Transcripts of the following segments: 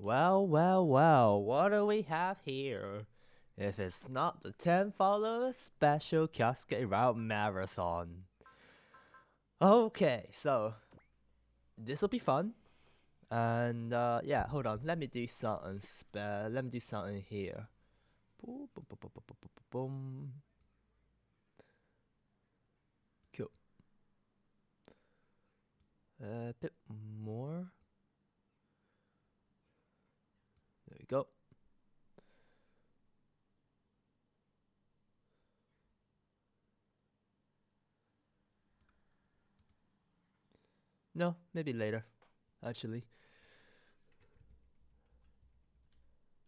Well, what do we have here? If it's not the 10 followers special Kyosuke route marathon. Okay, so this will be fun. And yeah, hold on, let me do something here. Boom, boom, boom, boom, boom, boom, boom. Cool. A bit more. There we go. No, maybe later, actually.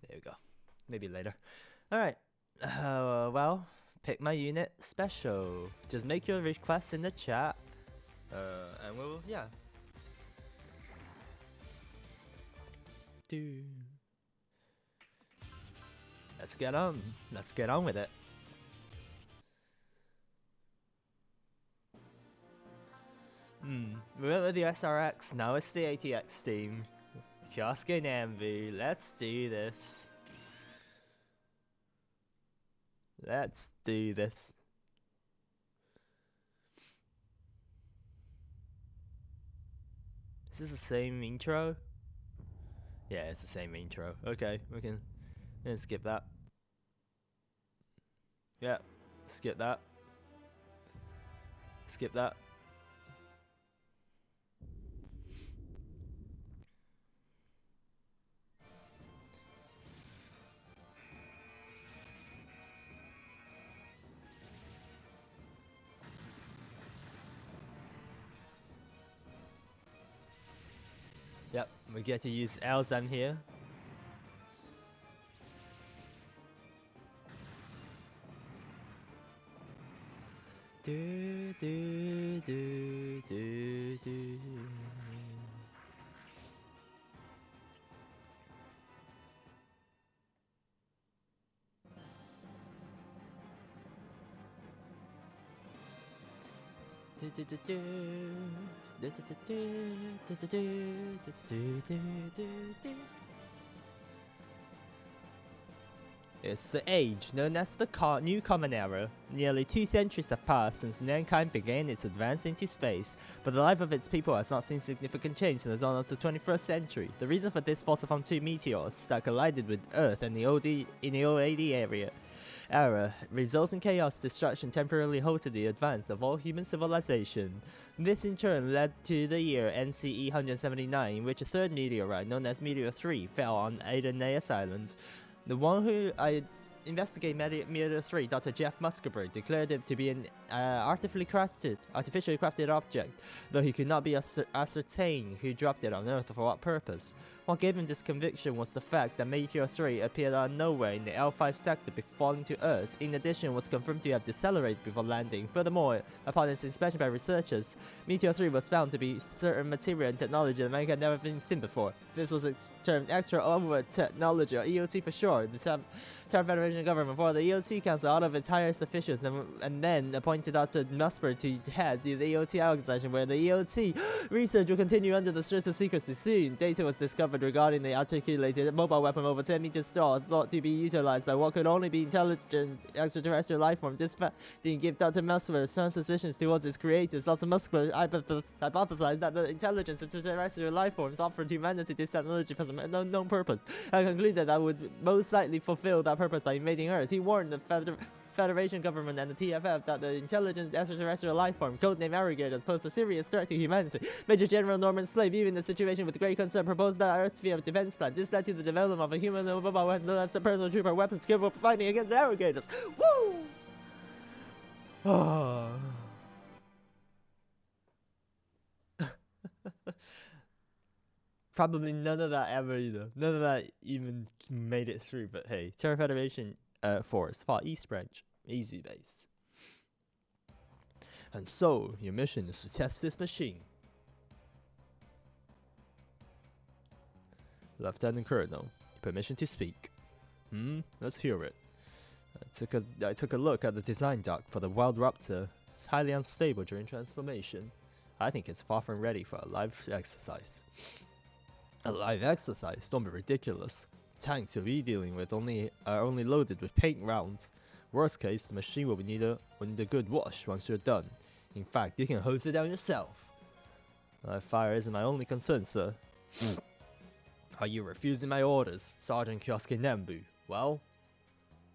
There we go. Maybe later. Alright. Well, pick my unit special. Just make your requests in the chat. And we'll, yeah. Let's get on. Let's get on with it. Remember the SRX? Now it's the ATX team. Kyosuke and Envy. Let's do this. Let's do this. Is this the same intro? Yeah, it's the same intro. Okay, we can skip that. Yeah, skip that. Skip that. Yep, we get to use Elzan here. Do do do do do. It's the age known as the New Common Era. Nearly 2 centuries have passed since mankind began its advance into space, but the life of its people has not seen significant change in the dawn of the 21st century. The reason for this falls upon 2 meteors that collided with Earth in the old AD era results in chaos destruction temporarily halted the advance of all human civilization. This in turn led to the year NCE 179, in which a third meteorite known as Meteor 3 fell on Irenaeus Island. The one who investigated Meteor 3, Dr. Jeff Muskelberg, declared it to be an artificially crafted object, though he could not be ascertained who dropped it on Earth for what purpose. What gave him this conviction was the fact that Meteor 3 appeared out of nowhere in the L5 sector before falling to Earth. In addition, was confirmed to have decelerated before landing. Furthermore, upon its inspection by researchers, Meteor 3 was found to be certain material and technology that man had never been seen before. This was termed Extra Overworld Technology, or EOT for short. The Terra Federation government for the EOT Council out of its highest officials and then appointed Dr. Musper to head the EOT organization, where the EOT research will continue under the strictest secrecy. Soon, data was discovered regarding the articulated mobile weapon over 10 meters tall, thought to be utilized by what could only be intelligent extraterrestrial life form. This fact didn't give Dr. Musper some suspicions towards its creators. Dr. Musper hypothesized that the intelligence extraterrestrial life forms offered humanity this technology for some unknown purpose, and concluded that would most likely fulfill that purpose by invading Earth. He warned the Federation government and the TFF that the intelligent extraterrestrial life form, codenamed Arrogators, posed a serious threat to humanity. Major General Norman Slade, viewing the situation with great concern, proposed that Earth's sphere of defense plan. This led to the development of a human mobile weapon known as the personal trooper weapons capable of fighting against the Arrogators. Woo! Oh. Probably none of that ever either. None of that even made it through, but hey. Terra Federation Force, Far East Branch, easy base. And so, your mission is to test this machine. Lieutenant Colonel, permission to speak. Let's hear it. I took a look at the design doc for the Wild Raptor. It's highly unstable during transformation. I think it's far from ready for a live exercise. A live exercise? Don't be ridiculous. Tanks you'll be dealing with are only loaded with paint rounds. Worst case, the machine will need a good wash once you're done. In fact, you can hose it down yourself. Fire isn't my only concern, sir. Are you refusing my orders, Sergeant Kyosuke Nambu? Well,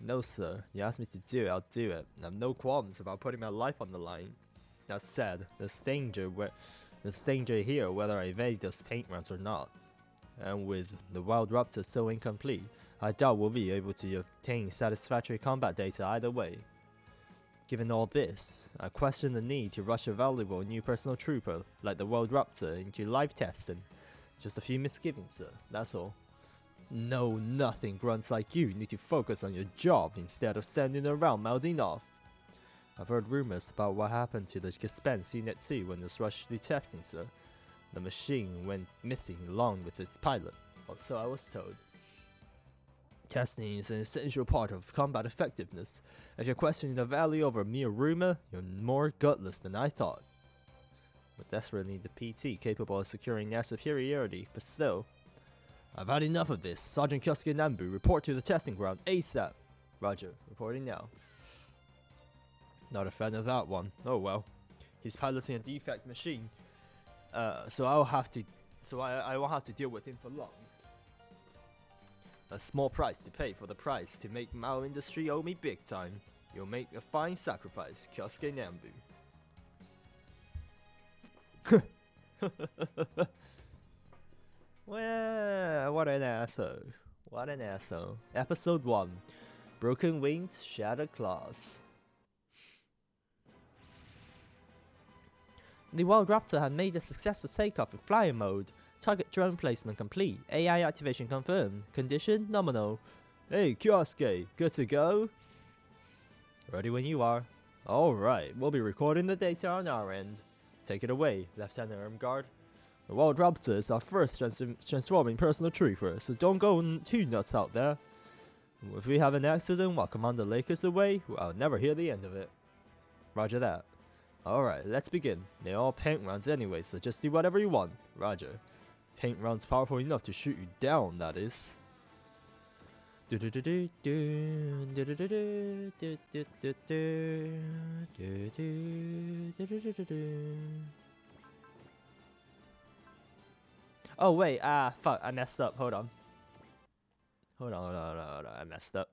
no, sir. You asked me to do it, I'll do it. I have no qualms about putting my life on the line. That said, there's danger here whether I evade those paint rounds or not. And with the Wild Raptor so incomplete, I doubt we'll be able to obtain satisfactory combat data either way. Given all this, I question the need to rush a valuable new personal trooper like the Wild Raptor into live testing. Just a few misgivings, sir, that's all. No, nothing. Grunts like you need to focus on your job instead of standing around mouthing off. I've heard rumors about what happened to the Gespenst Unit 2 when it was rushed to testing, sir. The machine went missing along with its pilot, or so I was told. Testing is an essential part of combat effectiveness. If you're questioning the value over mere rumor, you're more gutless than I thought. We desperately need the PT capable of securing air superiority, but still. I've had enough of this. Sergeant Kyosuke Nambu, report to the testing ground ASAP. Roger, reporting now. Not a fan of that one. Oh well. He's piloting a defect machine. So I won't have to deal with him for long. A small price to pay for the price to make Mao Industry owe me big time. You'll make a fine sacrifice, Kyosuke Nambu. Well, what an asshole. What an asshole. Episode 1. Broken Wings, Shattered Claws. The Wild Raptor had made a successful takeoff in flying mode. Target drone placement complete. AI activation confirmed. Condition nominal. Hey Kyosuke, good to go? Ready when you are. Alright, we'll be recording the data on our end. Take it away, Lieutenant Ermgard. The Wild Raptor is our first transforming personal trooper, so don't go too nuts out there. If we have an accident while Commander Lake is away, I'll never hear the end of it. Roger that. Alright, let's begin. They're all paint rounds anyway, so just do whatever you want. Roger. Paint rounds powerful enough to shoot you down, that is. Oh wait, fuck, I messed up, hold on. Hold on, I messed up.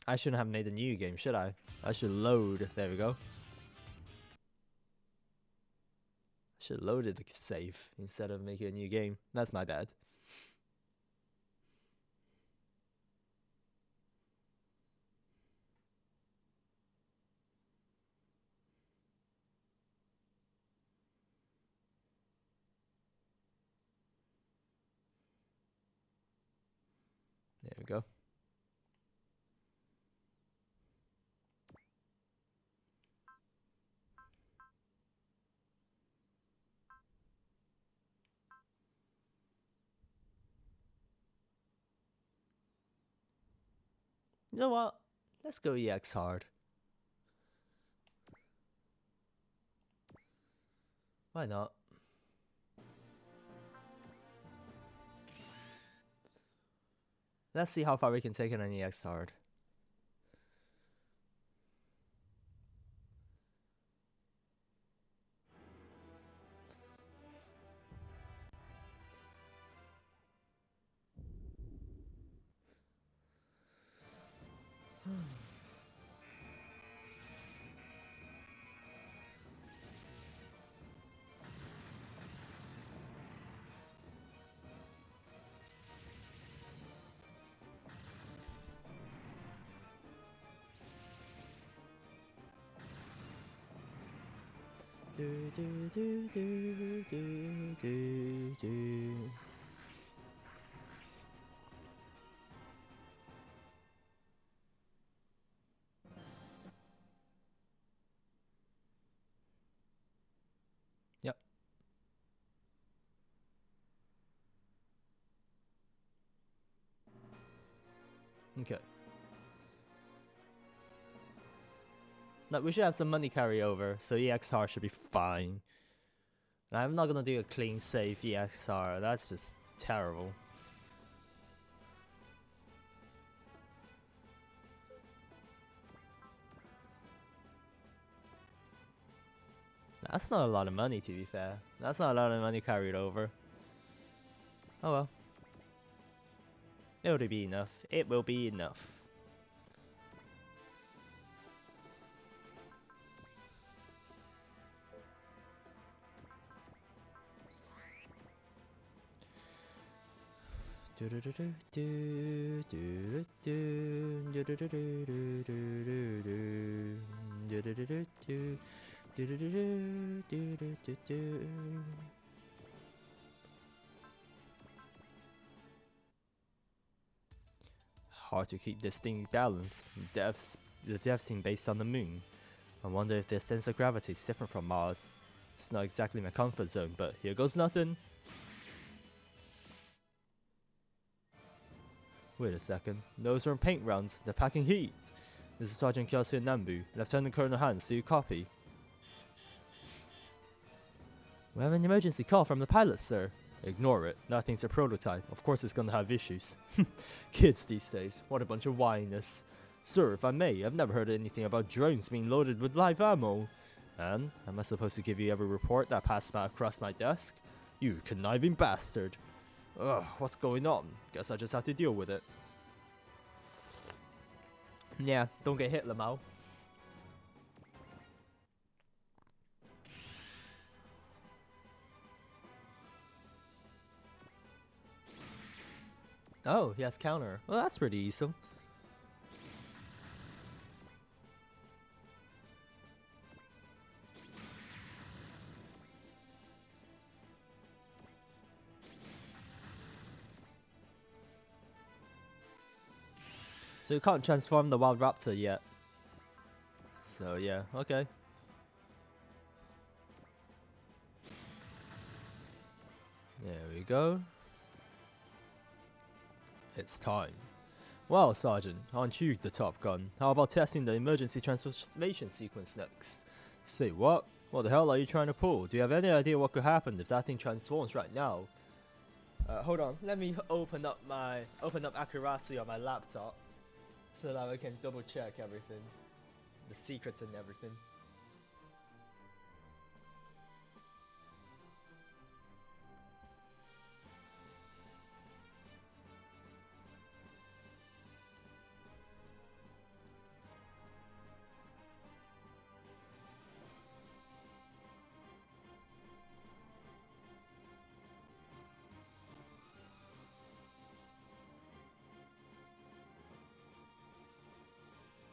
I shouldn't have made a new game, should I? I should load, there we go. I should load the save instead of making a new game. That's my bad. There we go. You know what? Let's go EX hard. Why not? Let's see how far we can take it on EX hard. Yep. Okay. Like, we should have some money carry over, so EXR should be fine. And I'm not gonna do a clean save EXR, that's just terrible. That's not a lot of money, to be fair. That's not a lot of money carried over. Oh well. It'll be enough. It will be enough. Hard to keep this thing balanced. The depth seem based on the moon. I wonder if their sense of gravity is different from Mars. It's not exactly my comfort zone, but here goes nothing. Wait a second. Those are paint rounds. They're packing heat. This is Sergeant Kyosuke Nambu. Lieutenant Colonel Hans, do you copy? We have an emergency call from the pilot, sir. Ignore it. That thing's a prototype. Of course it's gonna have issues. Kids these days. What a bunch of whininess. Sir, if I may, I've never heard anything about drones being loaded with live ammo. And am I supposed to give you every report that passed across my desk? You conniving bastard. Ugh, what's going on? Guess I just have to deal with it. Yeah, don't get hit, Lamau. Oh, he has counter. Well, that's pretty easy. So you can't transform the wild raptor yet. So yeah, okay. There we go. It's time. Well, Sergeant, aren't you the top gun? How about testing the emergency transformation sequence next? Say what? What the hell are you trying to pull? Do you have any idea what could happen if that thing transforms right now? Hold on, let me open up accuracy on my laptop so that I can double check everything. The secrets and everything.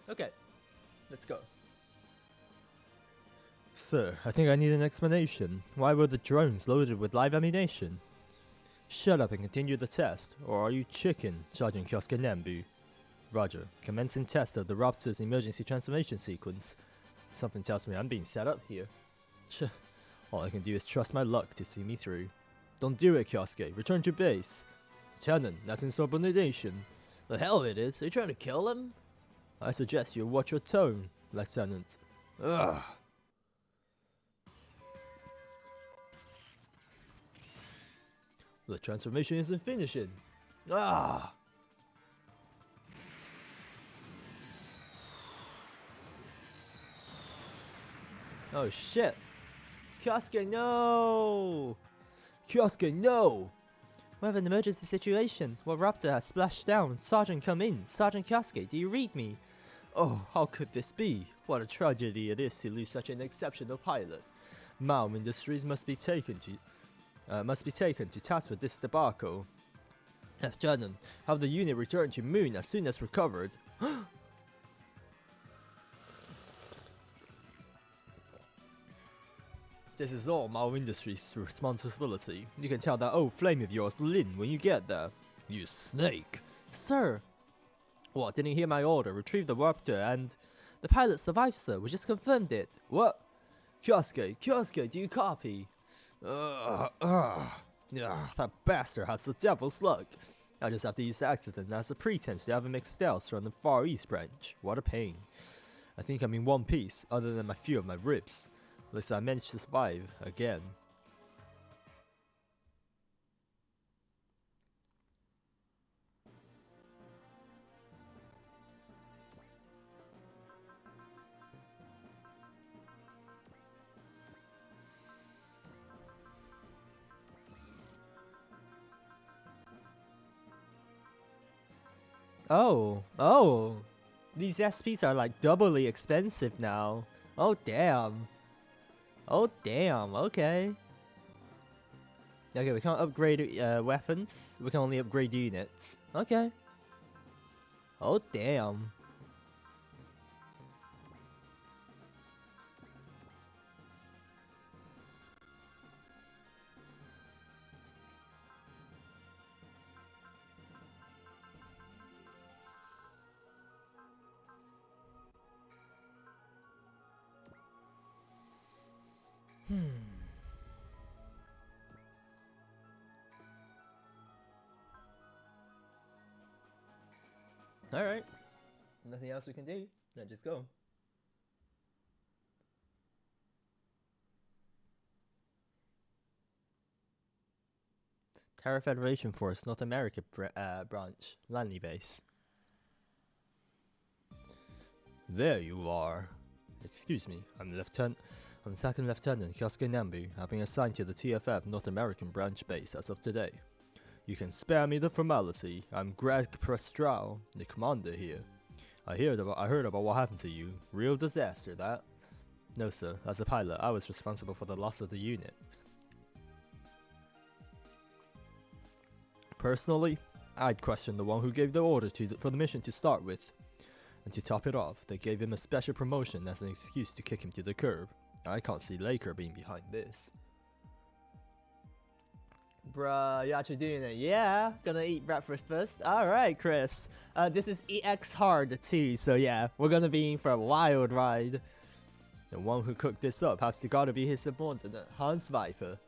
Okay, let's go. Sir, I think I need an explanation. Why were the drones loaded with live ammunition? Shut up and continue the test, or are you chicken, Sergeant Kyosuke Nambu? Roger, commencing test of the Raptor's emergency transformation sequence. Something tells me I'm being set up here. All I can do is trust my luck to see me through. Don't do it, Kyosuke. Return to base. Lieutenant, that's insubordination. The hell it is. Are you trying to kill him? I suggest you watch your tone, Lieutenant. Ugh. The transformation isn't finishing. Ah. Oh shit. Kyosuke, no! Kyosuke, no! We have an emergency situation. What raptor has splashed down? Sergeant, come in. Sergeant Kyosuke, do you read me? Oh, how could this be? What a tragedy it is to lose such an exceptional pilot. Mao Industries must be taken to task for this debacle. Lieutenant, have the unit return to Moon as soon as recovered. This is all Mao Industries' responsibility. You can tell that old flame of yours, Lin, when you get there. You snake. Sir! What, didn't you hear my order? Retrieve the raptor and... The pilot survived, sir. We just confirmed it. What? Kyosuke, do you copy? That bastard has the devil's luck. I just have to use the accident as a pretense to have him expelled from the Far East branch. What a pain. I think I'm in one piece, other than a few of my ribs. At least I managed to survive, again. Oh. These SPs are like doubly expensive now. Oh damn. Okay. Okay, we can't upgrade weapons. We can only upgrade units. Okay. Oh damn. Alright. Nothing else we can do. Then just go. Terra Federation Force, North America branch. Lanley base. There you are. Excuse me, I'm Second Lieutenant Kyosuke Nambu. I've been assigned to the TFF North American branch base as of today. You can spare me the formality. I'm Greg Prestral, the commander here. I heard about what happened to you. Real disaster, that. No, sir. As a pilot, I was responsible for the loss of the unit. Personally, I'd question the one who gave the order for the mission to start with. And to top it off, they gave him a special promotion as an excuse to kick him to the curb. I can't see Laker being behind this. Bruh, you're actually doing it. Yeah, gonna eat breakfast first. Alright, Chris. This is EX hard too, so yeah, we're gonna be in for a wild ride. The one who cooked this up has gotta be his subordinate, Hans Viper.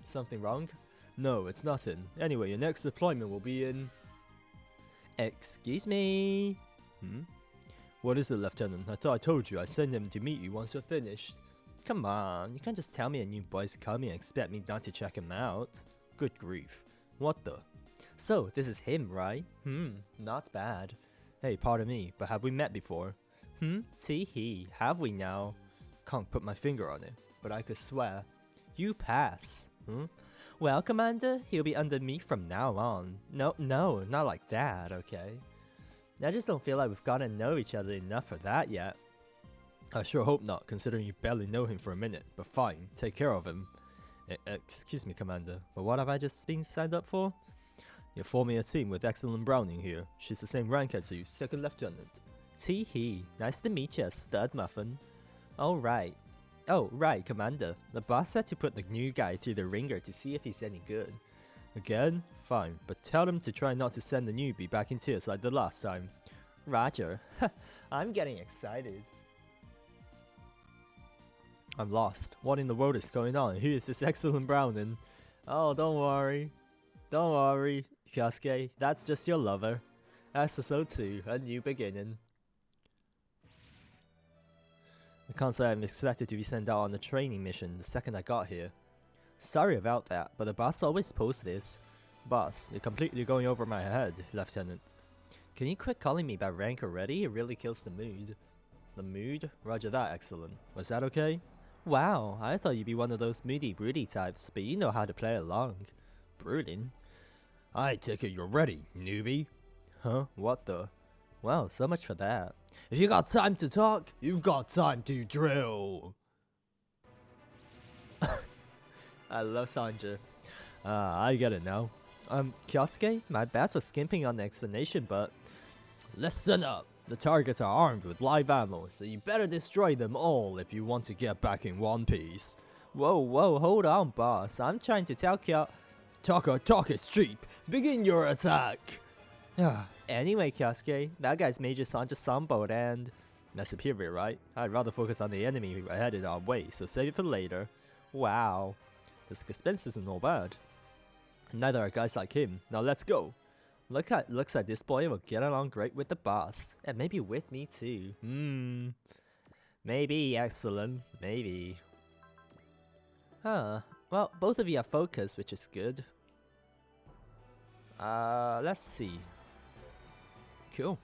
Something wrong? No, it's nothing. Anyway, your next deployment will be in... Excuse me? What is it, Lieutenant? I thought I told you I'd send him to meet you once you're finished. Come on, you can't just tell me a new boy's coming and expect me not to check him out. Good grief. What the? So, this is him, right? Not bad. Hey, pardon me, but have we met before? Tee-hee, have we now? Can't put my finger on it, but I could swear. You pass. Well, Commander, he'll be under me from now on. No, not like that, okay? I just don't feel like we've gotten to know each other enough for that yet. I sure hope not, considering you barely know him for a minute, but fine, take care of him. Excuse me, Commander, but what have I just been signed up for? You're forming a team with Excellent Browning here. She's the same rank as you, Second Lieutenant. Tee-hee, nice to meet you, Stud Muffin. Oh, right, Commander. The boss said to put the new guy through the ringer to see if he's any good. Again? Fine, but tell him to try not to send the newbie back in tears like the last time. Roger. I'm getting excited. I'm lost. What in the world is going on? Who is this Excellent Browning? Oh, don't worry. Don't worry, Kyosuke. That's just your lover. SSO2, a new beginning. I can't say I'm expected to be sent out on a training mission the second I got here. Sorry about that, but the boss always posts this. Boss, you're completely going over my head, Lieutenant. Can you quit calling me by rank already? It really kills the mood. The mood? Roger that, Excellent. Was that okay? Wow, I thought you'd be one of those moody broody types, but you know how to play along. Brooding? I take it you're ready, newbie. Huh? What the? Well, so much for that. If you got time to talk, you've got time to drill. I love Sanji. I get it now. Kyosuke, my bad for skimping on the explanation, but... Listen up. The targets are armed with live ammo, so you better destroy them all if you want to get back in one piece. Whoa, hold on, boss. I'm trying to tell Talk is cheap. Begin your attack. Anyway, Kyosuke, that guy's Major Sanji Sambo and... That's superior, right? I'd rather focus on the enemy headed our way, so save it for later. Wow. This suspense isn't all bad. Neither are guys like him. Now let's go. Looks like this boy will get along great with the boss. And maybe with me too. Maybe, Excellent. Maybe. Huh. Well, both of you are focused, which is good. Let's see. Cool.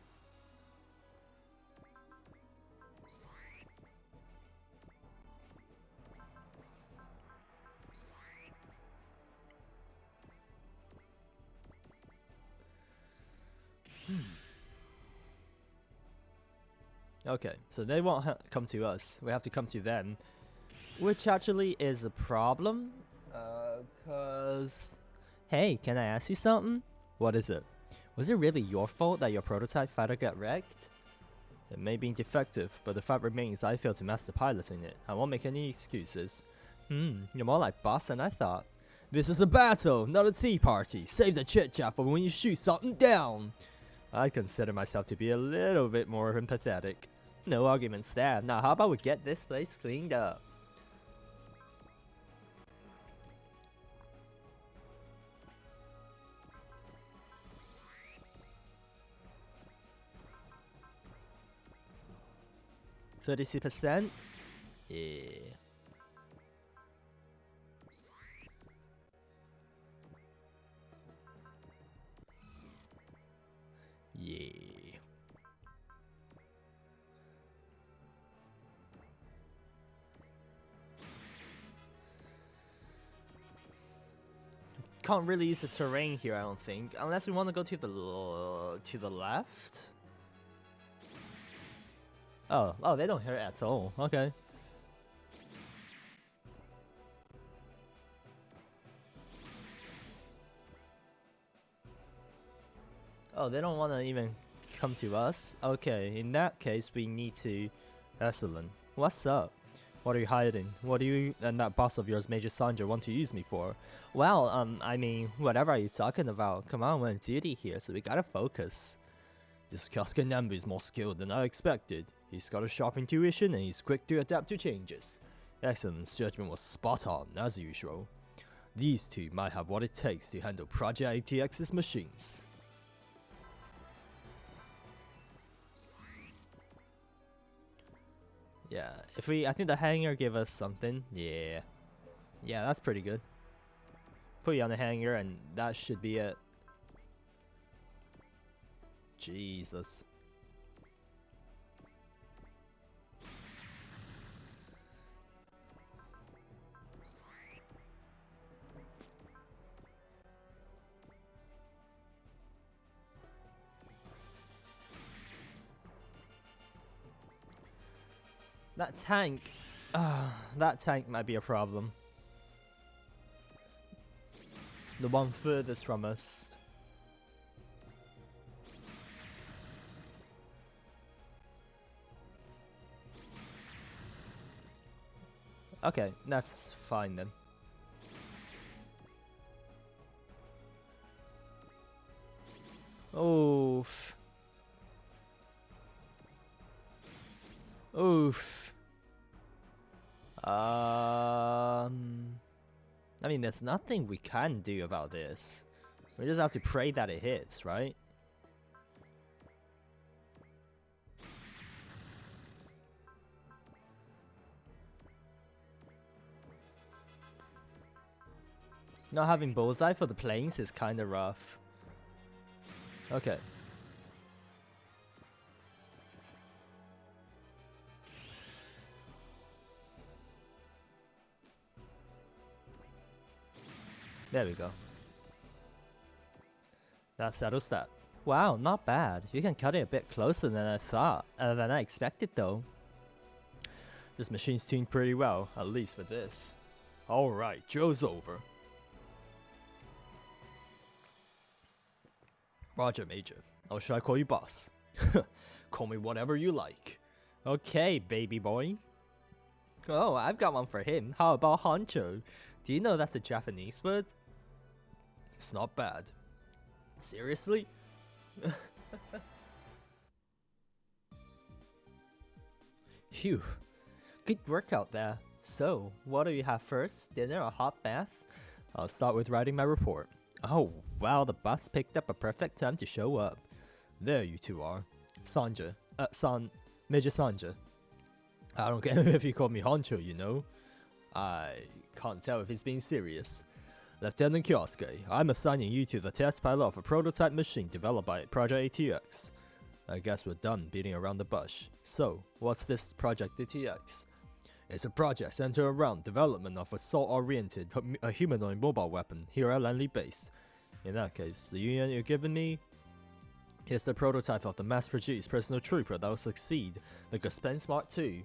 Okay, so they won't come to us. We have to come to them. Which actually is a problem. Cause... Hey, can I ask you something? What is it? Was it really your fault that your prototype fighter got wrecked? It may be defective, but the fact remains I failed to master piloting it. I won't make any excuses. You're more like boss than I thought. This is a battle, not a tea party. Save the chit-chat for when you shoot something down. I consider myself to be a little bit more empathetic. No arguments there. Now how about we get this place cleaned up? %? Yeah. Yeah. Can't really use the terrain here, I don't think, unless we want to go to the left. Oh, they don't hear it at all. Okay. Oh, they don't want to even come to us? Okay, in that case, we need to... Excellent. What's up? What are you hiding? What do you and that boss of yours, Major Sanja, want to use me for? Well, I mean, whatever are you talking about? Come on, we're on duty here, so we gotta focus. This Kyosuke Nambu is more skilled than I expected. He's got a sharp intuition and he's quick to adapt to changes. Excellent's judgment was spot on, as usual. These two might have what it takes to handle Project ATX's machines. Yeah, I think the hangar gave us something. Yeah. Yeah, that's pretty good. Put you on the hangar and that should be it. Jesus. That tank might be a problem. The one furthest from us. Okay, that's fine then. Oof. Oof. I mean, there's nothing we can do about this. We just have to pray that it hits, right? Not having bullseye for the planes is kind of rough. Okay. There we go. That settles that. Wow, not bad. You can cut it a bit closer than I thought, than I expected though. This machine's tuned pretty well, at least for this. Alright, Joe's over. Roger, Major. Or should I call you boss? Call me whatever you like. Okay, baby boy. Oh, I've got one for him. How about Honcho? Do you know that's a Japanese word? It's not bad. Seriously? Phew. Good work out there. So, what do you have first? Dinner or hot bath? I'll start with writing my report. Oh, wow, the bus picked up a perfect time to show up. There you two are. Sanja. Major Sanja. I don't care if you call me Honcho, you know. I can't tell if he's being serious. Lieutenant Kyosuke, I'm assigning you to the test pilot of a prototype machine developed by Project ATX. I guess we're done beating around the bush. So, what's this Project ATX? It's a project centered around development of assault-oriented humanoid mobile weapon here at Lanley Base. In that case, the unit you're giving me Here's the prototype of the mass-produced personal trooper that will succeed the Gespenst Mark II.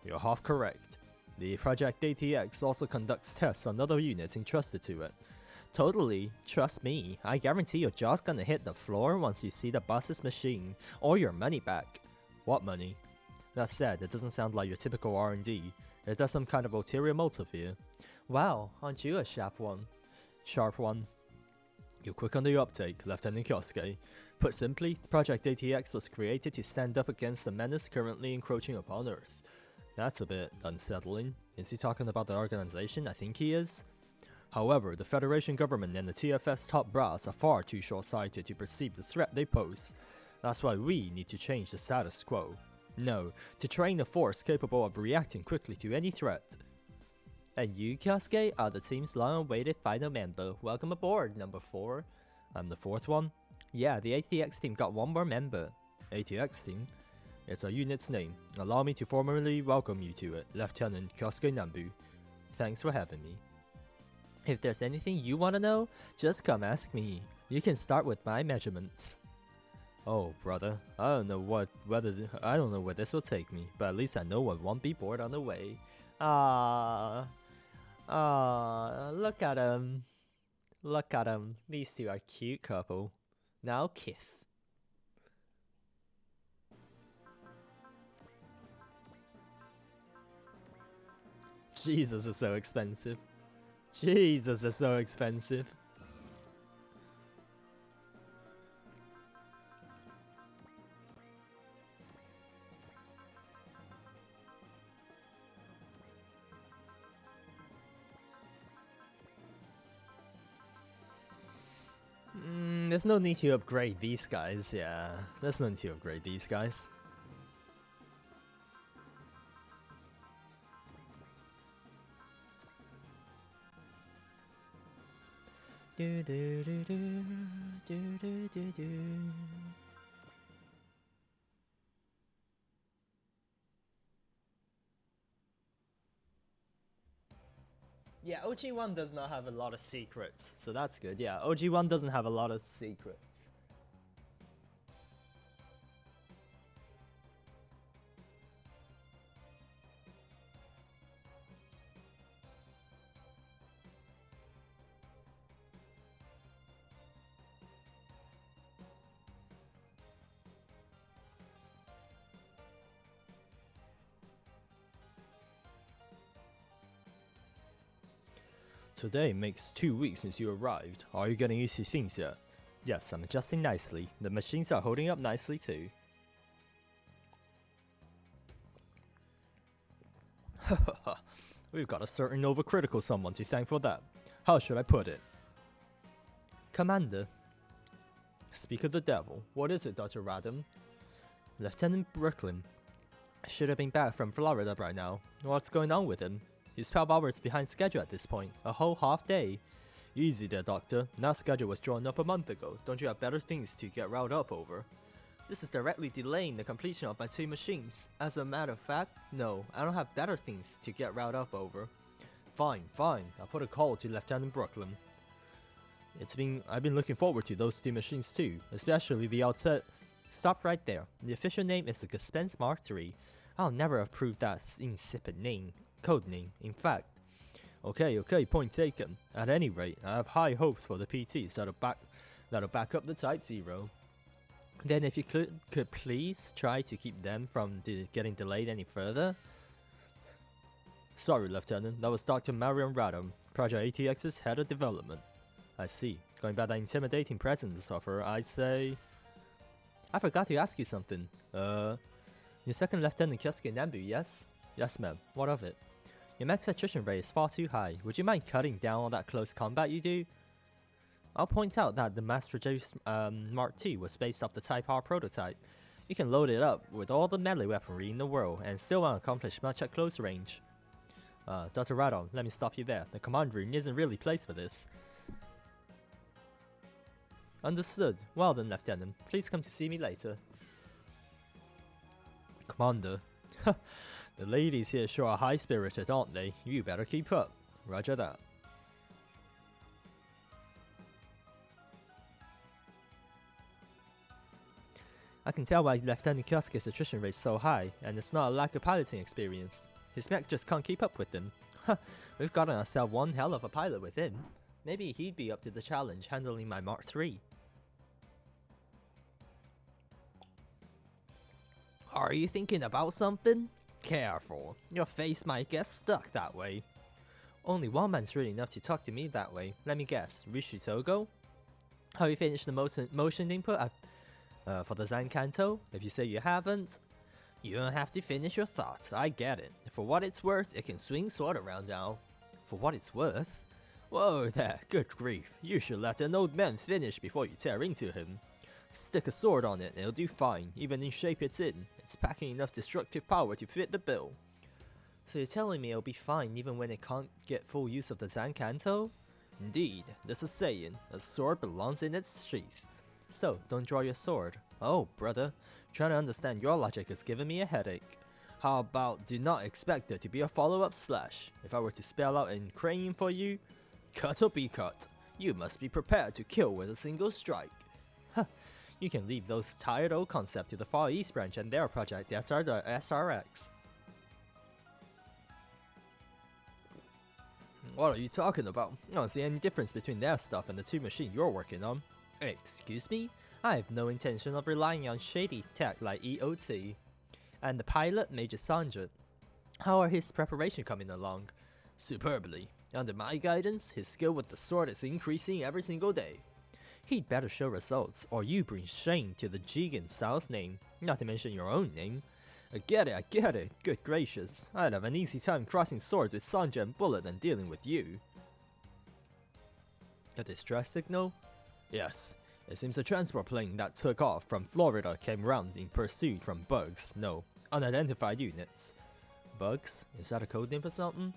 You're half correct. The Project ATX also conducts tests on other units entrusted to it. Totally, trust me, I guarantee your jaw's gonna hit the floor once you see the boss's machine, or your money back. What money? That said, it doesn't sound like your typical R&D. Is there some kind of ulterior motive here? Wow, aren't you a sharp one? Sharp one. You're quick on the uptake, Lieutenant Kyosuke. Put simply, Project ATX was created to stand up against the menace currently encroaching upon Earth. That's a bit unsettling. Is he talking about the organization? I think he is. However, the Federation government and the TFS top brass are far too short-sighted to perceive the threat they pose. That's why we need to change the status quo. No, to train a force capable of reacting quickly to any threat. And you, Kyosuke, are the team's long-awaited final member. Welcome aboard, number 4. I'm the 4th one? Yeah, the ATX team got one more member. ATX team? It's our unit's name. Allow me to formally welcome you to it, Lieutenant Kyosuke Nambu. Thanks for having me. If there's anything you want to know, just come ask me. You can start with my measurements. Oh, brother, I don't know where this will take me, but at least I know I won't be bored on the way. Look at him. Look at him. These two are a cute couple. Now kiss. Jesus is so expensive. Jesus is so expensive. There's no need to upgrade these guys, yeah. There's no need to upgrade these guys. Do do do do do do do do. Yeah, OG1 does not have a lot of secrets, so that's good. Yeah, OG1 doesn't have a lot of secrets. Today makes 2 weeks since you arrived. Are you getting used to things yet? Yes, I'm adjusting nicely. The machines are holding up nicely too. We've got a certain overcritical someone to thank for that. How should I put it? Commander. Speak of the devil. What is it, Dr. Radham? Lieutenant Brooklyn. Should have been back from Florida by now. What's going on with him? He's 12 hours behind schedule at this point, a whole half day. Easy there, Doctor. That schedule was drawn up a month ago. Don't you have better things to get riled up over? This is directly delaying the completion of my 2 machines. As a matter of fact, no, I don't have better things to get riled up over. Fine, fine. I'll put a call to Lieutenant Brooklyn. I've been looking forward to those 2 machines too, especially the outset. Stop right there. The official name is the Gespenst Mark III. I'll never approve that insipid name. Code name, in fact. Okay, point taken. At any rate, I have high hopes for the PTs that'll back up the Type 0. Then if you could please try to keep them from getting delayed any further. Sorry, Lieutenant, that was Dr. Marion Radham, Project ATX's head of development. I see. Going by that intimidating presence of her, I'd say... I forgot to ask you something. Your second Lieutenant Kyosuke Nambu, yes? Yes, ma'am. What of it? Your max attrition rate is far too high. Would you mind cutting down on that close combat you do? I'll point out that the mass-produced Mark II was based off the Type R prototype. You can load it up with all the melee weaponry in the world and still won't accomplish much at close range. Dr. Radon, let me stop you there. The command room isn't really placed for this. Understood. Well then, Lieutenant. Please come to see me later. Commander. The ladies here sure are high-spirited, aren't they? You better keep up. Roger that. I can tell why Lieutenant Kyosuke's attrition rate is so high, and it's not a lack of piloting experience. His mech just can't keep up with him. We've gotten ourselves one hell of a pilot with him. Maybe he'd be up to the challenge handling my Mark III. Are you thinking about something? Careful, your face might get stuck that way. Only one man's really enough to talk to me that way. Let me guess, Rishi Togo? Have you finished the motion input for the Zankanto? If you say you haven't, you don't have to finish your thoughts, I get it. For what it's worth, it can swing sword around now. For what it's worth? Whoa there, good grief. You should let an old man finish before you tear into him. Stick a sword on it and it'll do fine, even in shape it's in. It's packing enough destructive power to fit the bill. So you're telling me it'll be fine even when it can't get full use of the Zankanto? Indeed, there's a saying, a sword belongs in its sheath. So, don't draw your sword. Oh, brother, trying to understand your logic is giving me a headache. How about do not expect there to be a follow-up slash? If I were to spell out in Crane for you, cut or be cut. You must be prepared to kill with a single strike. Huh, you can leave those tired old concepts to the Far East branch and their project SRX. What are you talking about? I don't see any difference between their stuff and the two machines you're working on. Excuse me? I have no intention of relying on shady tech like EOT. And the pilot, Major Sanjit. How are his preparation coming along? Superbly. Under my guidance, his skill with the sword is increasing every single day. He'd better show results, or you bring shame to the Jigen style's name, not to mention your own name. I get it, good gracious. I'd have an easy time crossing swords with Sanjay and Bullet than dealing with you. A distress signal? Yes. It seems a transport plane that took off from Florida came round in pursuit from bugs, no, unidentified units. Bugs? Is that a code name for something?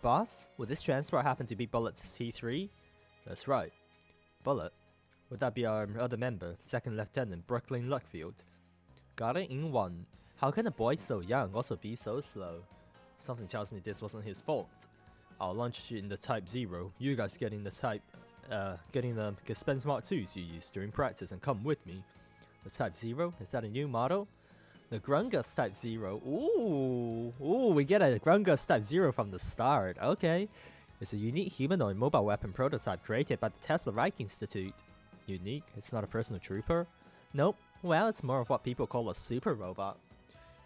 Boss? Would this transport happen to be Bullet's T3? That's right. Bullet? Would that be our other member, Second Lieutenant Brooklyn Luckfield? Got it in one. How can a boy so young also be so slow? Something tells me this wasn't his fault. I'll launch you in the Type 0. You guys get in the Spence Mark 2s you used during practice and come with me. The Type 0? Is that a new model? The Grungus Type 0. Ooh, we get a Grungus Type 0 from the start. Okay. It's a unique humanoid mobile weapon prototype created by the Tesla Reich Institute. Unique? It's not a personal trooper? Nope. Well, it's more of what people call a super robot.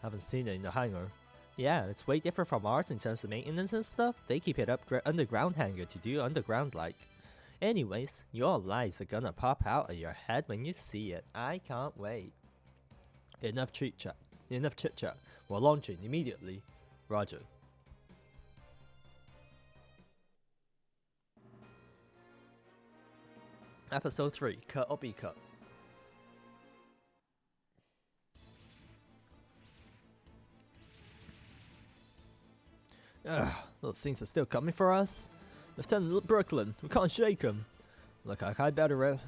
Haven't seen it in the hangar. Yeah, it's way different from ours in terms of maintenance and stuff. They keep it up underground hangar to do underground-like. Anyways, your lies are gonna pop out of your head when you see it. I can't wait. Enough chit-chat. We're launching immediately. Roger. Episode 3, Cut or Be Cut. Ugh, those things are still coming for us. Lieutenant Brooklyn, we can't shake him. Look, I better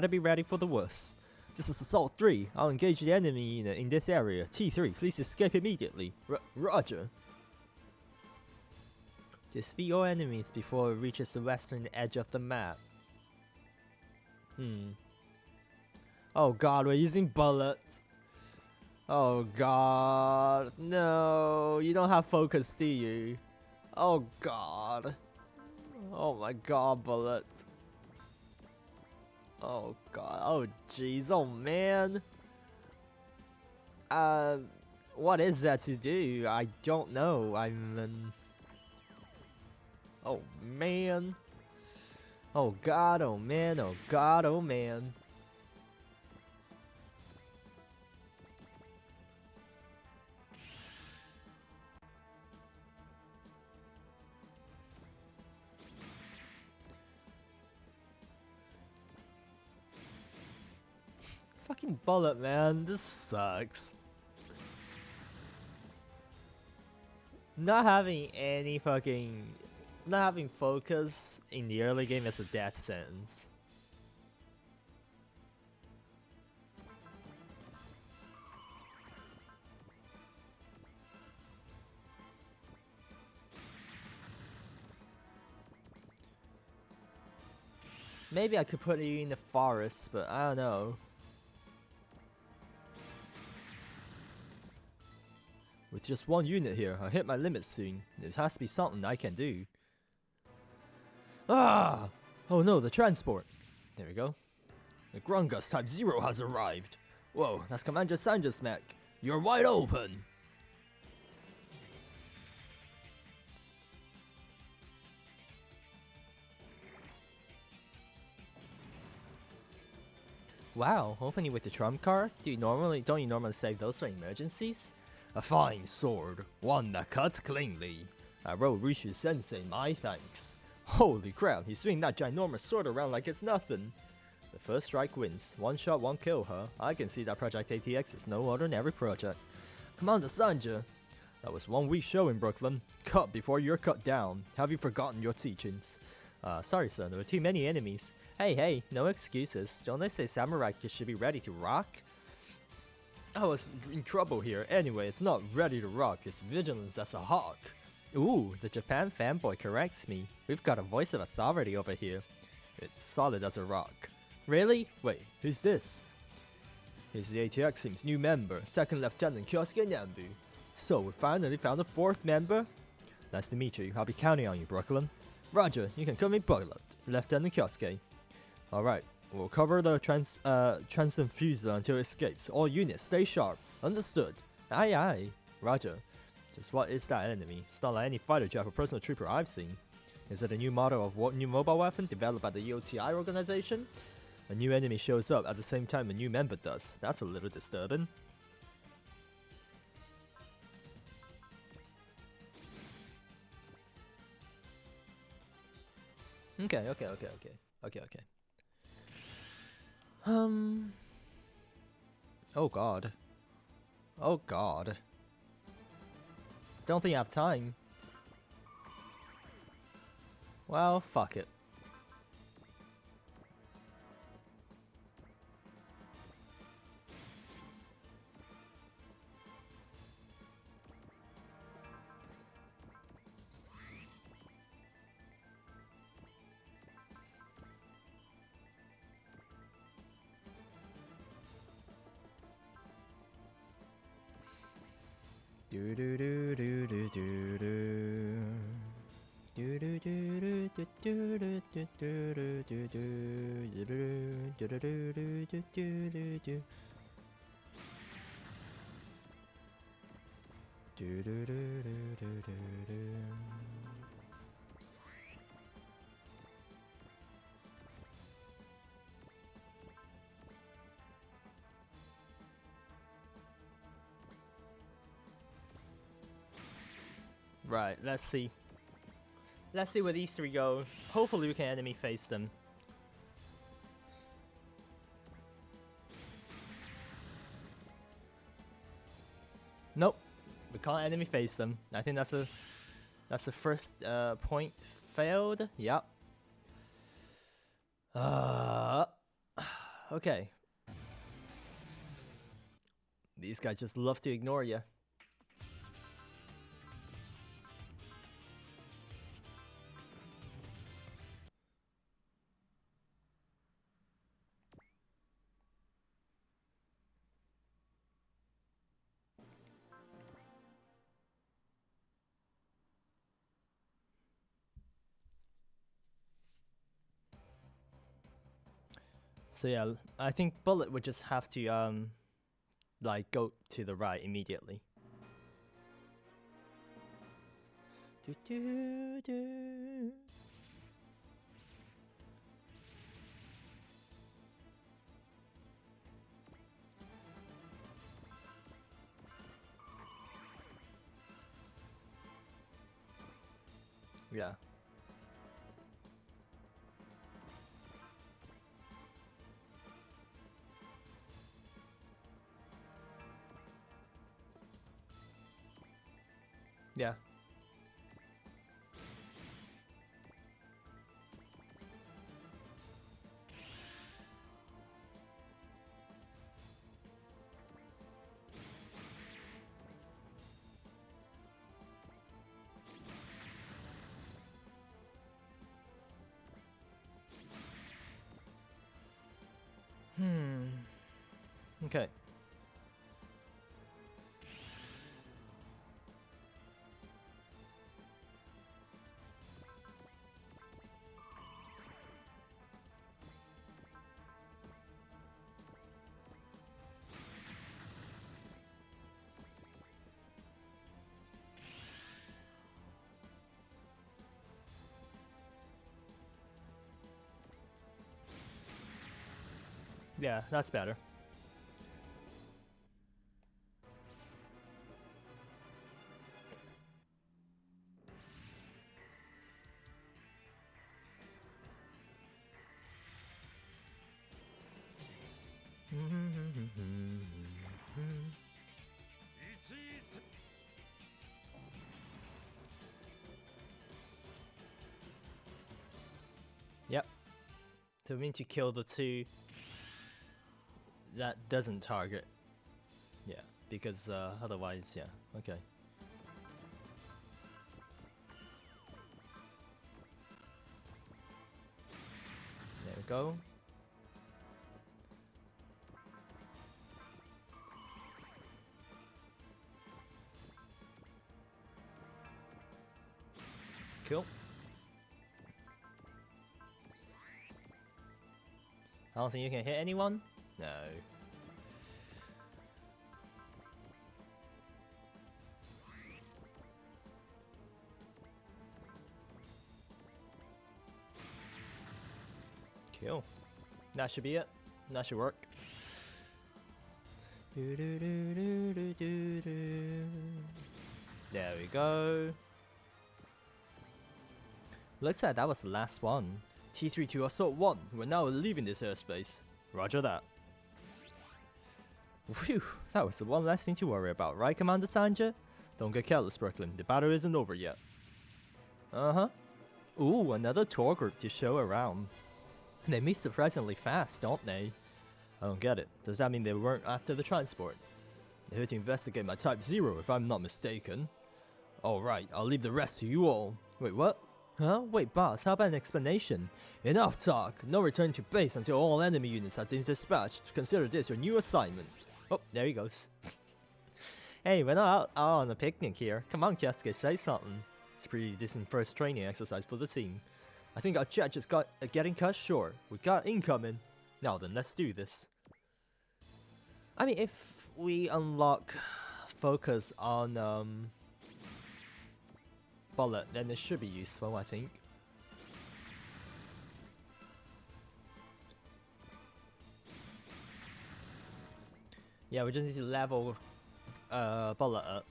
be ready for the worst. This is Assault 3. I'll engage the enemy unit in this area. T3, please escape immediately. Roger. Defeat your enemies before it reaches the western edge of the map. Oh god, we're using bullets. Oh god, no, you don't have focus, do you? Oh god. Oh my god, Bullet. Oh god, oh jeez, oh man. What is that to do? I don't know, oh man. Oh god, oh man, oh god, oh man. Fucking Bullet, man, this sucks. Not having focus in the early game is a death sentence. Maybe I could put you in the forest, but I don't know. With just one unit here, I'll hit my limit soon. It has to be something I can do. Ah! Oh no, the transport. There we go. The Grungus Type 0 has arrived. Whoa, that's Commander Sanja's mech. You're wide open! Wow, opening with the trump card? Don't you normally save those for emergencies? A fine sword, one that cuts cleanly. I wrote Rishu Sensei my thanks. Holy crap, he's swinging that ginormous sword around like it's nothing. The first strike wins. One shot, one kill, huh? I can see that Project ATX is no ordinary project. Commander Sanja, that was 1 week show in Brooklyn. Cut before you're cut down. Have you forgotten your teachings? Sorry sir, there were too many enemies. Hey, no excuses. Don't they say samurai should be ready to rock? I was in trouble here. Anyway, it's not ready to rock, it's vigilance as a hawk. Ooh, the Japan fanboy corrects me. We've got a voice of authority over here. It's solid as a rock. Really? Wait, who's this? He's the ATX team's new member, 2nd Lieutenant Kyosuke Nambu. So, we finally found a 4th member? Nice to meet you. I'll be counting on you, Brooklyn. Roger, you can call me Buglet, Lieutenant Kyosuke. Alright, we'll cover the Transfuser until it escapes. All units, stay sharp. Understood. Aye. Roger. Just what is that enemy? It's not like any fighter jet or personal trooper I've seen. Is it a new model of new mobile weapon developed by the EOTI organization? A new enemy shows up at the same time a new member does. That's a little disturbing. Okay. Oh god. Don't think I have time. Well, fuck it. Right, let's see. Let's see where these three go. Hopefully we can enemy face them. Nope, we can't enemy face them. I think that's the first point failed. Yep. Okay. These guys just love to ignore you. So yeah, I think Bullet would just have to like go to the right immediately. Yeah. Yeah. Okay. Yeah, that's better. Yep. So we need to kill the two that doesn't target. Yeah, because otherwise, yeah, okay. There we go. Cool. I don't think you can hit anyone? No. Cool. That should be it. That should work. There we go. Looks like that was the last one. T3 to Assault 1, we're now leaving this airspace. Roger that. Whew, that was the one less thing to worry about, right, Commander Sanja? Don't get careless, Brooklyn, the battle isn't over yet. Uh-huh. Ooh, another tour group to show around. They move surprisingly fast, don't they? I don't get it. Does that mean they weren't after the transport? They're here to investigate my Type 0 if I'm not mistaken. Alright, I'll leave the rest to you all. Wait, what? Huh? Wait, boss, how about an explanation? Enough talk. No return to base until all enemy units have been dispatched. Consider this your new assignment. Oh, there he goes. Hey, we're not out on a picnic here. Come on, Kyosuke, say something. It's a pretty decent first training exercise for the team. I think our chat just got getting cut short. We got incoming. Now then, let's do this. I mean, if we unlock focus on bullet, then it should be useful, I think. Yeah, we just need to level bullet up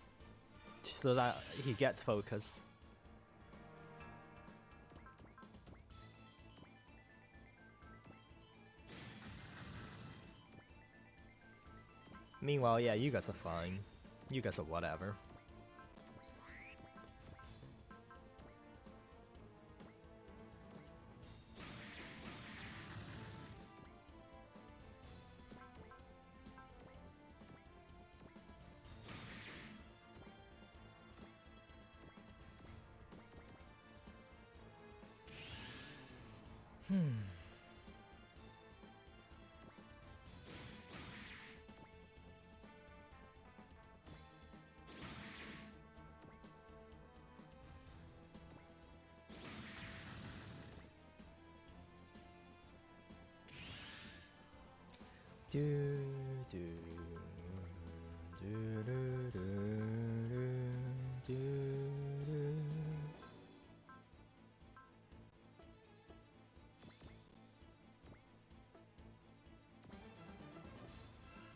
so that he gets focus. Meanwhile, yeah, you guys are fine. You guys are whatever.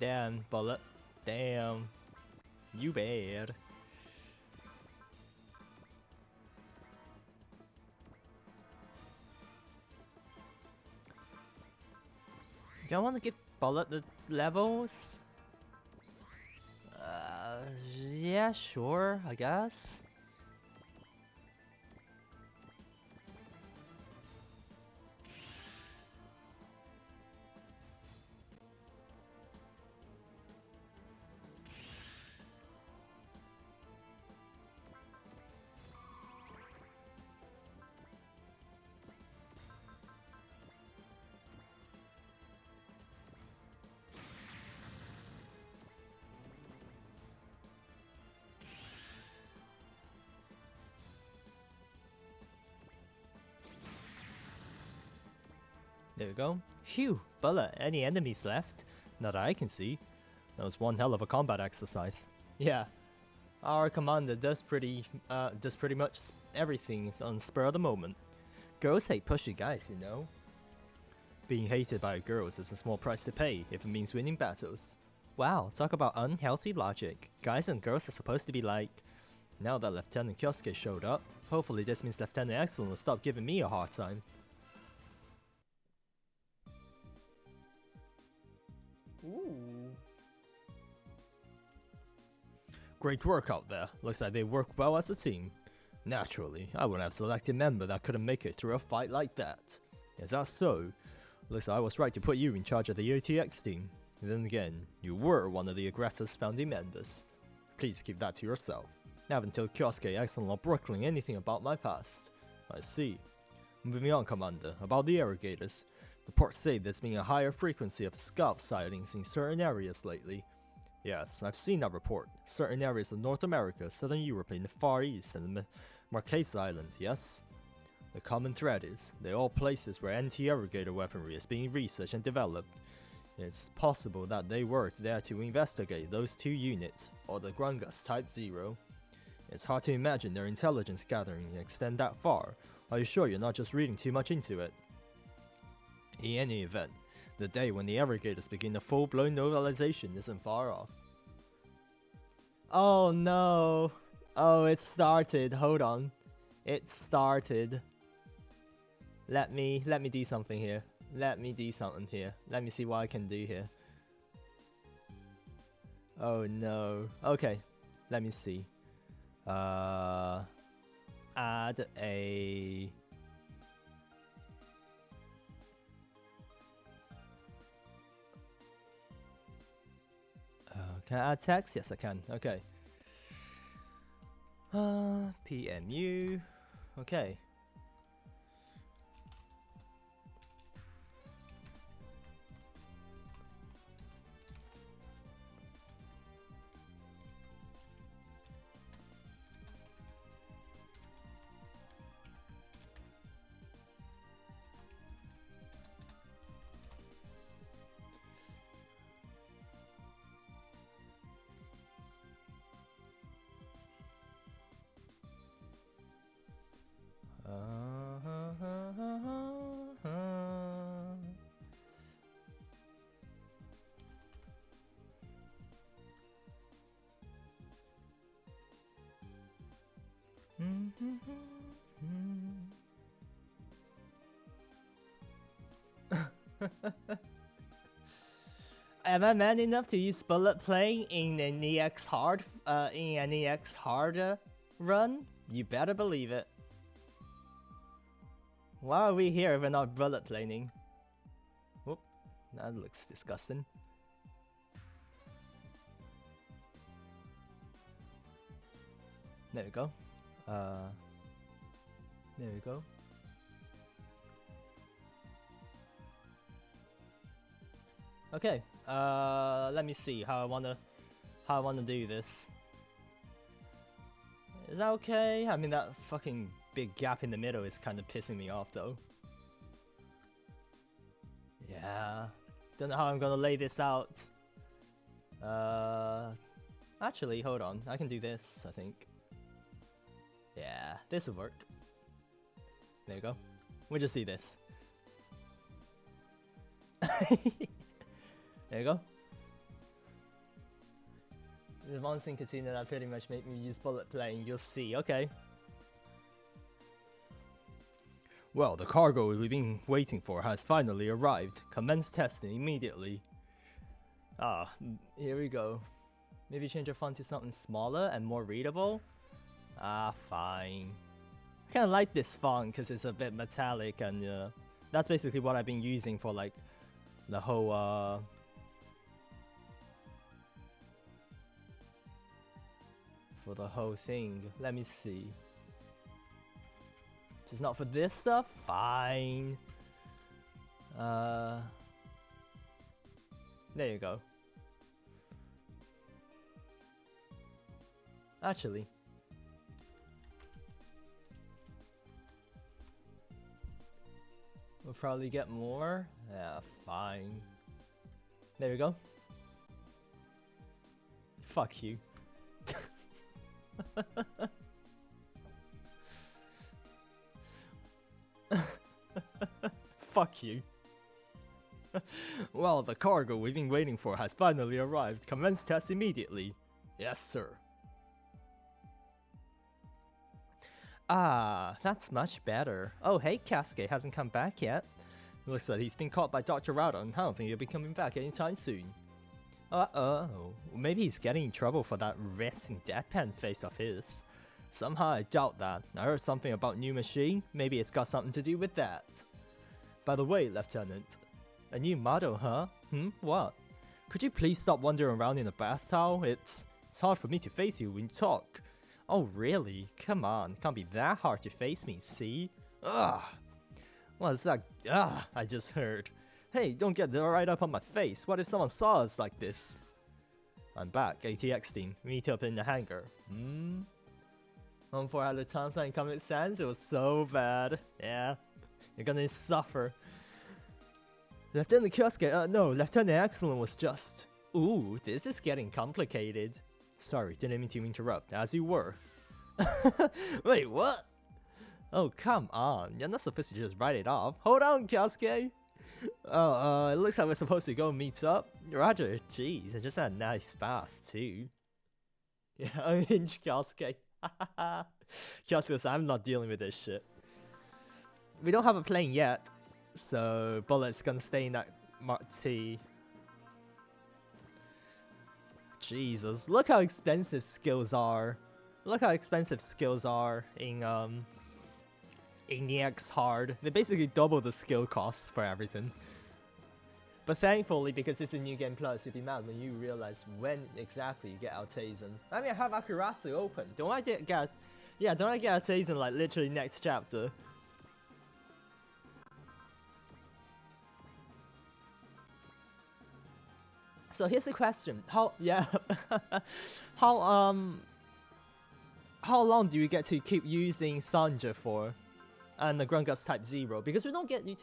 Damn, bullet. Damn. You bad. Do I want to give bullet the levels? Yeah, sure, I guess. There we go. Phew, bullet. Any enemies left? Not that I can see. That was one hell of a combat exercise. Yeah, our commander does pretty much everything on spur of the moment. Girls hate pushy guys, you know. Being hated by girls is a small price to pay if it means winning battles. Wow, talk about unhealthy logic. Guys and girls are supposed to be like... Now that Lieutenant Kyosuke showed up, hopefully this means Lieutenant Excellent will stop giving me a hard time. Ooh. Great work out there. Looks like they work well as a team. Naturally, I wouldn't have selected a member that couldn't make it through a fight like that. Is that so? Looks like I was right to put you in charge of the OTX team. Then again, you were one of the aggressors' founding members. Please keep that to yourself. I haven't told Kyosuke, Excellent, or Brooklyn anything about my past. I see. Moving on, Commander, about the irrigators. Reports say there's been a higher frequency of scout sightings in certain areas lately. Yes, I've seen that report. Certain areas of North America, Southern Europe, in the Far East, and the Marquise Island, yes? The common thread is, they're all places where anti-irrigator weaponry is being researched and developed. It's possible that they worked there to investigate those two units, or the Grungus Type 0. It's hard to imagine their intelligence gathering extend that far. Are you sure you're not just reading too much into it? In any event, the day when the irrigators begin a full-blown novelization isn't far off. Oh no! Oh, it started. Hold on. It started. Let me do something here. Let me do something here. Let me see what I can do here. Oh no. Okay. Let me see. Add a... can I add text? Yes, I can. Okay. PMU. Okay. Am I man enough to use bullet playing in an EX hard run? You better believe it. Why are we here if we're not bullet playing? Whoop, that looks disgusting. There we go. There we go. Okay. Let me see how I wanna do this. Is that okay? I mean, that fucking big gap in the middle is kind of pissing me off, though. Yeah. Don't know how I'm gonna lay this out. Actually, hold on. I can do this, I think. Yeah, this will work. There you go. We'll just do this. There you go. The one thing casino that pretty much made me use bullet playing, you'll see, okay. Well, the cargo we've been waiting for has finally arrived. Commence testing immediately. Ah, here we go. Maybe change our font to something smaller and more readable? Ah, fine. I kinda like this font because it's a bit metallic, and that's basically what I've been using for like the whole for the whole thing. Let me see. Just not for this stuff? Fine. There you go. Actually, we'll probably get more. Yeah, fine. There we go. Fuck you. Fuck you. Well, the cargo we've been waiting for has finally arrived. Commence test immediately. Yes, sir. Ah, that's much better. Oh, hey, Kyosuke hasn't come back yet. Looks like he's been caught by Dr. Rado, and I don't think he'll be coming back anytime soon. Uh-oh. Maybe he's getting in trouble for that resting deadpan face of his. Somehow I doubt that. I heard something about new machine. Maybe it's got something to do with that. By the way, Lieutenant. A new model, huh? What? Could you please stop wandering around in a bath towel? It's hard for me to face you when you talk. Oh really? Come on, can't be that hard to face me, see? Ugh! What's that? I just heard. Hey, don't get right up on my face. What if someone saw us like this? I'm back, ATX team. Meet up in the hangar. Home for had the times in Comic Sans, it was so bad. Yeah, you're gonna suffer. Lieutenant Kyosuke, no, Lieutenant Excellent was just... Ooh, this is getting complicated. Sorry, didn't mean to interrupt, as you were. Wait, what? Oh, come on, you're not supposed to just write it off. Hold on, Kyosuke! Oh, it looks like we're supposed to go meet up. Roger, jeez, I just had a nice bath, too. Yeah, unhinged Kyosuke. Kyosuke says, I'm not dealing with this shit. We don't have a plane yet, so Bullet's gonna stay in that Mark T. Jesus, look how expensive skills are. Look how expensive skills are in the X hard. They basically double the skill cost for everything. But thankfully, because it's a new game plus, you'll be mad when you realize when exactly you get Altazen. I mean, I have Akurasu open. Don't I get Altazen like literally next chapter? So here's the question: how long do you get to keep using Sanja for, and the Grungus Type 0? Because we don't get you.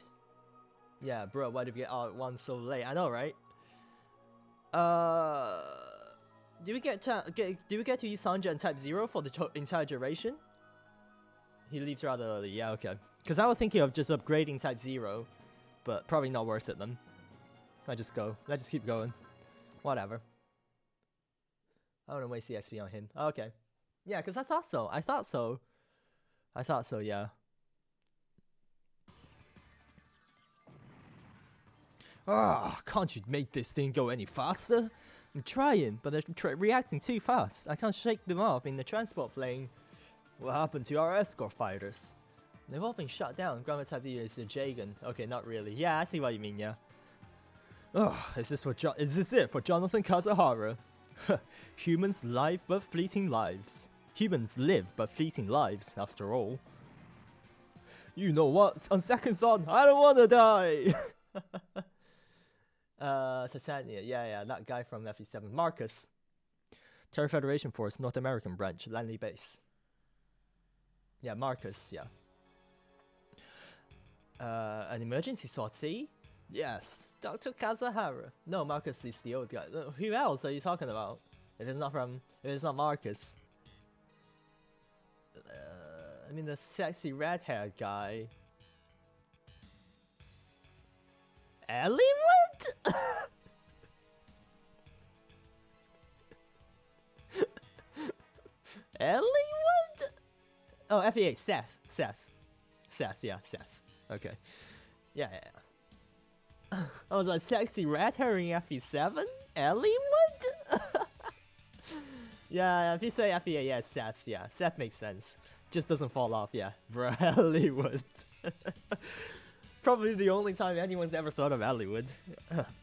Yeah, bro, why did we get R1 so late? I know, right? Do we get to use Sanja and Type 0 for the entire duration? He leaves rather early. Yeah, okay. Because I was thinking of just upgrading Type 0, but probably not worth it then. Let's just keep going. Whatever. I don't want to waste the XP on him. Okay. Yeah, because I thought so, yeah. Ah, can't you make this thing go any faster? I'm trying, but they're reacting too fast. I can't shake them off in the transport plane. What happened to our escort fighters? They've all been shot down. Grammar type is a Jagan. Okay, not really. Yeah, I see what you mean, yeah. Oh, is this it for Jonathan Kazuhara? Humans live but fleeting lives. Humans live but fleeting lives, after all. You know what? On second thought, I don't wanna die! Titania, yeah, that guy from FE7. Marcus. Terror Federation Force, North American branch, Lanley base. Yeah, Marcus, yeah. An emergency sortie? Yes, Dr. Kazuhara. No, Marcus is the old guy. Who else are you talking about? If it's not Marcus. I mean the sexy red-haired guy. Eliwood? Eliwood? Oh, FE8, Seth. Yeah, Seth. Okay. Yeah. I was like, sexy red hair in FE7? Eliwood? Yeah, if you say FE8, yeah, Seth, yeah. Seth makes sense. Just doesn't fall off, yeah. Bro, Eliwood. Probably the only time anyone's ever thought of Eliwood.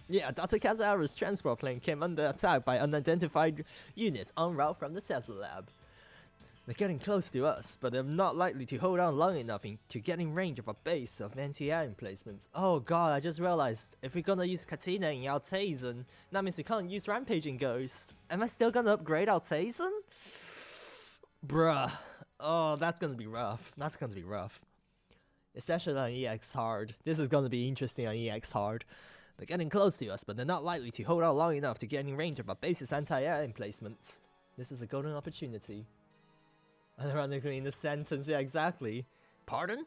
Yeah, Dr. Kazuhara's transport plane came under attack by unidentified units en route from the Tesla lab. They're getting close to us, but they're not likely to hold on long enough to get in range of a base of anti-air emplacements. Oh god, I just realized, if we're gonna use Katina in Altazen, that means we can't use Rampaging Ghost. Am I still gonna upgrade Altazen? Bruh. Oh, that's gonna be rough. That's gonna be rough. Especially on EX Hard. This is gonna be interesting on EX Hard. They're getting close to us, but they're not likely to hold on long enough to get in range of our base's anti-air emplacements. This is a golden opportunity. Ironically in the sentence, yeah, exactly. Pardon?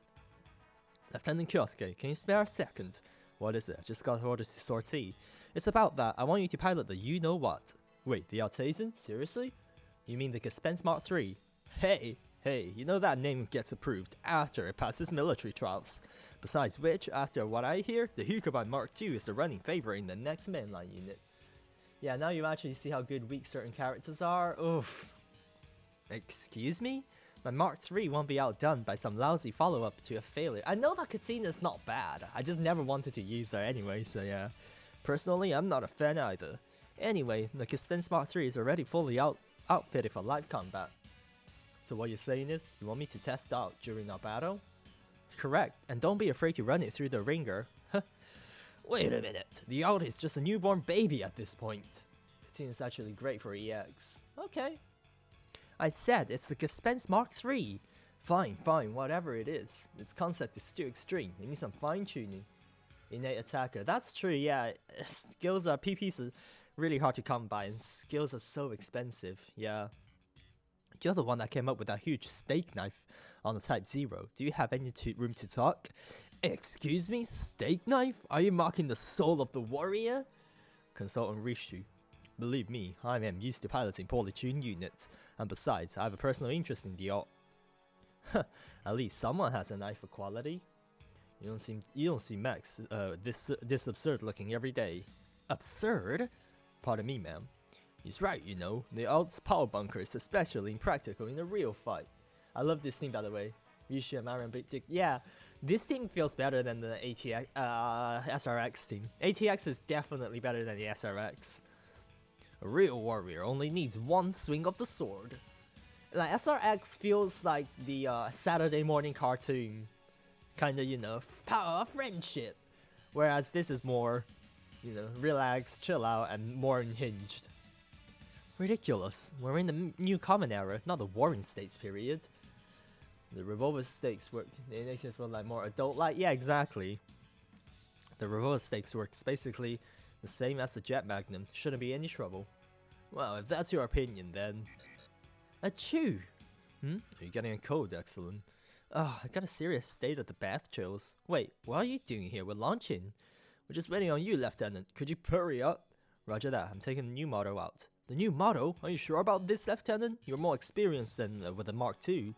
Lieutenant Kyosuke, can you spare a second? What is it? Just got orders to sortie. It's about that. I want you to pilot the you-know-what. Wait, the Altazan? Seriously? You mean the Gespenst Mark III? Hey, you know that name gets approved after it passes military trials. Besides which, after what I hear, the Hukabun Mark II is the running favorite in the next mainline unit. Yeah, now you actually see how good weak certain characters are. Oof. Excuse me? My Mark III won't be outdone by some lousy follow-up to a failure. I know that Katina's not bad. I just never wanted to use her anyway, so yeah. Personally, I'm not a fan either. Anyway, the Gespenst Mark III is already fully outfitted for live combat. So what you're saying is, you want me to test out during our battle? Correct, and don't be afraid to run it through the ringer. Wait a minute, the alt is just a newborn baby at this point. Katina's actually great for EX. Okay. I said it's the Gespenst Mark III. Fine, whatever it is. Its concept is too extreme, it needs some fine-tuning. Innate attacker, that's true, yeah. Skills are PPs are really hard to come by, and skills are so expensive, yeah. You're the one that came up with that huge steak knife on the Type 0. Do you have any room to talk? Excuse me, steak knife? Are you mocking the soul of the warrior? Consultant Rishu. Believe me, I am used to piloting poorly tuned units, and besides, I have a personal interest in the alt. At least someone has an eye for quality. You don't see Max this absurd looking every day. Absurd? Pardon me, ma'am. He's right, you know. The alt's power bunker is especially impractical in a real fight. I love this team, by the way. Rishu and Marion Big Dick. Yeah, this team feels better than the SRX team. ATX is definitely better than the SRX. A real warrior only needs one swing of the sword. Like, SRX feels like the Saturday morning cartoon. Kinda, you know, power of friendship. Whereas this is more, you know, relaxed, chill out, and more unhinged. Ridiculous. We're in the new common era, not the Warring States period. The revolver stakes work. They make it feel like more adult-like. Yeah, exactly. The revolver stakes works basically the same as the Jet Magnum. Shouldn't be any trouble. Well, if that's your opinion, then... Achoo! Are you getting a cold? Excellent. Oh, I got a serious state of the bath chills. Wait, what are you doing here? We're launching. We're just waiting on you, Lieutenant. Could you hurry up? Roger that. I'm taking the new motto out. The new motto? Are you sure about this, Lieutenant? You're more experienced than with the Mark II.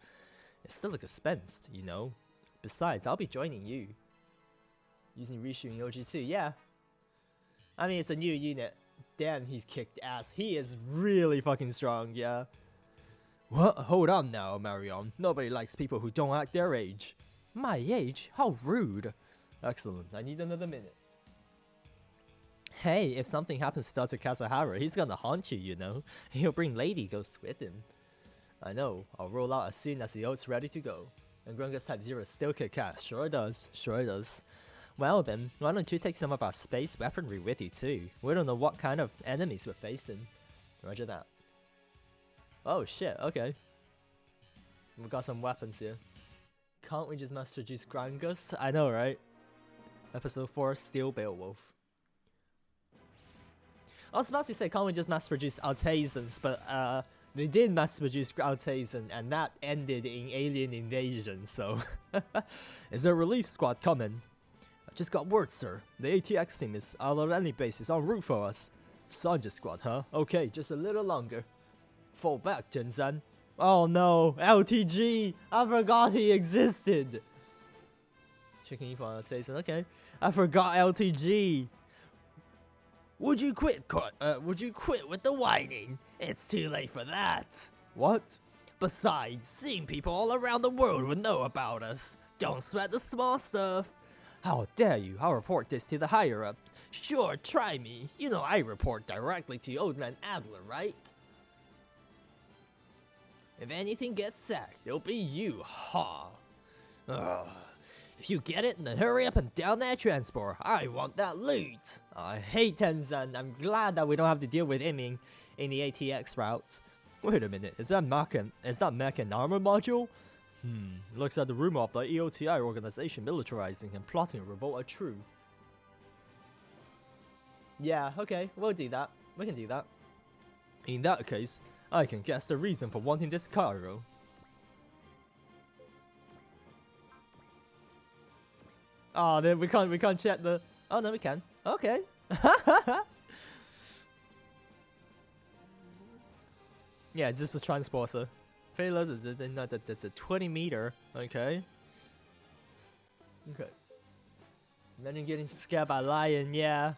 It's still a Gespenst, you know. Besides, I'll be joining you. Using Rishu in OG2, yeah. I mean, it's a new unit. Damn, he's kicked ass. He is really fucking strong, yeah. What? Hold on now, Marion. Nobody likes people who don't act their age. My age? How rude. Excellent. I need another minute. Hey, if something happens to Dr. Kasahara, he's gonna haunt you, you know. He'll bring Lady Ghost with him. I know. I'll roll out as soon as the oat's ready to go. And Grungus Type 0 still kick ass. Sure does. Sure does. Well then, why don't you take some of our space weaponry with you too? We don't know what kind of enemies we're facing. Roger that. Oh shit, okay. We've got some weapons here. Can't we just mass produce Grungus? I know, right? Episode 4, Steel Beowulf. I was about to say, can't we just mass produce Altazans, but they did mass produce Altazan, and that ended in alien invasion, so... Is there a relief squad coming? I just got word, sir. The ATX team is out on any basis en route for us. Sanja squad, huh? Okay, just a little longer. Fall back, Tenzan. Oh no, LTG! I forgot he existed! Checking info on Altazan, okay. I forgot LTG! Would you quit with the whining? It's too late for that. What? Besides, seeing people all around the world would know about us. Don't sweat the small stuff. How dare you? I'll report this to the higher-ups. Sure, try me. You know I report directly to Old Man Adler, right? If anything gets sacked, it'll be you, ha. Ugh. If you get it, then hurry up and down that transport. I want that loot. I hate Tenzan. I'm glad that we don't have to deal with him in the ATX route. Wait a minute, is that mech an armor module? Looks like the rumor of the EOTI organization militarizing and plotting a revolt are true. Yeah, okay, we'll do that. We can do that. In that case, I can guess the reason for wanting this cargo. Oh, then we can't check the Oh, no, we can. Okay. Yeah, this is a transporter. Payload the 20 meter. Okay. Okay. Then you're getting scared by Lion, yeah.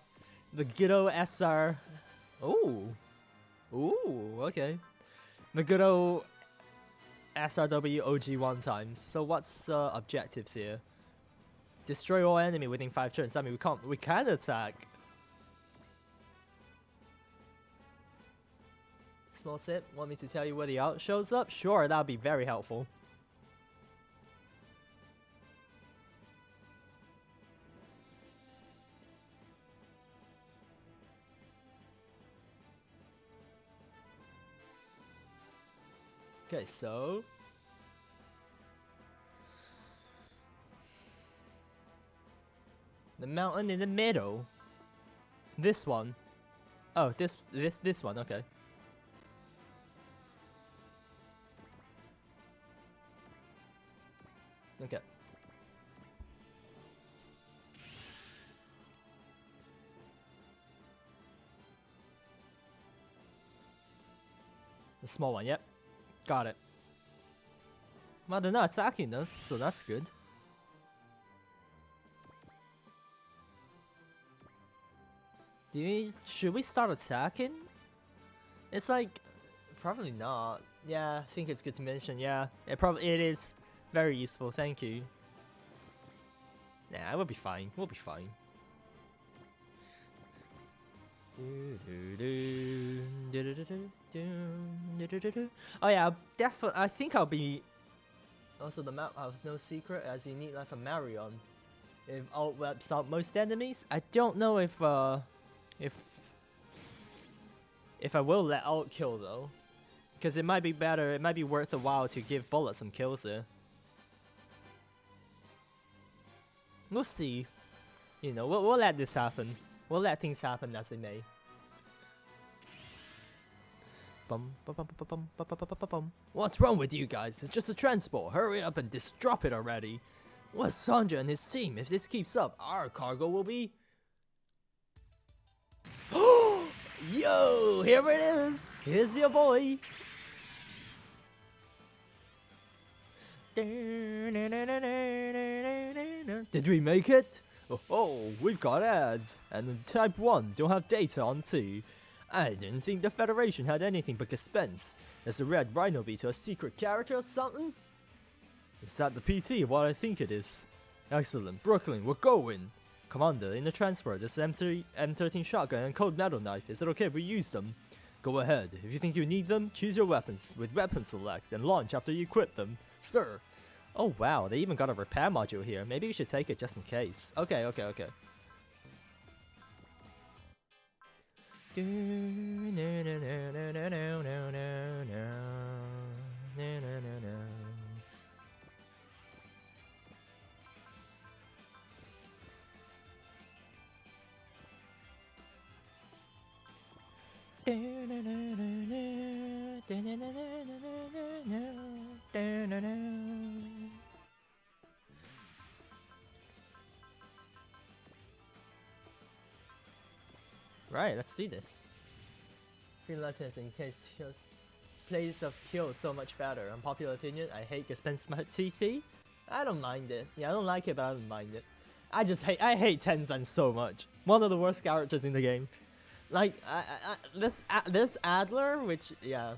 The good old SR. Ooh. Ooh, okay. The good old SRW OG 1 times. So what's the objectives here? Destroy all enemy within 5 turns. I mean, we can attack. Small tip, want me to tell you where the art shows up? Sure, that'll be very helpful. Okay, so the mountain in the middle. This one. Oh, this one, okay. Okay. The small one, yep. Got it. Well, they're not attacking us, so that's good. Should we start attacking? It's like, probably not. Yeah, I think it's good to mention, yeah. It is very useful, thank you. Nah, we'll be fine, we'll be fine. Oh yeah, I think I'll be... Also the map has no secret as you need like a Marion. If alt wipes out most enemies, I don't know if I will let alt kill though. Because it might be better, it might be worth a while to give Bullet some kills here. We'll see. You know, we'll let this happen. We'll let things happen as they may. What's wrong with you guys? It's just a transport. Hurry up and drop it already. What's Sandra and his team? If this keeps up, our cargo will be... Yo, here it is. Here's your boy. Did we make it? Oh, we've got ads. And in Type 1, don't have data on 2. I didn't think the Federation had anything but suspense. Is the Red Rhino Beetle a secret character or something? Is that the PT? What I think it is. Excellent. Brooklyn, we're going. Commander, in the transport, there's an M13 shotgun and cold metal knife. Is it okay if we use them? Go ahead. If you think you need them, choose your weapons with weapon select and launch after you equip them. Sir. Oh wow, they even got a repair module here. Maybe we should take it just in case. Okay. Right, let's do this. Free letters in case place of kill so much better. Unpopular opinion, I hate Gespenst TT. I don't mind it. Yeah, I don't like it, but I don't mind it. I hate Tenzan so much. One of the worst characters in the game. Like, there's Adler, which, yeah.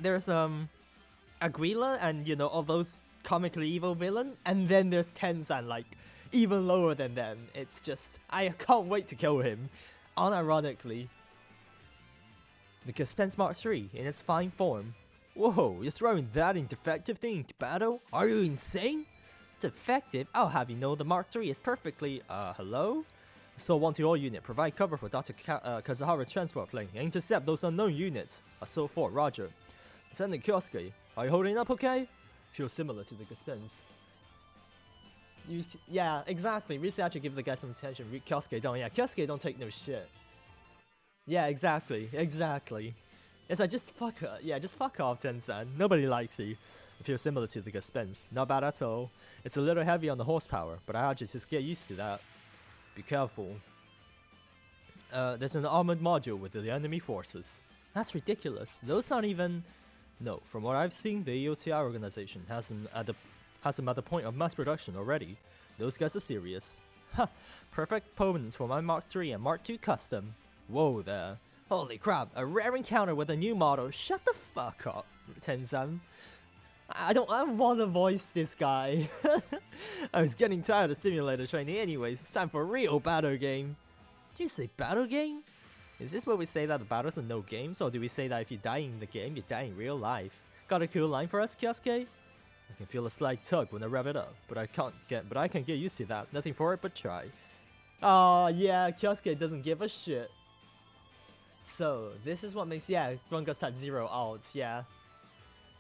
There's, Aguila and, you know, all those comically evil villain. And then there's Tenzan, like, even lower than them. It's just, I can't wait to kill him. Unironically. The Gespenst Mark III in its fine form. Whoa, you're throwing that in defective thing into battle? Are you insane? Defective? I'll have you know the Mark III is perfectly, hello? So 1 to all unit, provide cover for Dr. Kazuhara's transport plane and intercept those unknown units. So 4, roger. Lieutenant Kyosuke, are you holding up okay? Feels similar to the Gespenst. Yeah, exactly. Recently I had to give the guy some attention. Kyosuke don't, yeah, Kyosuke don't take no shit. Yeah, exactly. It's like, just fuck her. Yeah, just fuck off, Tenzan. Nobody likes you. It feels similar to the Gespenst. Not bad at all. It's a little heavy on the horsepower, but I had to just get used to that. Be careful. There's an armored module with the enemy forces. That's ridiculous. Those aren't even... No, from what I've seen, the EOTI organization has them at the point of mass production already. Those guys are serious. Ha! Perfect opponents for my Mark III and Mark II custom. Whoa there. Holy crap, a rare encounter with a new model. Shut the fuck up, Tenzan. I want to voice this guy. I was getting tired of simulator training anyways. It's time for a real battle game. Did you say battle game? Is this where we say that the battles are no games, or do we say that if you die in the game, you die in real life? Got a cool line for us, Kyosuke? I can feel a slight tug when I rev it up, but I can get used to that. Nothing for it but try. Oh yeah, Kyosuke doesn't give a shit. So this is what makes Rungus type 0 out, yeah.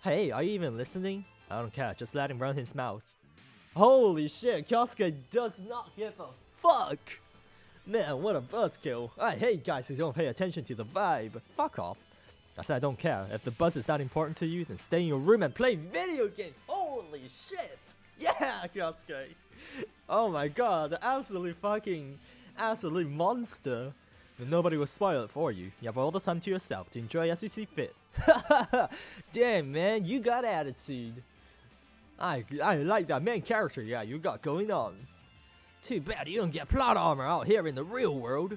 Hey, are you even listening? I don't care, just let him run his mouth. Holy shit, Kyosuke does not give a fuck! Man, what a buzzkill. I hate guys who don't pay attention to the vibe. Fuck off. I said I don't care. If the buzz is that important to you, then stay in your room and play video games. Holy shit! Yeah, Kyosuke! Oh my god, the absolute monster. But nobody will spoil it for you. You have all the time to yourself to enjoy as you see fit. Damn, man, you got attitude. I like that main character you got going on. Too bad you don't get plot armor out here in the real world. I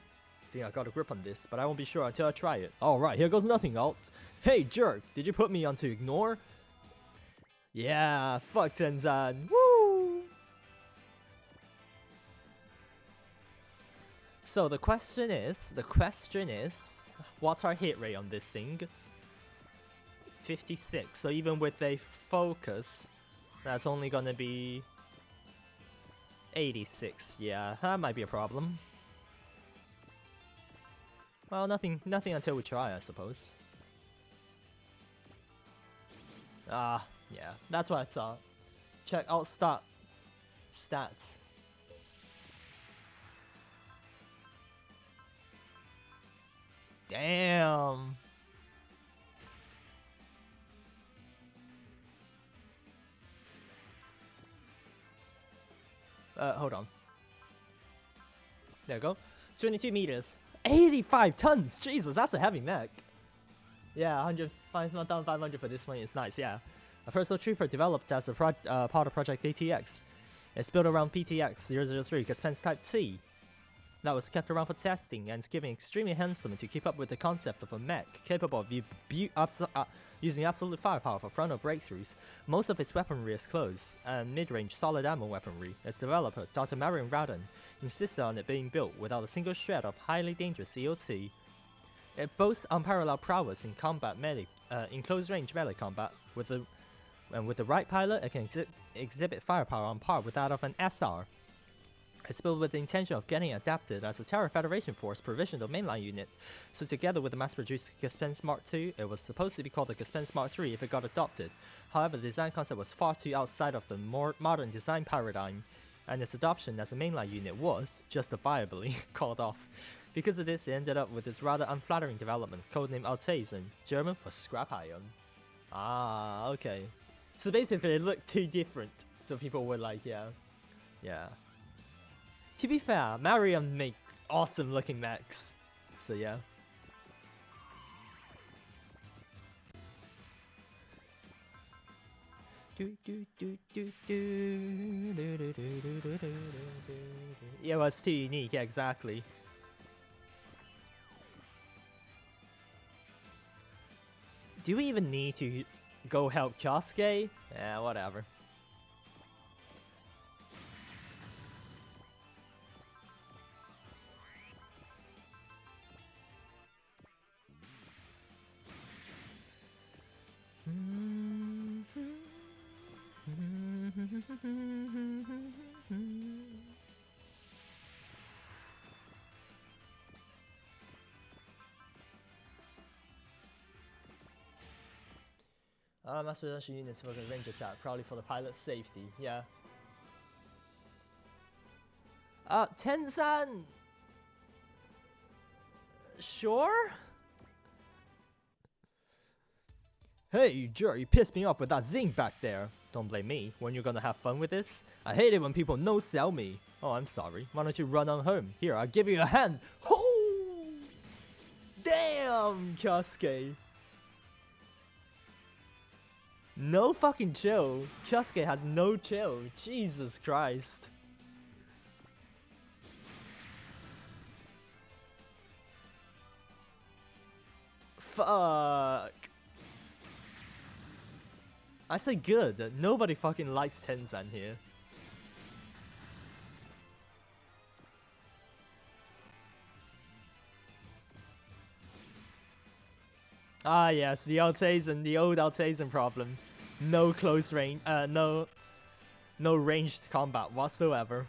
think I got a grip on this, but I won't be sure until I try it. Alright, here goes nothing else. Hey jerk, did you put me on to ignore? Yeah, fuck Tenzan. Woo! So the question is, what's our hit rate on this thing? 56, so even with a focus, that's only gonna be 86, yeah, that might be a problem. Well, nothing until we try, I suppose. Yeah, that's what I thought. Check out stats. Damn. Hold on. There we go. 22 meters. 85 tons! Jesus, that's a heavy mech. Yeah, 105,500 for this one is nice, yeah. A personal trooper developed as a part of Project ATX. It's built around PTX 003 Gaspen's Type T. That was kept around for testing and is given extremely handsome to keep up with the concept of a mech capable of using absolute firepower for frontal breakthroughs. Most of its weaponry is close and mid-range solid ammo weaponry. Its developer, Dr. Marion Rowden, insisted on it being built without a single shred of highly dangerous EOT. It boasts unparalleled prowess in close range melee combat. With the right pilot, it can exhibit firepower on par with that of an SR. It's built with the intention of getting adapted as a Terra Federation Force provisional mainline unit, so together with the mass-produced Gaspen's Mark II, it was supposed to be called the Gaspen's Mark III if it got adopted. However, the design concept was far too outside of the more modern design paradigm, and its adoption as a mainline unit was, justifiably, called off. Because of this, it ended up with its rather unflattering development, codenamed Altaisen, German for scrap iron. Ah, okay. So basically it looked too different, so people were like, yeah. To be fair, Mariam make awesome looking mechs, so yeah. Yeah, well, it's too unique, yeah, exactly. Do we even need to go help Kyosuke? Yeah, whatever. Mass production units for the range attack, probably for the pilot's safety, yeah. Tenzan! Sure? Hey, you jerk, you pissed me off with that zing back there. Don't blame me. When you're gonna have fun with this? I hate it when people no-sell me. Oh, I'm sorry. Why don't you run on home? Here, I'll give you a hand. Oh! Damn, Kyosuke. No fucking chill. Kyosuke has no chill. Jesus Christ. Fuck. I say good. Nobody fucking likes Tenzan here. Ah yes, the Altazan, the old Altazan problem. No close range, no ranged combat whatsoever.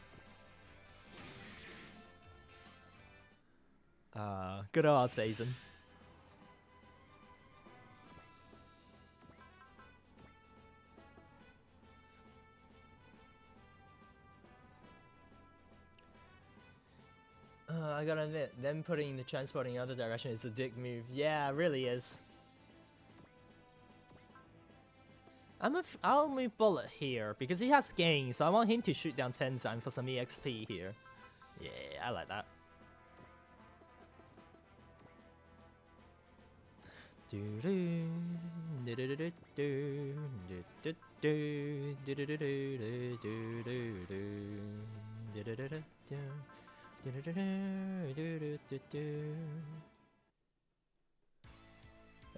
Good old Altazan. I gotta admit, them putting the transport in the other direction is a dick move. Yeah, it really is. I'll move Bullet here, because he has gain, so I want him to shoot down Tenzan for some EXP here. Yeah, I like that.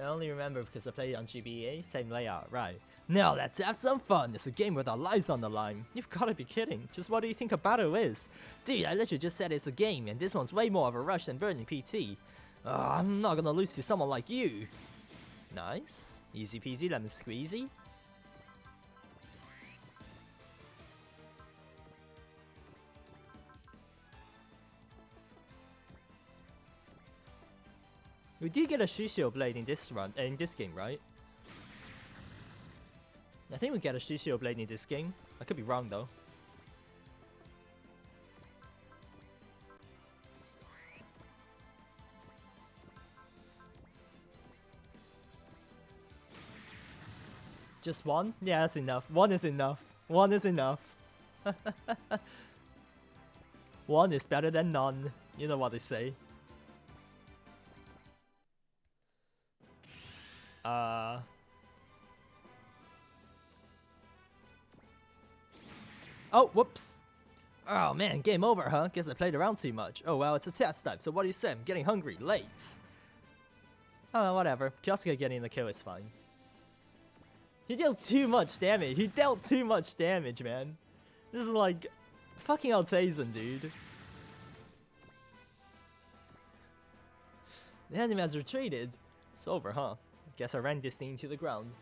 I only remember because I played it on GBA, same layout, right. Now let's have some fun, it's a game with our lives on the line. You've gotta be kidding, just what do you think a battle is? Dude, I literally just said it's a game, and this one's way more of a rush than Burning PT. I'm not gonna lose to someone like you. Nice, easy peasy lemon squeezy. We do get a Shishio blade in this game, right? I think we get a Shishio blade in this game. I could be wrong though. Just one? Yeah, that's enough. One is enough. One is enough. One is better than none. You know what they say. Oh, whoops. Oh man, game over, huh? Guess I played around too much. Oh well, it's a test type, so what do you say? I'm getting hungry, late. Oh, whatever. Kyosuke getting the kill is fine. He dealt too much damage. He dealt too much damage, man. This is like fucking Altazan, dude. The enemy has retreated. It's over, huh? Guess I ran this thing to the ground.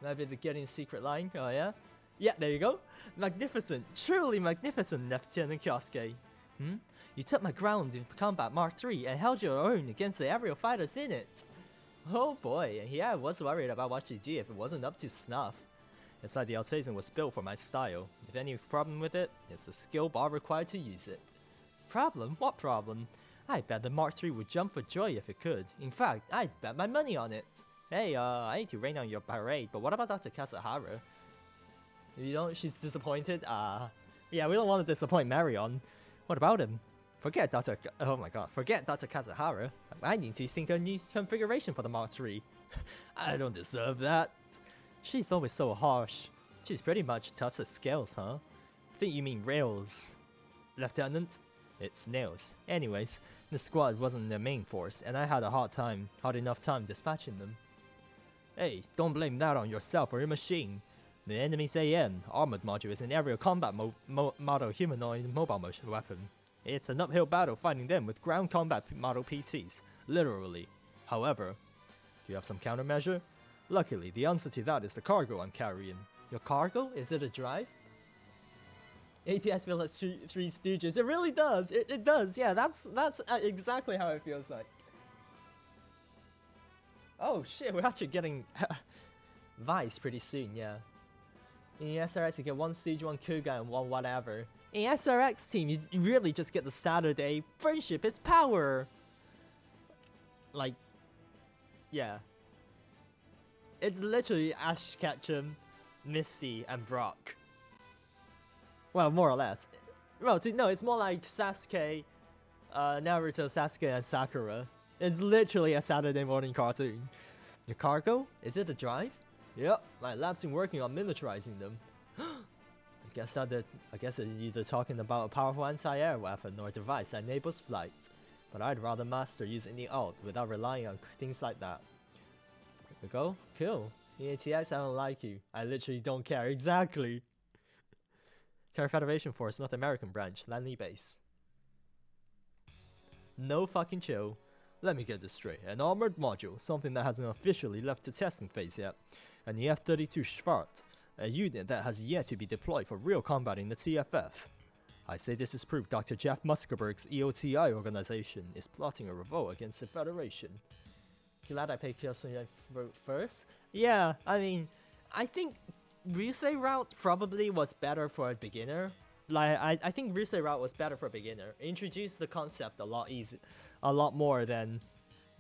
Maybe they're getting a secret line. Oh yeah? Yeah, there you go. Magnificent. Truly magnificent, Lieutenant Kyosuke. You took my ground in Combat Mark III and held your own against the aerial fighters in it. Oh boy, yeah, I was worried about what she'd do if it wasn't up to snuff. It's like the Altazan was built for my style. If any problem with it, it's the skill bar required to use it. Problem? What problem? I bet the Mark III would jump for joy if it could. In fact, I'd bet my money on it. Hey, I hate to rain on your parade, but what about Dr. Kazuhara? If you don't, she's disappointed? Yeah, we don't want to disappoint Marion. What about him? Forget Dr. Oh my god, forget Dr. Kazuhara. I need to think of a new configuration for the Mark III. I don't deserve that. She's always so harsh. She's pretty much tough as scales, huh? I think you mean rails. Lieutenant? It's nails. Anyways, the squad wasn't their main force, and I had a hard enough time dispatching them. Hey, don't blame that on yourself or your machine. The enemy's AM, armored module, is an aerial combat model humanoid mobile weapon. It's an uphill battle fighting them with ground combat model PTs, literally. However, do you have some countermeasure? Luckily, the answer to that is the cargo I'm carrying. Your cargo? Is it a drive? ATS feels like Three Stooges. It really does. It does. Yeah, that's exactly how it feels like. Oh shit, we're actually getting Vice pretty soon. Yeah. In the SRX, you get one Stooge, one Kuga, and one whatever. In the SRX team, you really just get the Saturday. Friendship is power. Like, yeah. It's literally Ash Ketchum, Misty, and Brock. Well, more or less. Well, no, it's more like Sasuke, Naruto, Sasuke, and Sakura. It's literally a Saturday morning cartoon. Your cargo? Is it the drive? Yep, my lab's been working on militarizing them. I guess it's either talking about a powerful anti-air weapon or a device that enables flight. But I'd rather master using the ult without relying on things like that. There we go. Cool. EATX, I don't like you. I literally don't care. Exactly. Terra Federation Force, North American branch, Lanley base. No fucking chill. Let me get this straight. An armored module, something that hasn't officially left the testing phase yet. And the F-32 Schwarz, a unit that has yet to be deployed for real combat in the TFF. I say this is proof Dr. Jeff Muskelberg's EOTI organization is plotting a revolt against the Federation. Glad I picked Kyosuke first? Yeah, I mean, I think Ryusei route probably was better for a beginner. Like, I think Ryusei route was better for a beginner. Introduced the concept a lot more than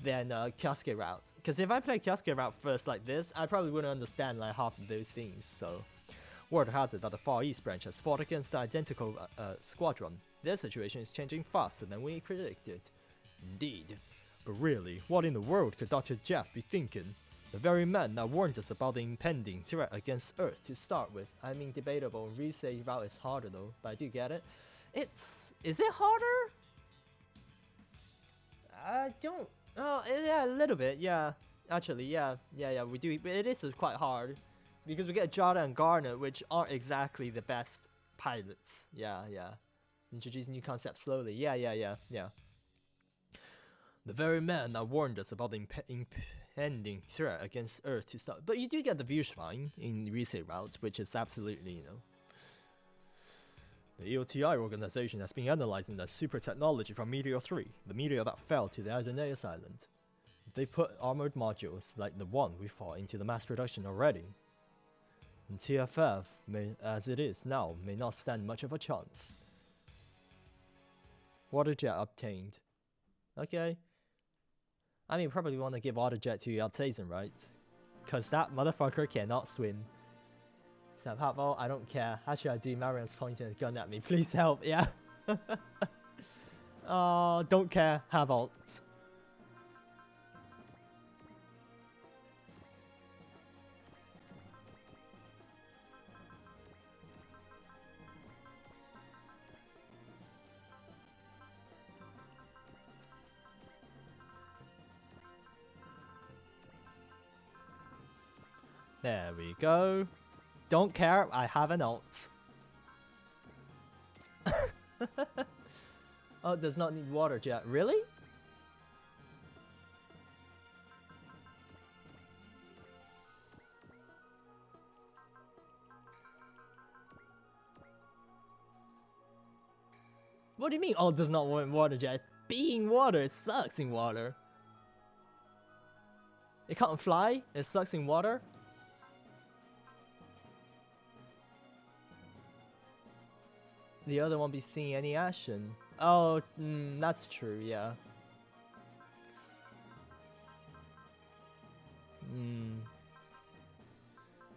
Kyosuke route. Because if I played Kyosuke route first like this, I probably wouldn't understand like half of those things. So, word has it that the Far East branch has fought against the identical squadron. Their situation is changing faster than we predicted. Indeed. But really, what in the world could Dr. Jeff be thinking? The very man that warned us about the impending threat against Earth to start with. I mean, debatable. Ryusei route is harder though, but I do get it. Is it harder? I don't. Oh, yeah, a little bit. Yeah, actually, yeah. We do. But it is quite hard because we get Jada and Garnet, which aren't exactly the best pilots. Yeah. Introduce new concepts slowly. Yeah. The very man that warned us about the impending threat against Earth to start. But you do get the Viewshrine in Ryusei routes, which is absolutely, you know. The EOTI organization has been analyzing the super technology from Meteor 3, the meteor that fell to the Adonais Island. They put armored modules like the one we fought into the mass production already. And TFF, as it is now, may not stand much of a chance. Waterjet obtained. Okay. I mean, probably want to give Waterjet to Altazan, right? Cause that motherfucker cannot swim. Snap Hatval, I don't care. Actually, I do. Marion's pointing a gun at me. Please help, yeah. Oh, don't care. Have ult. There we go. Don't care, I have an ult. Oh, does not need water jet. Really? What do you mean, ult does not want water jet? Being water, it sucks in water. It can't fly, it sucks in water. The other won't be seeing any action. Oh, that's true, yeah.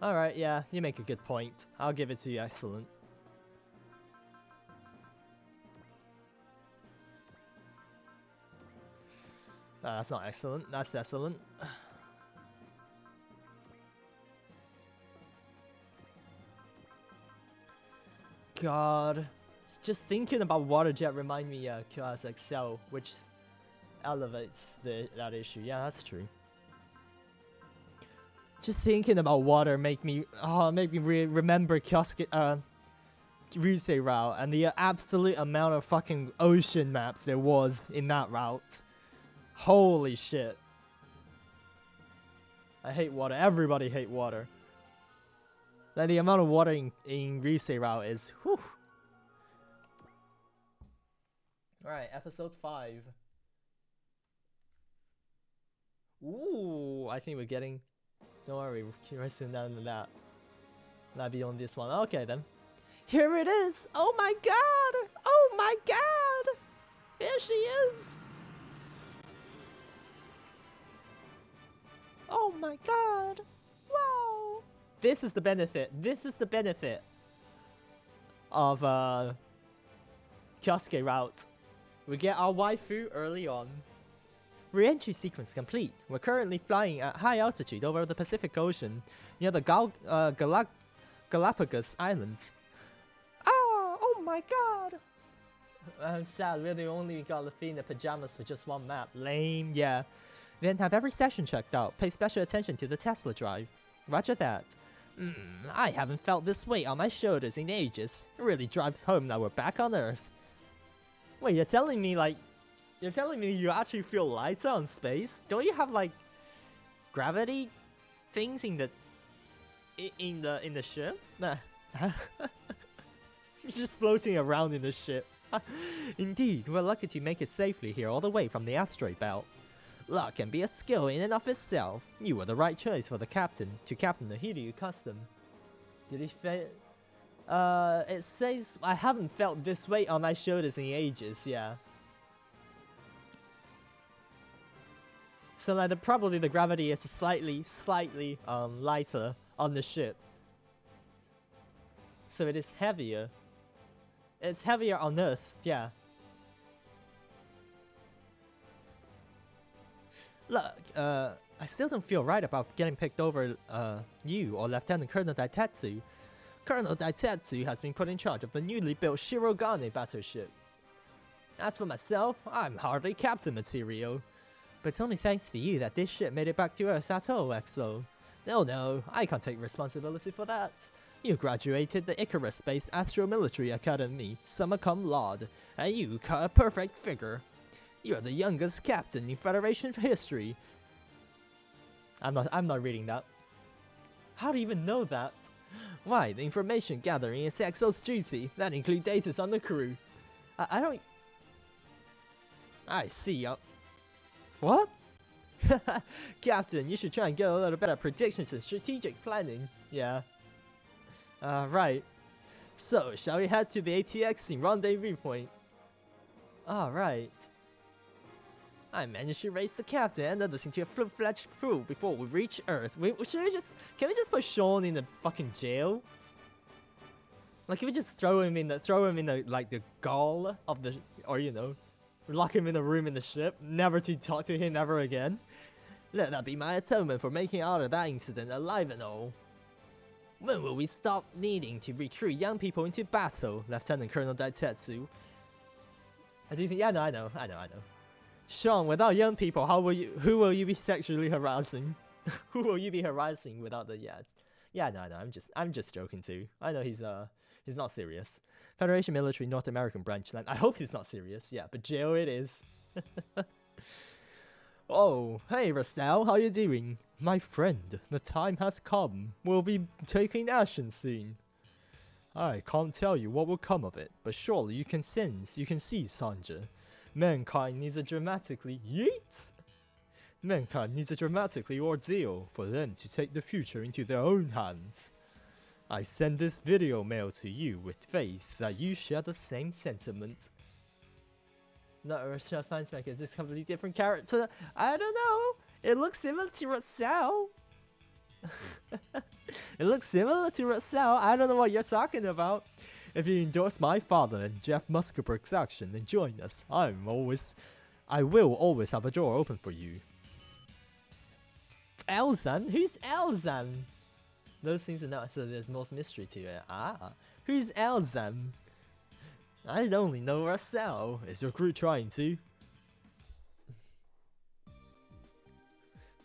Alright, yeah, you make a good point. I'll give it to you, excellent. That's not excellent, that's excellent. God. Just thinking about water jet remind me of QS Excel, which elevates that issue. Yeah, that's true. Just thinking about water make me remember Kyosuke, Ryusei route and the absolute amount of fucking ocean maps there was in that route. Holy shit. I hate water. Everybody hate water. Like the amount of water in Ryusei route is whew. Alright, episode 5. Ooh, I think we're getting... Don't worry, we're resting down to that. That'll be on this one. Okay then. Here it is! Oh my god! Oh my god! Here she is! Oh my god! Wow! This is the benefit. This is the benefit of Kyosuke route. We get our waifu early on. Re-entry sequence complete. We're currently flying at high altitude over the Pacific Ocean near the Galapagos Islands. Oh my god! I'm sad, we're the only Galafina pajamas for just one map. Lame, yeah. Then have every session checked out. Pay special attention to the Tesla drive. Roger that. I haven't felt this weight on my shoulders in ages. It really drives home that we're back on Earth. Wait, you're telling me you actually feel lighter on space? Don't you have like gravity things in the ship? Nah. You're just floating around in the ship. Indeed, we're lucky to make it safely here all the way from the asteroid belt. Luck can be a skill in and of itself. You were the right choice for the captain to captain the Hiryu custom. Did he fail? It says I haven't felt this weight on my shoulders in ages. Yeah. So like probably the gravity is slightly lighter on the ship. So it is heavier. It's heavier on Earth. Yeah. Look, I still don't feel right about getting picked over you or Lieutenant Colonel Daitetsu. Colonel Daitetsu has been put in charge of the newly built Shirogane battleship. As for myself, I'm hardly captain material. But it's only thanks to you that this ship made it back to Earth at all, EXO. No, I can't take responsibility for that. You graduated the Icarus-based Astro Military Academy, summa cum laude, and you cut a perfect figure. You're the youngest captain in Federation history. I'm not reading that. How do you even know that? Why, the information gathering is EXO's duty. That includes data on the crew. I don't... I see. What? Captain, you should try and get a little better predictions and strategic planning. Yeah. Right. So, shall we head to the ATX in rendezvous point? Alright. I managed to raise the captain and others into a full-fledged crew before we reach Earth. Can we just put Sean in the fucking jail? Like, can we just throw him in the like the gall of the, or you know, lock him in a room in the ship, never to talk to him ever again? Let that be my atonement for making out of that incident alive and all. When will we stop needing to recruit young people into battle, Lieutenant Colonel Daitetsu? I do think, yeah, no, I know. Sean, without young people, who will you be sexually harassing? Who will you be harassing without the yads? Yeah, no, I'm just joking too. I know he's not serious. Federation Military North American Branch Land. I hope he's not serious. Yeah, but jail it is. Oh, hey Russell, how you doing? My friend, the time has come. We'll be taking action soon. I can't tell you what will come of it, but surely you can see, Sanja. Mankind needs a dramatically ordeal for them to take the future into their own hands. I send this video mail to you with faith that you share the same sentiment. Not Russell finds like is this completely different character? I don't know. It looks similar to Russell. It looks similar to Russell. I don't know what you're talking about. If you endorse my father and Jeff Muskelberg's action and join us, I will always have a door open for you. Elzan? Who's Elzan? Those things are not, so there's more mystery to it. Who's Elzan? I only know Russell. Is your crew trying to?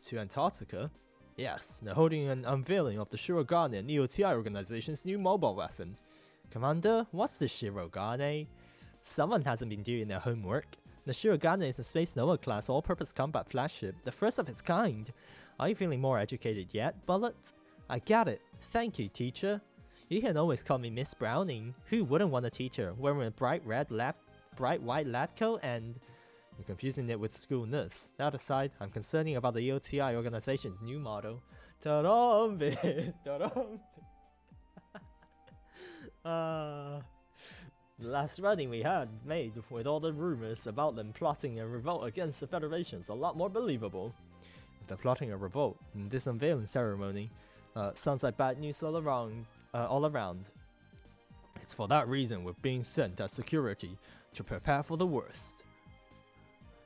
To Antarctica? Yes, they're holding an unveiling of the Shirogane and EOTI organization's new mobile weapon. Commander, what's the Shirogane? Someone hasn't been doing their homework. The Shirogane is a Space Nova class all-purpose combat flagship, the first of its kind. Are you feeling more educated yet, Bullet? I got it. Thank you, teacher. You can always call me Miss Browning. Who wouldn't want a teacher wearing a bright white lab coat and... You're confusing it with school nurse. That aside, I'm concerning about the EOTI organization's new motto. The last running we had made with all the rumors about them plotting a revolt against the Federation's a lot more believable. If they're plotting a revolt in this unveiling ceremony, Sounds like bad news all around. It's for that reason we're being sent as security to prepare for the worst.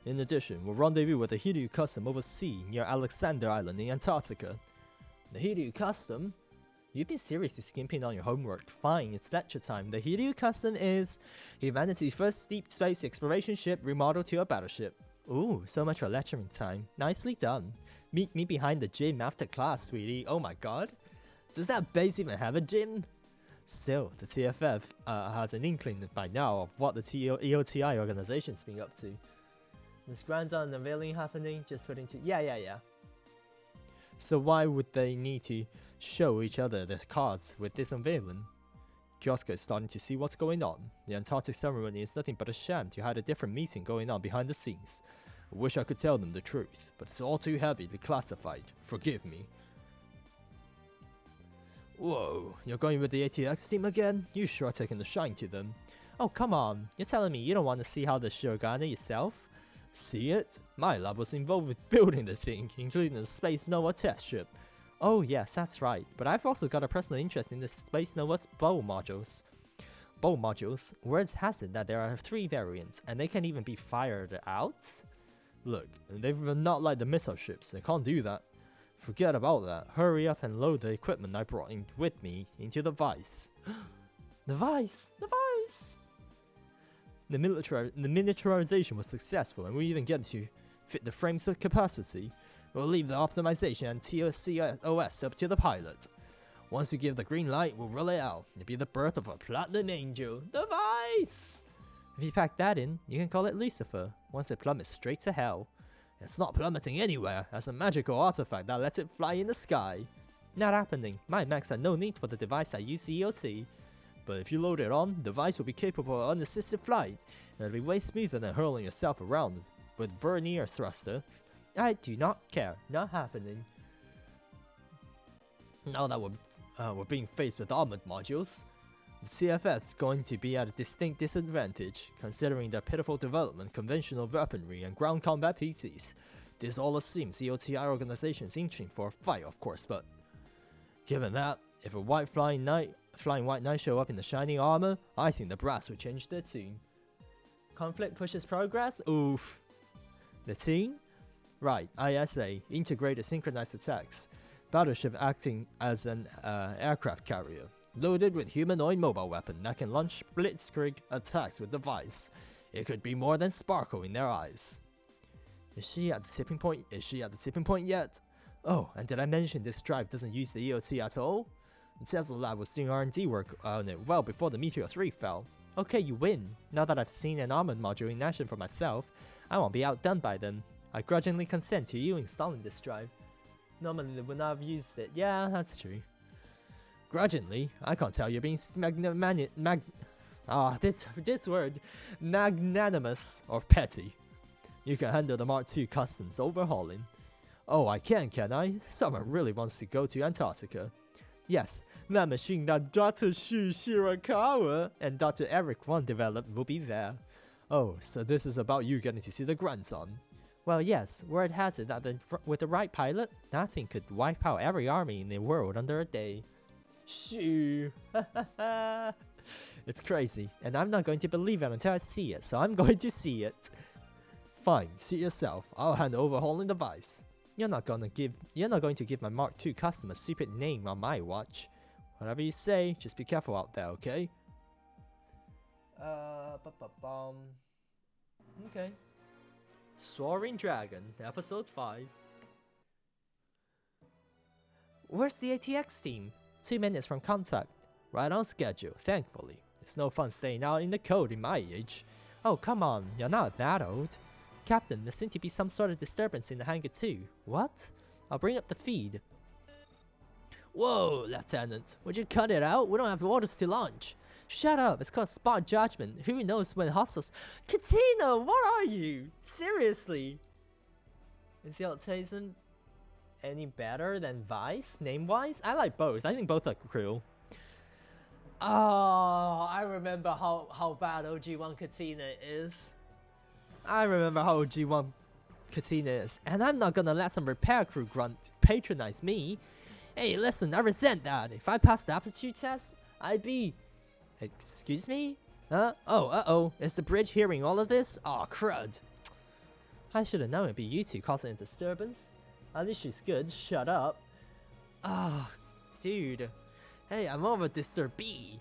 In addition, we'll rendezvous with the Hiryu Custom overseas near Alexander Island in Antarctica. The Hiryu Custom? You've been seriously skimping on your homework. Fine, it's lecture time. The Hiryu Custom is humanity's first deep space exploration ship remodeled to a battleship. Ooh, so much for lecturing time. Nicely done. Meet me behind the gym after class, sweetie. Oh my god. Does that base even have a gym? Still, the TFF has an inkling by now of what the EOTI organization's been up to. This grand unveiling happening, just putting to— Yeah. So why would they need to show each other their cards with this unveiling? Kyosuke is starting to see what's going on. The Antarctic ceremony is nothing but a sham to hide a different meeting going on behind the scenes. I wish I could tell them the truth, but it's all too heavily classified. Forgive me. Whoa, you're going with the ATX team again? You sure are taking the shine to them. Oh, come on. You're telling me you don't want to see how the Shirogane yourself? See it? My lab was involved with building the thing, including the Space Nova test ship. Oh yes, that's right, but I've also got a personal interest in the Space Nova's bow modules. Bow modules? Words has it that there are 3 variants, and they can even be fired out? Look, they're not like the missile ships, they can't do that. Forget about that, hurry up and load the equipment I brought in with me into the Vice. The Vice! The Vice! The miniaturization was successful, and we even get to fit the frame's capacity. We'll leave the optimization and TOCOS up to the pilot. Once you give the green light, we'll roll it out. It'll be the birth of a platinum angel, the Vice! If you pack that in, you can call it Lucifer, once it plummets straight to hell. It's not plummeting anywhere, as a magical artifact that lets it fly in the sky. Not happening. My mechs had no need for the device that uses EOT. But if you load it on, the device will be capable of unassisted flight, and it'll be way smoother than hurling yourself around with vernier thrusters. I do not care. Not happening. Now that we're being faced with armored modules, the CFF's going to be at a distinct disadvantage, considering their pitiful development, conventional weaponry, and ground combat PCs. This all assumes the EOTI organization is inching for a fight, of course, but given that, if a flying white knight show up in the shining armor, I think the brass will change their tune. Conflict pushes progress? Oof. The tune? Right, ISA, integrated synchronized attacks. Battleship acting as an aircraft carrier, loaded with humanoid mobile weapon that can launch blitzkrieg attacks with the Vice. It could be more than sparkle in their eyes. Is she at the tipping point? Is she at the tipping point yet? Oh, and did I mention this drive doesn't use the EOT at all? The Tesla lab was doing R&D work on it well before the Meteor 3 fell. Okay, you win. Now that I've seen an armored module in action for myself, I won't be outdone by them. I grudgingly consent to you installing this drive. Normally they would not have used it. Yeah, that's true. Grudgingly? I can't tell you're being this word. Magnanimous or petty. You can handle the Mark II Customs overhauling. Oh, I can I? Someone really wants to go to Antarctica. Yes, that machine that Dr. Shu Shirakawa and Dr. Eric Won developed will be there. Oh, so this is about you getting to see the grandson. Well, yes, word has it that with the right pilot, nothing could wipe out every army in the world under a day. Shoo! It's crazy, and I'm not going to believe it until I see it, so I'm going to see it. Fine, see yourself. I'll hand overhauling the Vice. You're not going to give my Mark II Custom a stupid name on my watch. Whatever you say, just be careful out there, okay? Okay. Soaring Dragon, Episode 5. Where's the ATX team? 2 minutes from contact. Right on schedule, thankfully. It's no fun staying out in the cold in my age. Oh, come on, you're not that old. Captain, there seems to be some sort of disturbance in the hangar too. What? I'll bring up the feed. Whoa, Lieutenant. Would you cut it out? We don't have orders to launch. Shut up, it's called spot judgment. Who knows when hostiles— Katina, what are you? Seriously? Is the Altazan any better than Vice, name-wise? I like both. I think both are cool. Oh, I remember how bad OG1 Katina is. I remember how OG1 Katina is. And I'm not gonna let some repair crew grunt patronize me. Hey, listen, I resent that. If I passed the aptitude test, I'd be... Excuse me? Huh? Oh, uh-oh. Is the bridge hearing all of this? Aw, crud. I should have known it'd be you two causing a disturbance. At least she's good. Shut up. Ah, dude. Hey, I'm more of a disturbee.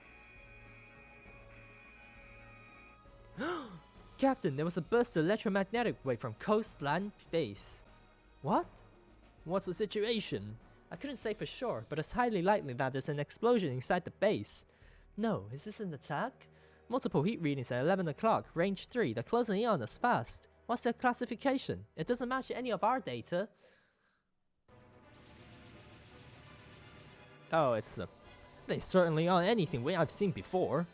Captain, there was a burst of electromagnetic wave from coastland base. What? What's the situation? I couldn't say for sure, but it's highly likely that there's an explosion inside the base. No, is this an attack? Multiple heat readings at 11 o'clock, range 3, they're closing in on us fast. What's their classification? It doesn't match any of our data. Oh, it's the... They certainly aren't anything I've seen before.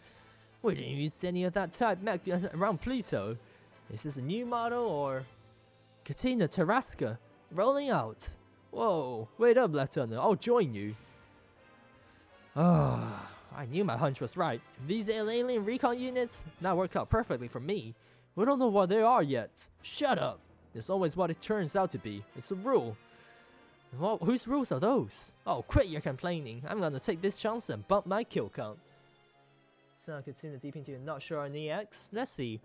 We didn't use any of that type mech around Pluto. Is this a new model or... Katina Tarasca, rolling out. Whoa, wait up, Lieutenant, I'll join you. Ah, I knew my hunch was right. If these alien recon units, that worked out perfectly for me. We don't know what they are yet. Shut up. It's always what it turns out to be. It's a rule. Well, whose rules are those? Oh, quit your complaining. I'm gonna take this chance and bump my kill count. So I continue deep into not sure on EX. Let's see.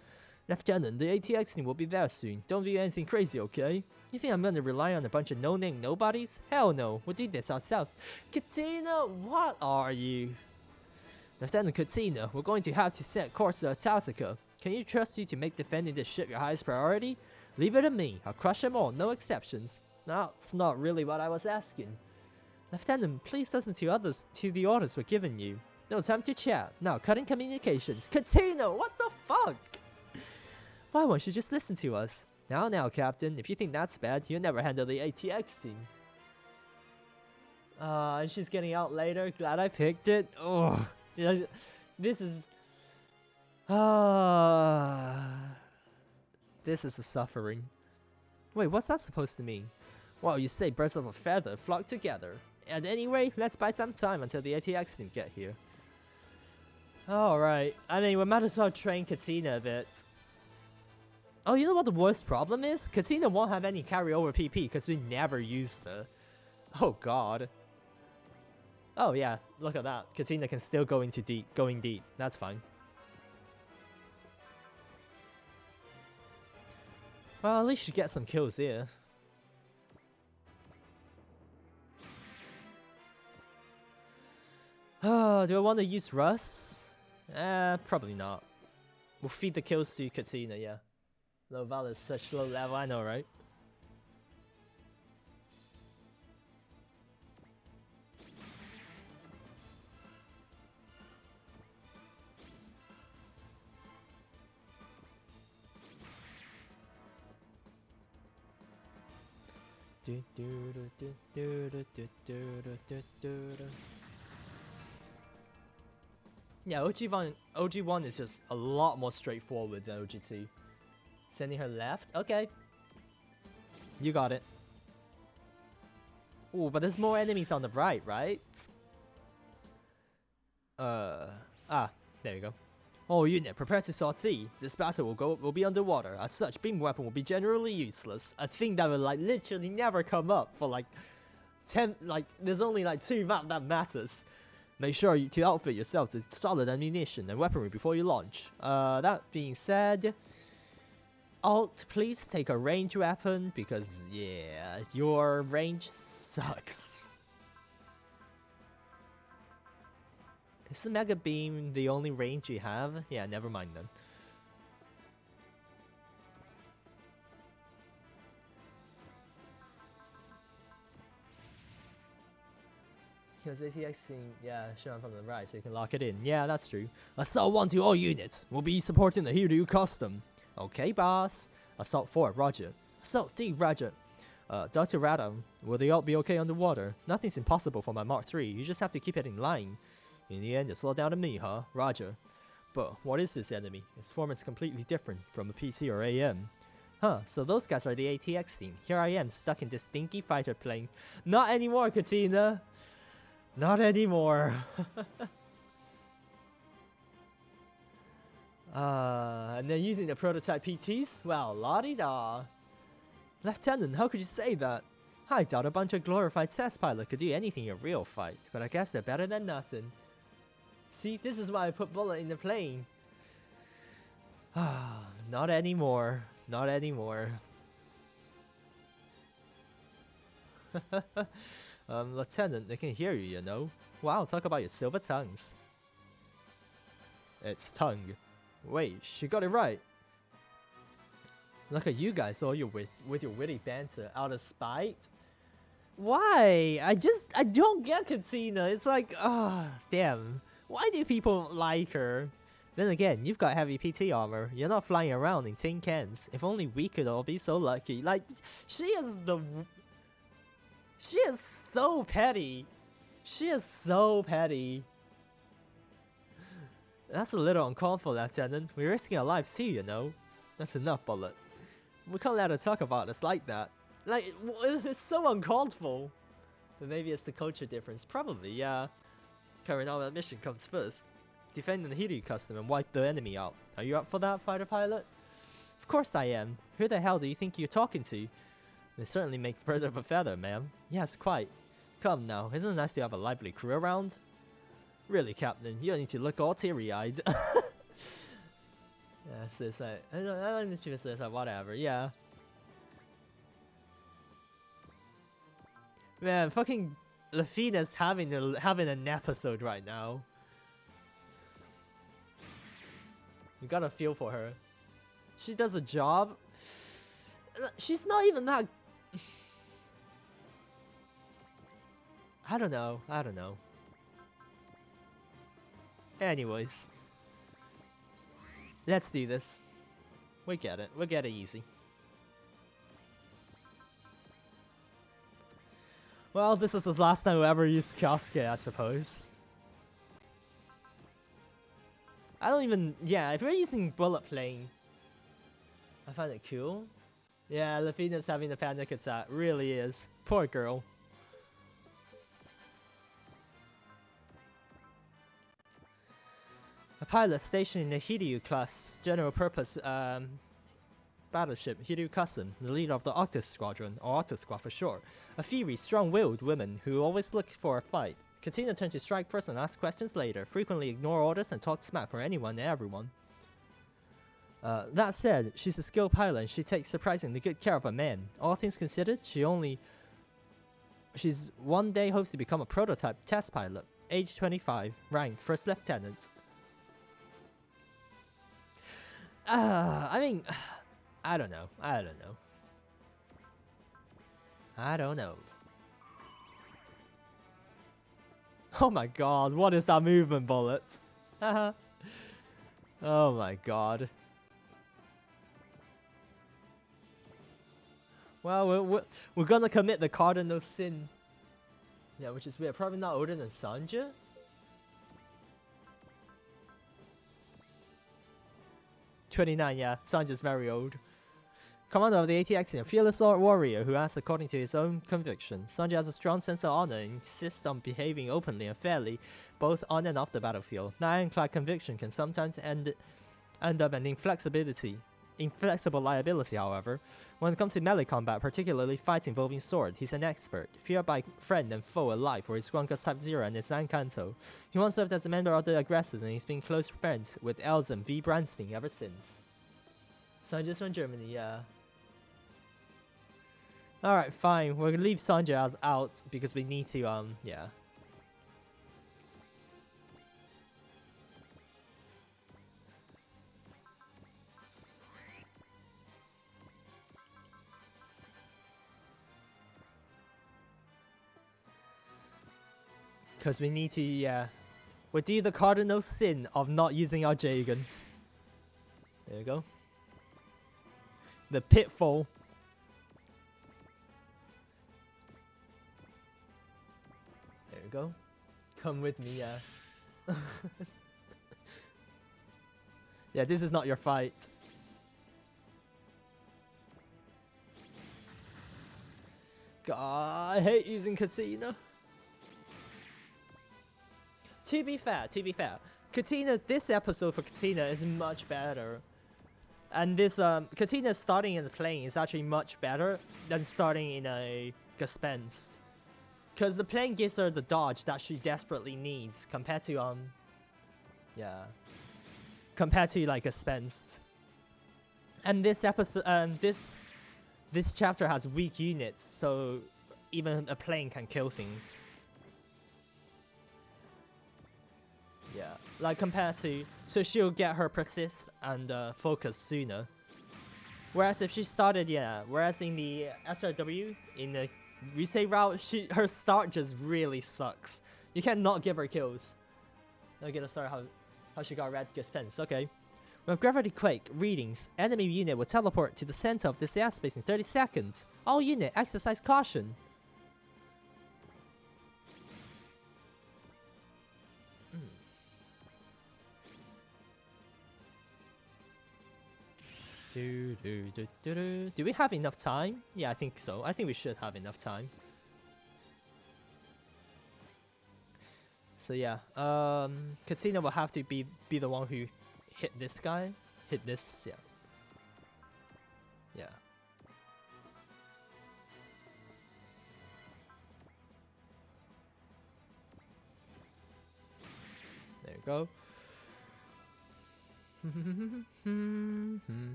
Lieutenant, the ATX team will be there soon. Don't do anything crazy, okay? You think I'm gonna rely on a bunch of no-name nobodies? Hell no, we'll do this ourselves. Katina, what are you? Lieutenant Katina, we're going to have to set course to Antarctica. Can you trust you to make defending this ship your highest priority? Leave it to me. I'll crush them all, no exceptions. That's not really what I was asking. Lieutenant, please listen to the orders we're giving you. No time to chat. Now, cutting communications. Katina, what the fuck? Why won't you just listen to us? Now, Captain. If you think that's bad, you'll never handle the ATX team. She's getting out later. Glad I picked it. Oh, this is... This is the suffering. Wait, what's that supposed to mean? Well, you say birds of a feather flock together. At any rate, let's buy some time until the ATX team get here. Alright, I mean, we might as well train Katina a bit. Oh, you know what the worst problem is? Katina won't have any carryover PP because we never used her. Oh god. Oh yeah, look at that. Katina can still go into going deep. That's fine. Well, at least she gets some kills here. Oh, do I want to use Russ? Probably not. We'll feed the kills to Katina, yeah. Low Val is such low level, I know, right? Yeah, OG1 is just a lot more straightforward than OG2. Sending her left? Okay. You got it. Ooh, but there's more enemies on the right, right? There you go. Oh, unit, prepare to sortie. This battle will be underwater. As such, beam weapon will be generally useless. A thing that will literally never come up for 10, there's only 2 maps that matters. Make sure to outfit yourself with solid ammunition and weaponry before you launch. That being said, Alt, please take a range weapon because, yeah, your range sucks. Is the Mega Beam the only range you have? Yeah, never mind then. Because ATX thing, yeah, shown from the right, so you can lock it in. Yeah, that's true. Assault 1 to all units. We'll be supporting the Hiryu custom. Okay, boss. Assault 4, roger. Assault 3, roger. Dr. Radam, will they all be okay underwater? Nothing's impossible for my Mark 3. You just have to keep it in line. In the end, it's all down to me, huh? Roger. But what is this enemy? Its form is completely different from a PT or AM. Huh, so those guys are the ATX team. Here I am, stuck in this dinky fighter plane. Not anymore, Katina! Not anymore. And they're using the prototype PTs? Well, la-di-da. Lieutenant, how could you say that? I doubt a bunch of glorified test pilot could do anything in a real fight, but I guess they're better than nothing. See, this is why I put bullet in the plane. Ah, not anymore. Not anymore. Lieutenant, they can hear you, you know. Wow, talk about your silver tongues. It's tongue. Wait, she got it right. Look at you guys, all with your witty banter out of spite. Why? I don't get Katina. It's like, damn. Why do people like her? Then again, you've got heavy PT armor. You're not flying around in tin cans. If only we could all be so lucky. Like, she is so petty. She is so petty. That's a little uncalled for, Lieutenant. We're risking our lives too, you know. That's enough, Bullet. We can't let her talk about us like that. Like, it's so uncalled for. But maybe it's the culture difference. Probably, yeah. Carrying out that mission comes first. Defend the Hiryu custom and wipe the enemy out. Are you up for that, fighter pilot? Of course I am. Who the hell do you think you're talking to? They certainly make birds of a feather, ma'am. Yes, quite. Come now, isn't it nice to have a lively crew around? Really, Captain, you don't need to look all teary-eyed. Yeah, so it's like, I don't need to say it's like, whatever, yeah. Man, fucking Lafina's having an episode right now. You gotta feel for her. She does a job. She's not even that. I don't know. Anyways, let's do this. We get it. We'll get it easy. Well, this is the last time we ever used Kyosuke, I suppose. I don't even... Yeah, if we're using bullet plane, I find it cool. Yeah, Lafina's having a panic attack. Really is. Poor girl. A pilot stationed in the Hiryu class general purpose battleship Hiryu Cousin, the leader of the Octus Squadron, or Octus Squad for short. A fiery, strong-willed woman who always looked for a fight. Katina turned to strike first and ask questions later, frequently ignore orders and talk smack for anyone and everyone. That said, she's a skilled pilot and she takes surprisingly good care of her men. All things considered, she's one day hopes to become a prototype test pilot. Age 25, rank First Lieutenant. I mean, I don't know. Oh my god, what is that movement, Bullet? Oh my god. Well, we're gonna commit the cardinal sin. Yeah, which is weird. Probably not older than Sanja? "29, yeah. Sanja's very old. Commander of the ATX, a fearless warrior who acts according to his own conviction. Sanjay has a strong sense of honor and insists on behaving openly and fairly, both on and off the battlefield. That ironclad conviction can sometimes end up an inflexible liability, however. When it comes to melee combat, particularly fights involving sword, he's an expert, feared by friend and foe alike for his Grunkers Type 0 and his Zankanto. He once served as a member of the aggressors and he's been close friends with Elzen V. Brandstein ever since." Sanjay's from Germany, yeah. Alright, fine. We're gonna leave Sanjay out because we need to, yeah. Because we need to, yeah. We do the cardinal sin of not using our Jagans. There you go. The pitfall. There you go. Come with me, yeah. Yeah, this is not your fight. God, I hate using Katina. To be fair, this episode for Katina is much better. And this, Katina starting in the plane is actually much better than starting in a expensed. Because the plane gives her the dodge that she desperately needs compared to, yeah. Compared to, like, expensed. And this episode, this chapter has weak units, so even a plane can kill things. Yeah, like compared to, so she'll get her persist and focus sooner. Whereas if she started, whereas in the SRW, in the resave route, her start just really sucks. You cannot give her kills. I'll get a start how she got red dispense. Okay. With Gravity Quake, readings, enemy unit will teleport to the center of this airspace in 30 seconds. All unit exercise caution. Do we have enough time? Yeah, I think so. I think we should have enough time. So yeah, Katina will have to be the one who hit this guy. Hit this, yeah. Yeah. There you go.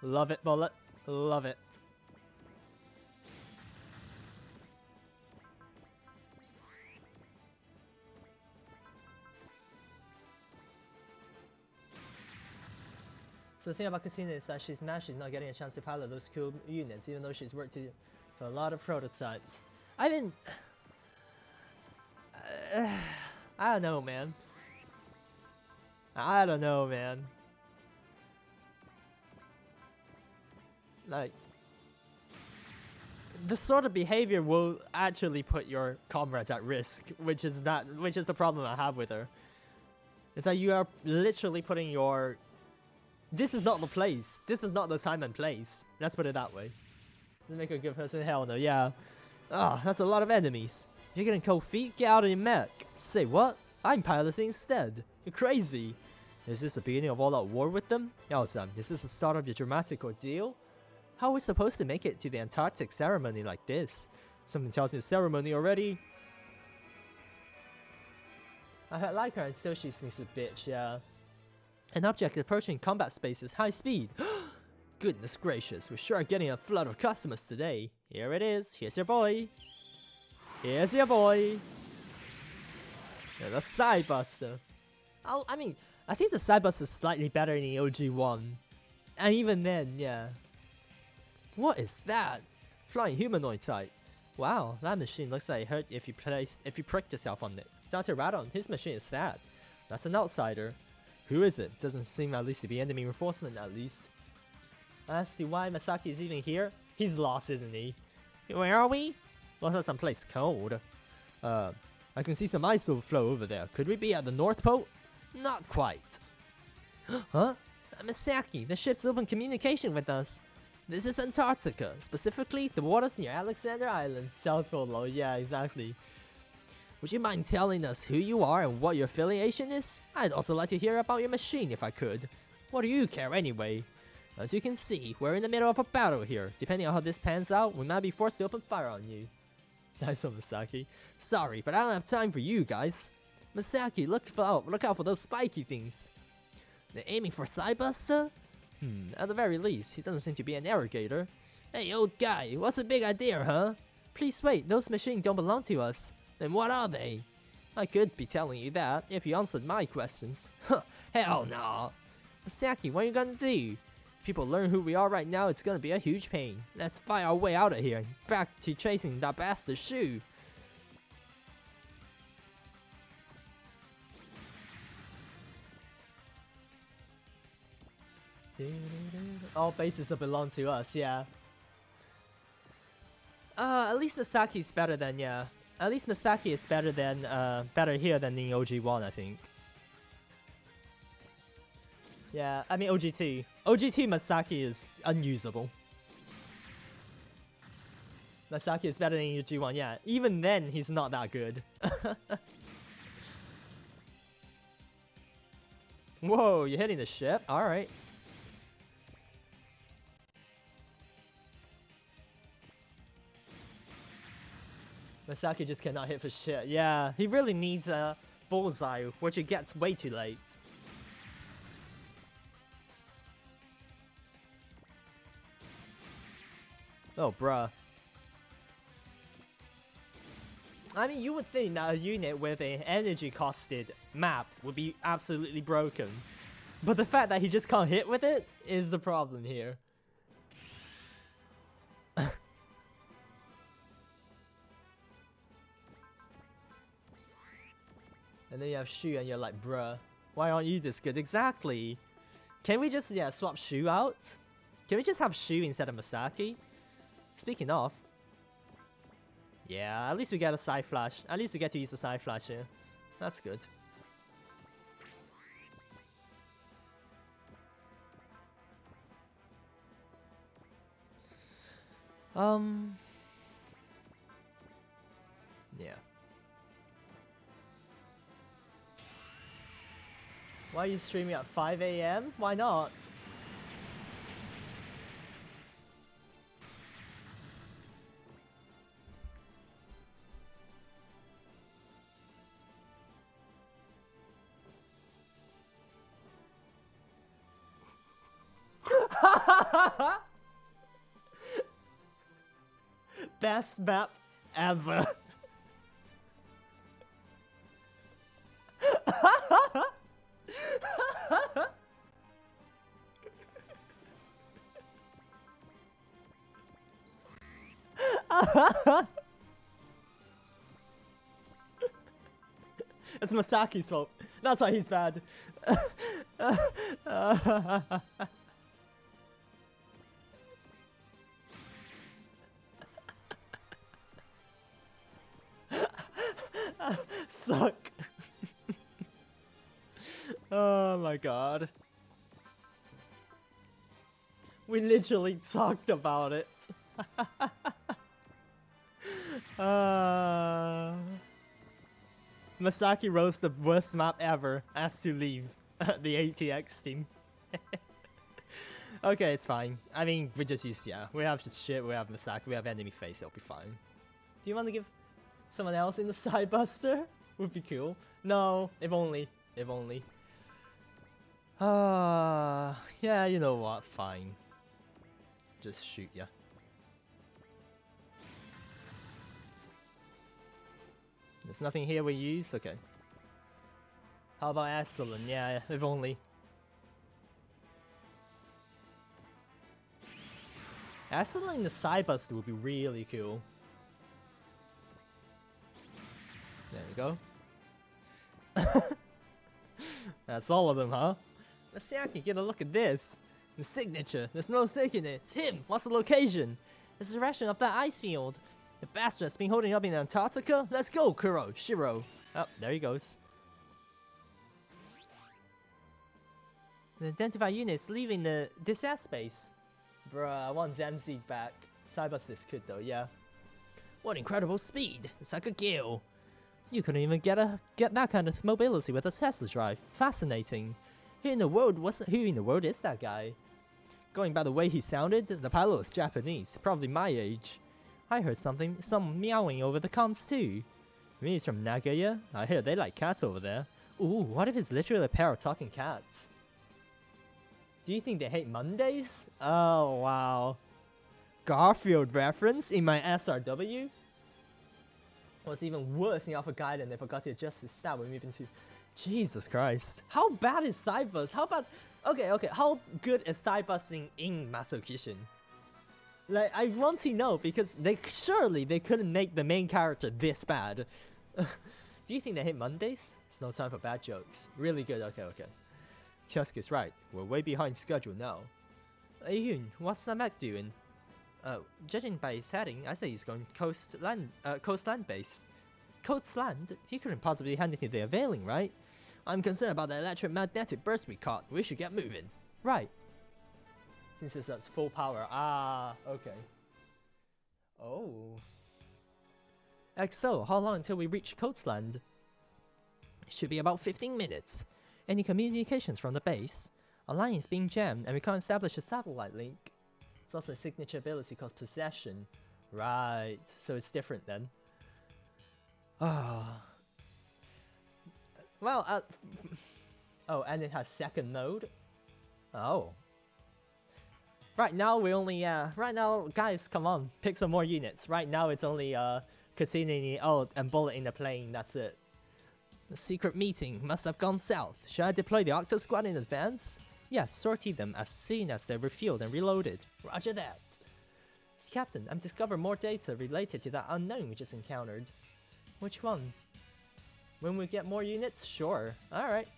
Love it, bullet. Love it. So the thing about Katina is that she's mad she's not getting a chance to pilot those cool units, even though she's worked for a lot of prototypes. I mean, I don't know, man. I don't know, man. Like, the sort of behavior will actually put your comrades at risk, which is the problem I have with her. It's that you are literally putting your... This is not the place. This is not the time and place. Let's put it that way. Does it make a good person? Hell no, yeah. Ah, that's a lot of enemies. You're getting cold feet? Get out of your mech. Say what? I'm piloting instead. You're crazy. Is this the beginning of all-out war with them? Oh, Sam, is this the start of your dramatic ordeal? How are we supposed to make it to the Antarctic ceremony like this? Something tells me the ceremony already. I like her and still she sneaks a bitch, yeah. An object approaching combat space is high speed. Goodness gracious, we're sure getting a flood of customers today. Here it is, here's your boy. Here's your boy. Yeah, the Sidebuster. I mean, I think the Sidebuster is slightly better in the OG1. And even then, yeah. What is that? Flying humanoid type. Wow, that machine looks like it hurt if you pricked yourself on it. Dr. Radon, his machine is fat. That's an outsider. Who is it? Doesn't seem at least to be enemy reinforcement at least. As to why Masaki is even here, he's lost, isn't he? Where are we? Looks like someplace cold. I can see some ice flow over there. Could we be at the North Pole? Not quite. Huh? Masaki, the ship's open communication with us. This is Antarctica, specifically the waters near Alexander Island, South Pole. Yeah, exactly. Would you mind telling us who you are and what your affiliation is? I'd also like to hear about your machine if I could. What do you care anyway? As you can see, we're in the middle of a battle here. Depending on how this pans out, we might be forced to open fire on you. Nice one, Masaki. Sorry, but I don't have time for you guys. Masaki, look out for those spiky things. They're aiming for Sidebuster? At the very least, he doesn't seem to be an arrogator. Hey, old guy, what's the big idea, huh? Please wait, those machines don't belong to us. Then what are they? I could be telling you that if you answered my questions. Huh, hell no. Masaki, what are you gonna do? People learn who we are right now, it's gonna be a huge pain. Let's fight our way out of here and back to chasing that bastard shoe. All bases will belong to us, yeah. At least Masaki's better than, yeah. At least Masaki is better here than in OG1, I think. Yeah, I mean OG2. OG2 Masaki is unusable. Masaki is better than OG1, yeah. Even then, he's not that good. Whoa, you're hitting the ship? Alright. Masaki just cannot hit for shit. Yeah, he really needs a bullseye, which it gets way too late. Oh, bruh. I mean, you would think that a unit with an energy-costed map would be absolutely broken. But the fact that he just can't hit with it is the problem here. And then you have Shu and you're like, bruh, why aren't you this good? Exactly. Can we just, swap Shu out? Can we just have Shu instead of Masaki? Speaking of, yeah, at least we get a side flash. At least we get to use the side flash here. That's good. Yeah. Why are you streaming at 5 AM? Why not? Best map ever. It's Masaki's fault. That's why he's bad. Suck. Oh my god. We literally talked about it. Masaki rose the worst map ever, has to leave the ATX team. Okay, it's fine. I mean, we just use, we have just shit, we have Masaki, we have enemy face, it'll be fine. Do you want to give someone else in the side buster? Would be cool. No, if only. If only. Yeah, you know what, fine. Just shoot ya. There's nothing here we use? Okay. How about Excellent? Yeah, if only. Excellent in the side buster would be really cool. There we go. That's all of them, huh? Masaki, get a look at this. The signature. There's no mistaking it. It's him. What's the location? It's the direction of that ice field. The bastard has been holding up in Antarctica? Let's go, Kuro, Shiro. Oh, there he goes. The identified units leaving the disaster space. Bruh, I want Zenzi back. Cybus is good though, yeah. What incredible speed. It's like a gill. You couldn't even get that kind of mobility with a Tesla drive. Fascinating. Who in the world is that guy? Going by the way he sounded, the pilot was Japanese, probably my age. I heard some meowing over the comms too. Maybe he's from Nagoya? I hear they like cats over there. Ooh, what if it's literally a pair of talking cats? Do you think they hate Mondays? Oh, wow. Garfield reference in my SRW? What's even worse in Alpha Gaiden, they forgot to adjust the stat when moving to... Jesus Christ. How bad is Sidebus? How bad... Okay, how good is Sidebusting in Masokishin? Like, I want to know, because surely they couldn't make the main character this bad. Do you think they hate Mondays? It's no time for bad jokes. Really good, okay. Kyosuke's right. We're way behind schedule now. Ayun, what's Samek doing? Judging by his heading, I say he's going coastland based. Coastland? He couldn't possibly hand into the availing, right? I'm concerned about the electromagnetic burst we caught. We should get moving. Right. Since it's at full power. Ah, okay. Oh. XO, how long until we reach Coastland? It should be about 15 minutes. Any communications from the base? A line is being jammed and we can't establish a satellite link. It's also a signature ability called Possession. Right, so it's different then. Ah. Well, oh, and it has second mode? Oh. Right now we only, right now, guys, come on, pick some more units. Right now it's only, Katsune and Bullet in the plane, that's it. The secret meeting must have gone south. Should I deploy the Octo Squad in advance? Yes, sortie them as soon as they're refueled and reloaded. Roger that. Captain, I've discovered more data related to that unknown we just encountered. Which one? When we get more units? Sure. Alright.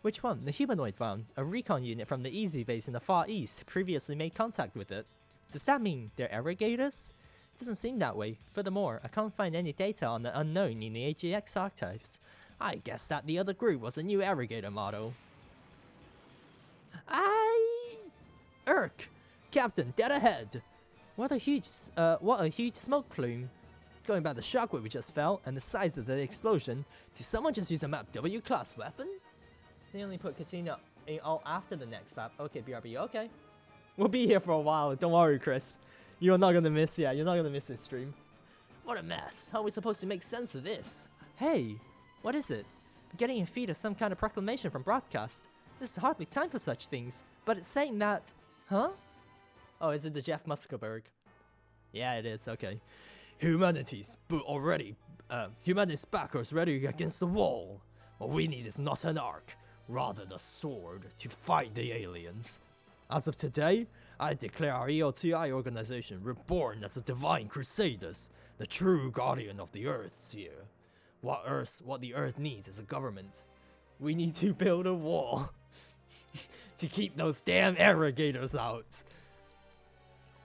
Which one? The humanoid one. A recon unit from the Easy base in the Far East previously made contact with it. Does that mean they're irrigators? It doesn't seem that way. Furthermore, I can't find any data on the unknown in the AGX archives. I guess that the other group was a new irrigator model. Captain, dead ahead! What a huge smoke plume. Going by the shockwave we just felt and the size of the explosion, did someone just use a map W class weapon? They only put Katina in all after the next map. Okay, BRB, okay. We'll be here for a while, don't worry, Chris. You're not gonna miss, you're not gonna miss this stream. What a mess. How are we supposed to make sense of this? Hey, what is it? I'm getting a feed of some kind of proclamation from broadcast. This is hardly time for such things, but it's saying that... Huh? Oh, is it the Jeff Muskelberg? Yeah, it is, okay. Humanity's backers ready against the wall. What we need is not an arc, rather the sword to fight the aliens. As of today, I declare our EOTI organization reborn as the Divine Crusaders, the true guardian of the Earth here. What the Earth needs is a government. We need to build a wall to keep those damn irrigators out.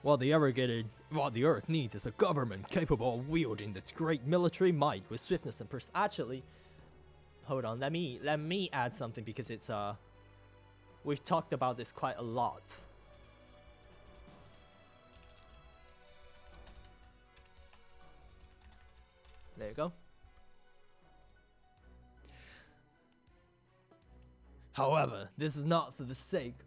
What the Earth needs is a government capable of wielding this great military might with swiftness and Actually, hold on, let me add something because it's we've talked about this quite a lot. There you go. However, this is not for the sake.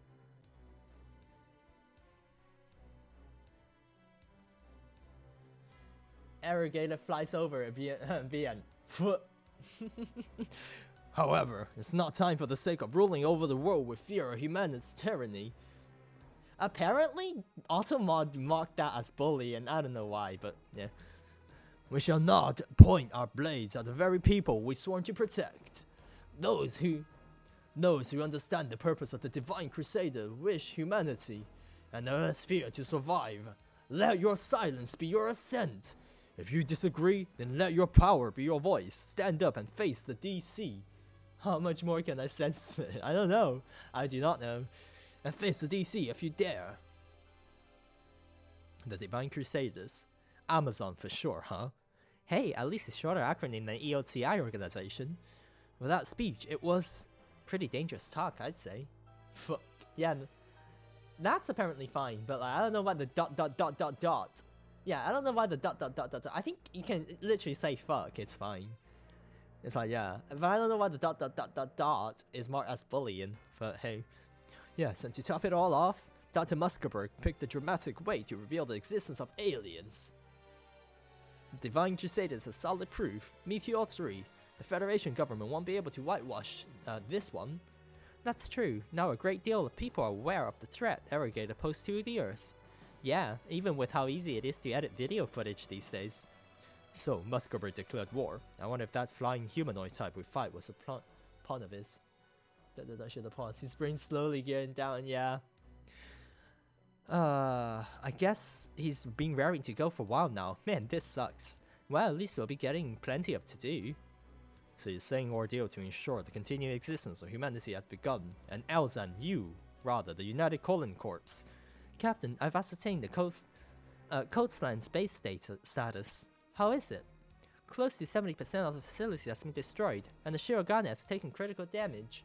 Irrigator flies over Bien. However, it's not time for the sake of ruling over the world with fear of humanity's tyranny. Apparently, Automod marked that as bully, and I don't know why, but yeah. We shall not point our blades at the very people we sworn to protect. Those who understand the purpose of the Divine Crusader wish humanity and the Earth's sphere to survive. Let your silence be your assent. If you disagree, then let your power be your voice. Stand up and face the DC. How much more can I sense it? I don't know. I do not know. And face the DC if you dare. The Divine Crusaders. Amazon for sure, huh? Hey, at least it's shorter acronym than EOTI organization. Without speech, it was pretty dangerous talk, I'd say. Yeah, that's apparently fine, but like, I don't know why the dot. Yeah, I don't know why the dot. I think you can literally say fuck, it's fine. It's like, yeah, but I don't know why the dot is marked as bullying, but hey. Yes, and to top it all off, Dr. Muskelberg picked a dramatic way to reveal the existence of aliens. Divine Crusaders is solid proof. Meteor 3. The Federation government won't be able to whitewash this one. That's true. Now a great deal of people are aware of the threat Irrigator poses to the Earth. Yeah, even with how easy it is to edit video footage these days. So, Muskelberg declared war. I wonder if that flying humanoid type we fight was a pawn of his. That should have paused. His brain's slowly getting down, yeah. I guess he's been raring to go for a while now. Man, this sucks. Well, at least we'll be getting plenty of to do. So you're saying ordeal to ensure the continued existence of humanity had begun, and Elzan, the United Colon Corps. Captain, I've ascertained the coastline space status. How is it? Close to 70% of the facility has been destroyed, and the Shirogane has taken critical damage.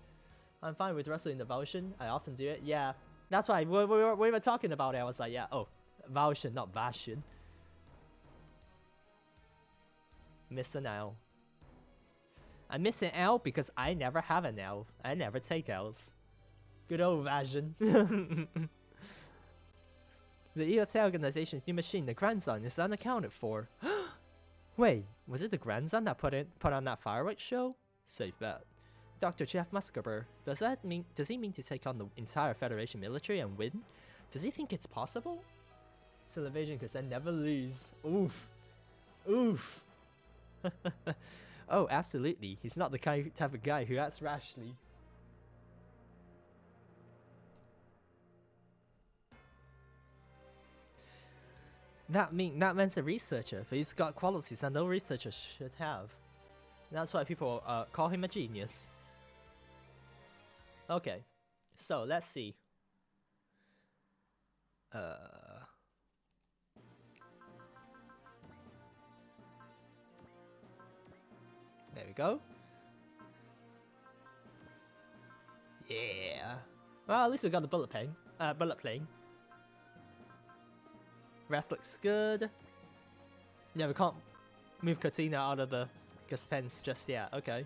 I'm fine with wrestling the Volition. I often do it. Yeah, that's why we were talking about it. I was like, yeah, oh, Volition, not Bastion. Mr. Now. I miss an L because I never have an L. I never take L's. Good old version. The EOT organization's new machine, the grandson, is unaccounted for. Wait, was it the grandson that put on that fireworks show? Safe bet. Dr. Jeff Muscaber, does he mean to take on the entire Federation military and win? Does he think it's possible? Still evasion because I never lose. Oof. Oof. Oh, absolutely. He's not the type of guy who acts rashly. That man's a researcher, but he's got qualities that no researcher should have. That's why people call him a genius. Okay, so let's see. There we go. Yeah. Well, at least we got the bullet plane. Rest looks good. Yeah, we can't move Katina out of the suspense just yet. Okay,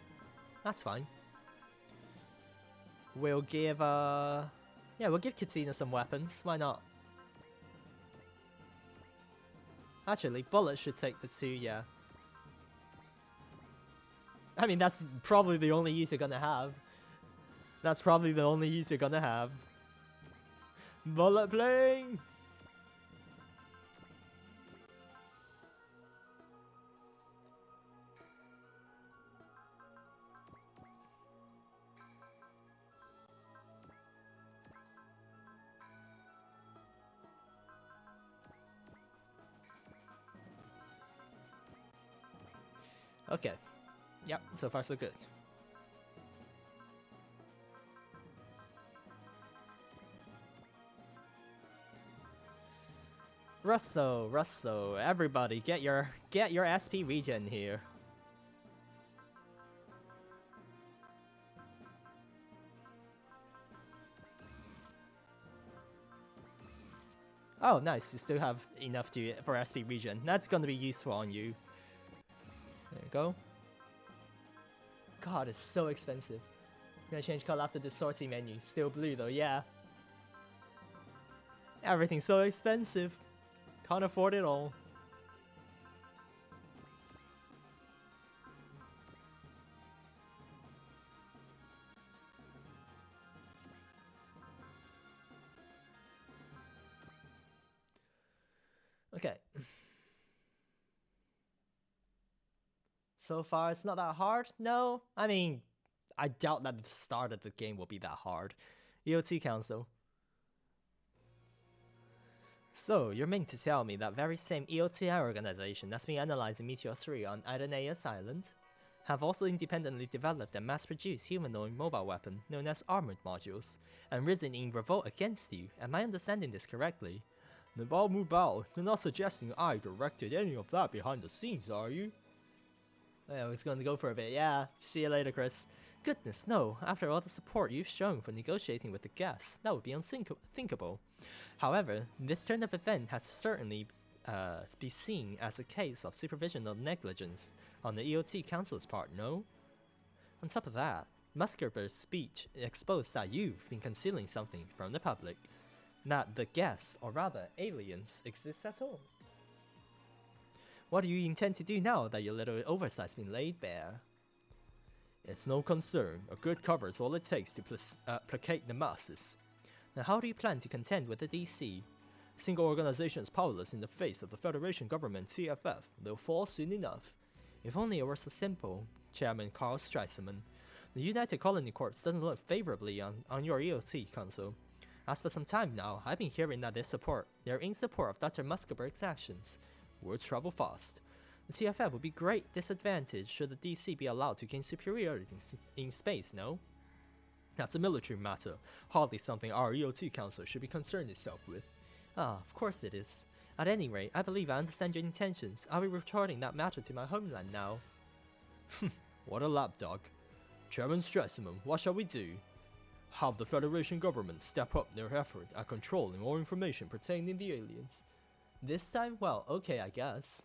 that's fine. We'll give we'll give Katina some weapons. Why not? Actually, bullets should take the 2. Yeah. I mean, that's probably the only use you're gonna have. Bullet plane. Okay. Yep, so far so good. Russo, everybody, get your SP regen here. Oh, nice, you still have enough for SP regen. That's gonna be useful on you. There you go. God, it's so expensive. Gonna change color after the sorting menu. Still blue though, yeah. Everything's so expensive. Can't afford it all. Okay. So far, it's not that hard. No, I mean, I doubt that the start of the game will be that hard. EOT Council. So, you're meant to tell me that very same EOTI organization that's been analyzing Meteor 3 on Irenaeus Island have also independently developed and mass-produced humanoid mobile weapon known as armored modules, and risen in revolt against you. Am I understanding this correctly? Nabal, you're not suggesting I directed any of that behind the scenes, are you? Yeah, it's going to go for a bit. Yeah, see you later, Chris. Goodness, no. After all the support you've shown for negotiating with the guests, that would be unthinkable. However, this turn of event has certainly be seen as a case of supervisional negligence on the EOT Council's part, no? On top of that, Muskerber's speech exposed that you've been concealing something from the public. That the guests, or rather aliens, exist at all. What do you intend to do now that your little oversight's been laid bare? It's no concern. A good cover is all it takes to placate the masses. Now how do you plan to contend with the DC? A single organization is powerless in the face of the Federation government TFF. They'll fall soon enough. If only it were so simple, Chairman Carl Streisman. The United Colony Corps doesn't look favorably on your EOT Council. As for some time now, I've been hearing that they're in support of Dr. Muskerberg's actions. Words travel fast. The TFF would be great disadvantage should the DC be allowed to gain superiority in space, no? That's a military matter, hardly something our EOT Council should be concerned itself with. Ah, of course it is. At any rate, I believe I understand your intentions. I'll be returning that matter to my homeland now. What a lapdog. Chairman Streisman, what shall we do? Have the Federation government step up their effort at controlling all information pertaining to the aliens. This time? Well, okay, I guess.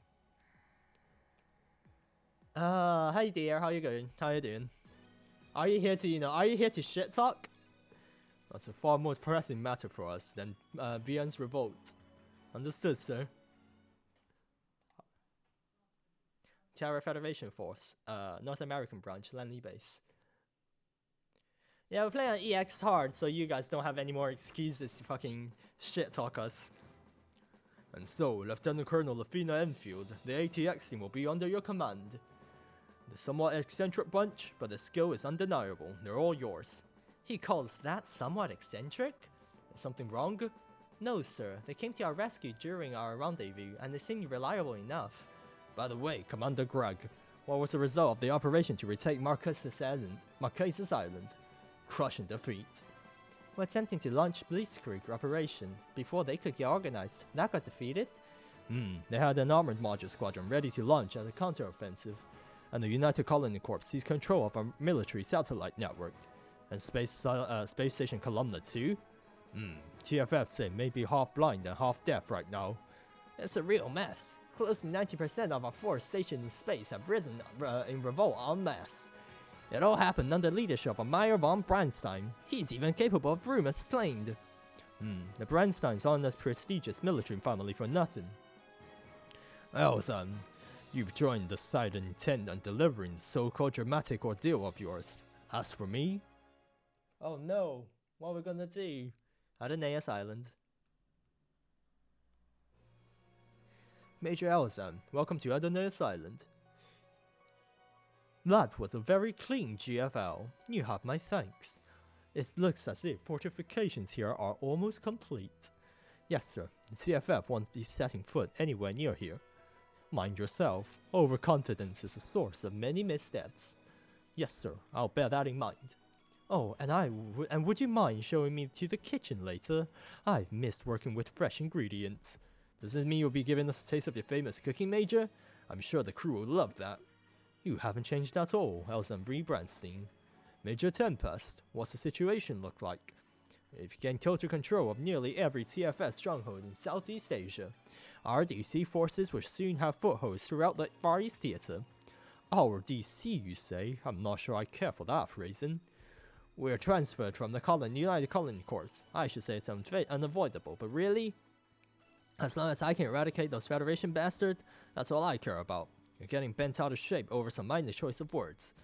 Hi dear, how you going? How you doing? Are you here to, are you here to shit talk? That's a far more pressing matter for us than Vian's revolt. Understood, sir. Terra Federation Force, North American branch, Lanley base. Yeah, we're playing on EX hard, so you guys don't have any more excuses to fucking shit talk us. And so, Lieutenant Colonel Lafina Enfield, the ATX team will be under your command. The somewhat eccentric bunch, but the skill is undeniable. They're all yours. He calls that somewhat eccentric? Is something wrong? No, sir. They came to our rescue during our rendezvous, and they seemed reliable enough. By the way, Commander Greg, what was the result of the operation to retake Marquesas Island? Crushing defeat. We're attempting to launch Blitzkrieg operation before they could get organized. That got defeated? They had an armored module squadron ready to launch as a counteroffensive, and the United Colony Corps seized control of our military satellite network. And Space Station Columna too? TFF say may be half blind and half deaf right now. It's a real mess. Close to 90% of our force stationed in space have risen in revolt en masse. It all happened under leadership of Meyer von Brandstein. He's even capable of rumors claimed. The Brandsteins aren't as prestigious military family for nothing. Well, son, you've joined the side and intend on delivering the so-called dramatic ordeal of yours. As for me... Oh no, what are we gonna do? Adeneus Island. Major Elzan, welcome to Adeneus Island. That was a very clean GFL. You have my thanks. It looks as if fortifications here are almost complete. Yes, sir. The CFF won't be setting foot anywhere near here. Mind yourself. Overconfidence is the source of many missteps. Yes, sir. I'll bear that in mind. Oh, and would you mind showing me to the kitchen later? I've missed working with fresh ingredients. Does it mean you'll be giving us a taste of your famous cooking, Major? I'm sure the crew will love that. You haven't changed at all, Elzan Brandstein. Major Tempest, what's the situation look like? If you gain total control of nearly every TFS stronghold in Southeast Asia, our DC forces will soon have footholds throughout the Far East Theater. Our DC, you say? I'm not sure I care for that phrasing. We're transferred from the United Colony Corps. I should say it's unavoidable, but really? As long as I can eradicate those Federation bastards, that's all I care about. You're getting bent out of shape over some minor choice of words.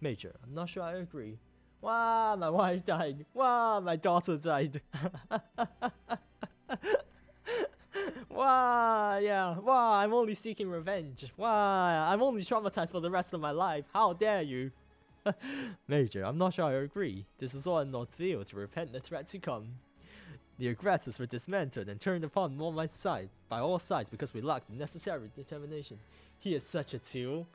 Major, I'm not sure I agree. Wow, my wife died. Wow, my daughter died. Wow, yeah. Wow, I'm only seeking revenge. Wow, I'm only traumatized for the rest of my life. How dare you? Major, I'm not sure I agree. This is all an ordeal to repent the threat to come. The aggressors were dismantled and turned upon by all sides because we lacked the necessary determination. He is such a tool.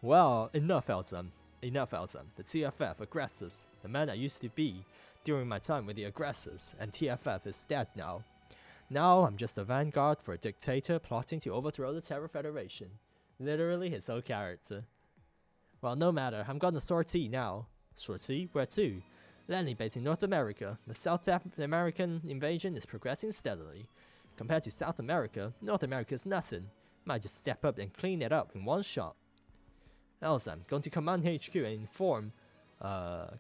Well, enough, Elzan. Enough, Elzan. The TFF aggressors, the man I used to be during my time with the aggressors, and TFF is dead now. Now I'm just a vanguard for a dictator plotting to overthrow the Terra Federation. Literally his whole character. Well, no matter, I'm gonna sortie now. Sortie? Where to? Landing base in North America. The South American invasion is progressing steadily. Compared to South America, North America is nothing. Might just step up and clean it up in one shot. Elzan, going to Command HQ and inform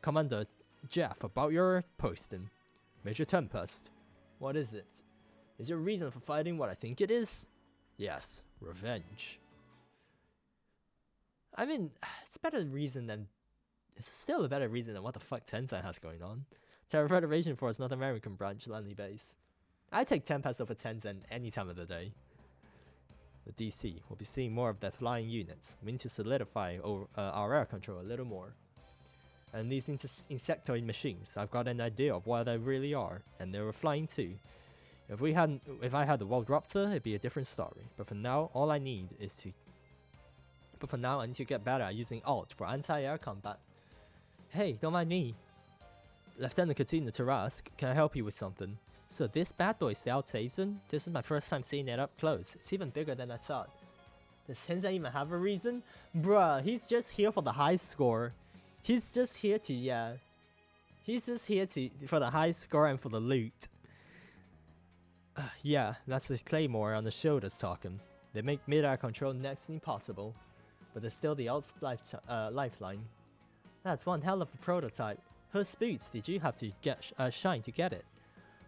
Commander Jeff about your posting. Major Tempest. What is it? Is your reason for fighting what I think it is? Yes, revenge. I mean, it's a better reason than... It's still a better reason than what the fuck Tenzan has going on. Terra Federation Force North American branch, Lanley base. I take Tempest over Tenzan any time of the day. The DC will be seeing more of their flying units. We need to solidify our air control a little more. And these insectoid machines, I've got an idea of what they really are, and they were flying too. If I had the World Raptor, it'd be a different story. But for now, all I need is to... But for now, I need to get better at using Alt for anti-air combat. Hey, don't mind me. Lieutenant Katina Tarask, can I help you with something? So this bad boy is the Altazan? This is my first time seeing it up close. It's even bigger than I thought. Does Tenzan even have a reason? Bruh, he's just here for the high score. He's just here to, yeah. He's just here for the high score and for the loot. Yeah, that's the Claymore on the shoulders talking. They make mid-air control next to impossible, but there's still the old lifeline. That's one hell of a prototype. Whose boots did you have to get shine to get it?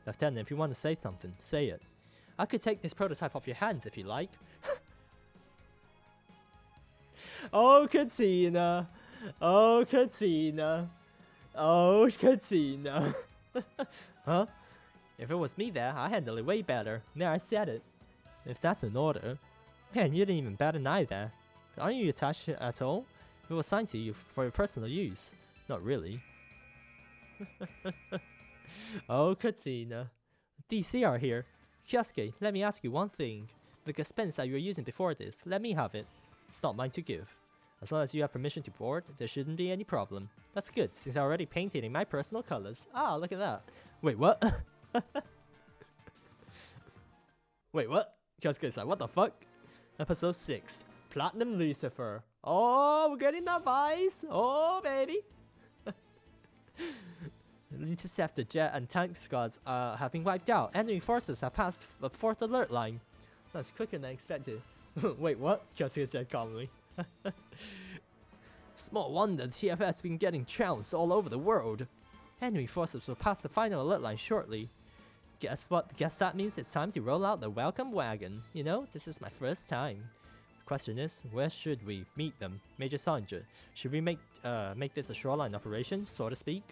Lieutenant, if you want to say something, say it. I could take this prototype off your hands if you like. Oh, Katina. Oh, Katina. Oh, Katina. Huh? If it was me there, I'd handle it way better. There, I said it. If that's an order. Man, you didn't even bat an eye there. Aren't you attached at all? It was signed to you for your personal use. Not really. Oh, Katina. DC are here. Kyosuke, let me ask you one thing. The Gespenst that you were using before this, let me have it. It's not mine to give. As long as you have permission to board, there shouldn't be any problem. That's good, since I already painted in my personal colors. Ah, look at that. Wait, what? Wait, what? Kyosuke's like, what the fuck? Episode 6. Platinum Lucifer. Oh, we're getting that vice. Oh, baby. Interceptor jet and tank squads have been wiped out. Enemy forces have passed the 4th alert line. That's quicker than expected. Wait, what? Kyosuke said calmly. Small wonder the TFS has been getting trounced all over the world. Enemy forces will pass the final alert line shortly. Guess what? Guess that means it's time to roll out the welcome wagon. You know, this is my first time. The question is, where should we meet them? Major Sanja, should we make this a shoreline operation, so to speak?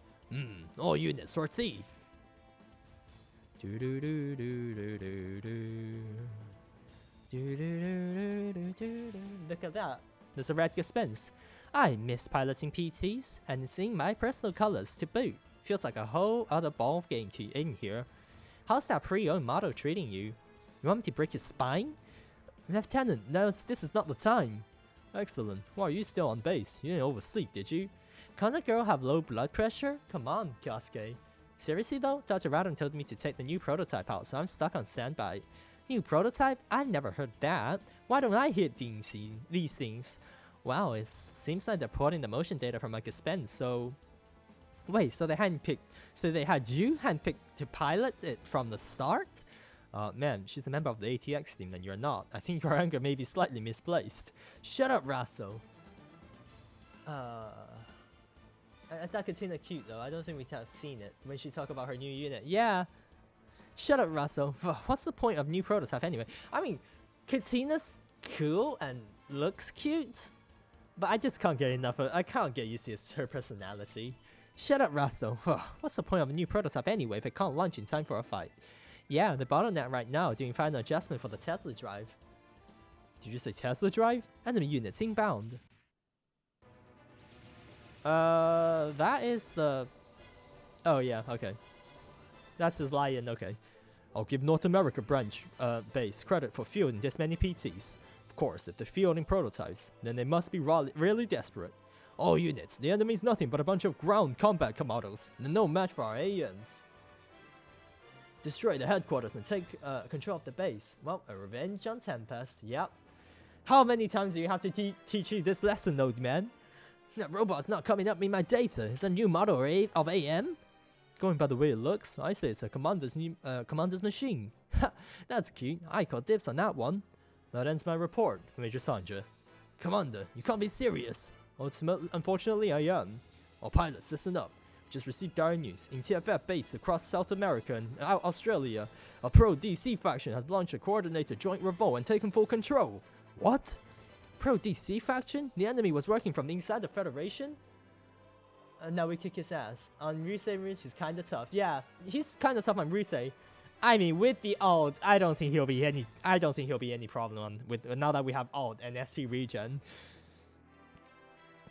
All units sortie. Look at that. There's a red Gespenst. I miss piloting PTs and seeing my personal colors to boot. Feels like a whole other ball game in here. How's that pre-owned model treating you? You want me to break his spine? Lieutenant, no, this is not the time. Excellent. Why are you still on base? You didn't oversleep, did you? Can't a girl have low blood pressure? Come on, Kyosuke. Seriously though, Dr. Radon told me to take the new prototype out, so I'm stuck on standby. New prototype? I never heard that. Why don't I hit these things? Wow, it seems like they're porting the motion data from my Gespenst, so... Wait, so they had you handpicked to pilot it from the start? Man, she's a member of the ATX team and you're not. I think your anger may be slightly misplaced. Shut up, Rasso. I thought Katina cute though. I don't think we have seen it when she talked about her new unit. Yeah. Shut up, Russell. What's the point of new prototype anyway? I mean, Katina's cool and looks cute, but I just can't get enough of. I can't get used to her personality. Shut up, Russell. What's the point of a new prototype anyway if it can't launch in time for a fight? Yeah, the bottleneck right now doing final adjustment for the Tesla drive. Did you say Tesla drive? Enemy units inbound. That is the... Oh yeah, okay. That's his lion, okay. I'll give North America branch base credit for fielding this many PTs. Of course, if they're fielding prototypes, then they must be really desperate. All units, the enemy's nothing but a bunch of ground combat commandos, and no match for our AMs. Destroy the headquarters and take control of the base. Well, a revenge on Tempest, yep. How many times do you have to teach you this lesson, old man? That robot's not coming up in my data. It's a new model of AM? Going by the way it looks, I say it's a commander's machine. Ha, that's cute. I call dibs on that one. That ends my report, Major Sanja. Commander, you can't be serious. Unfortunately, I am. All pilots, listen up. Just received dire news. In TFF base across South America and Australia, a pro-DC faction has launched a coordinated joint revolt and taken full control. What? Pro-DC faction? The enemy was working from inside the Federation? And now we kick his ass. On Rusei, he's kinda tough. Yeah, he's kinda tough on Rusei. I mean, with the alt, I don't think he'll be any problem with now that we have alt and SP regen.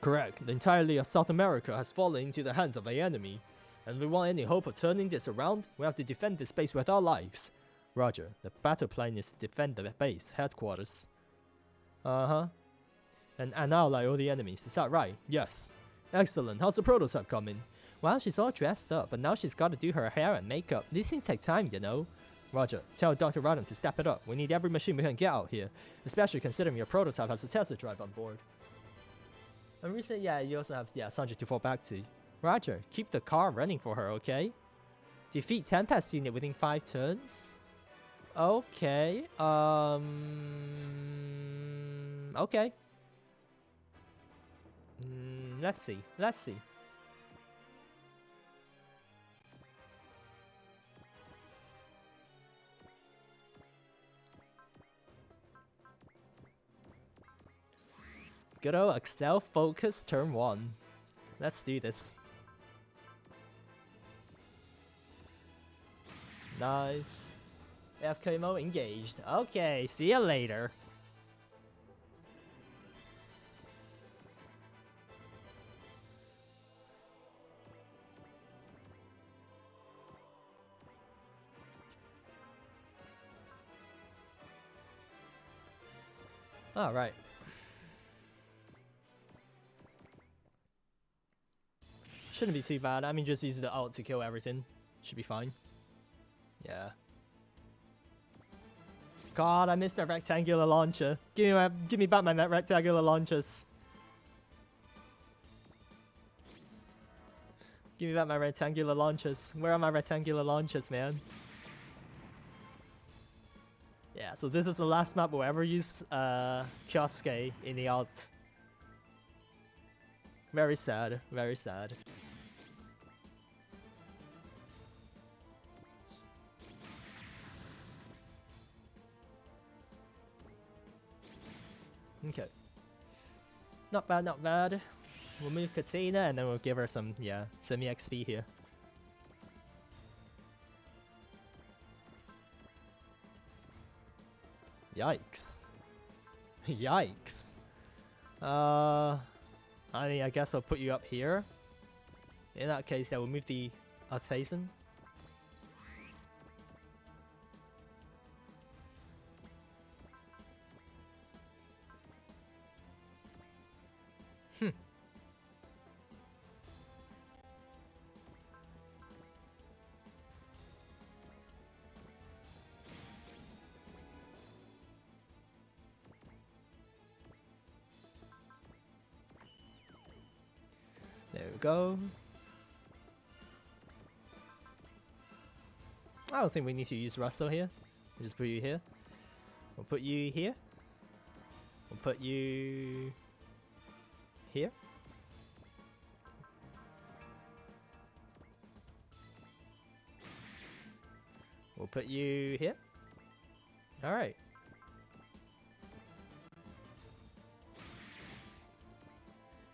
Correct. The entirety of South America has fallen into the hands of the enemy, and if we want any hope of turning this around, we have to defend this base with our lives. Roger. The battle plan is to defend the base headquarters. Uh-huh. And ally all the enemies. Is that right? Yes. Excellent. How's the prototype coming? Well, she's all dressed up, but now she's got to do her hair and makeup. These things take time, you know. Roger. Tell Dr. Radon to step it up. We need every machine we can get out here, especially considering your prototype has a Tesla drive on board. And recently, yeah, you also have, Sanjay to fall back to. Roger. Keep the car running for her, okay? Defeat Tempest unit within 5 turns. Okay. Okay. Let's see. Let's see. Good old Excel focus turn 1. Let's do this. Nice. AFK mode engaged. Okay, see you later. Alright. Shouldn't be too bad. I mean, just use the ult to kill everything. Should be fine. Yeah. God, I missed my rectangular launcher. Give me back my rectangular launchers. Give me back my rectangular launchers. Where are my rectangular launchers, man? Yeah, so this is the last map we'll ever use Kyosuke in the ult. Very sad, very sad. Okay. Not bad, not bad. We'll move Katina and then we'll give her some, yeah, semi XP here. Yikes. Yikes. I mean, I guess I'll put you up here. In that case, yeah, we'll move the Artisan. There we go. I don't think we need to use Russell here. We'll just put you here. We'll put you here. We'll put you here. We'll put you here. Alright.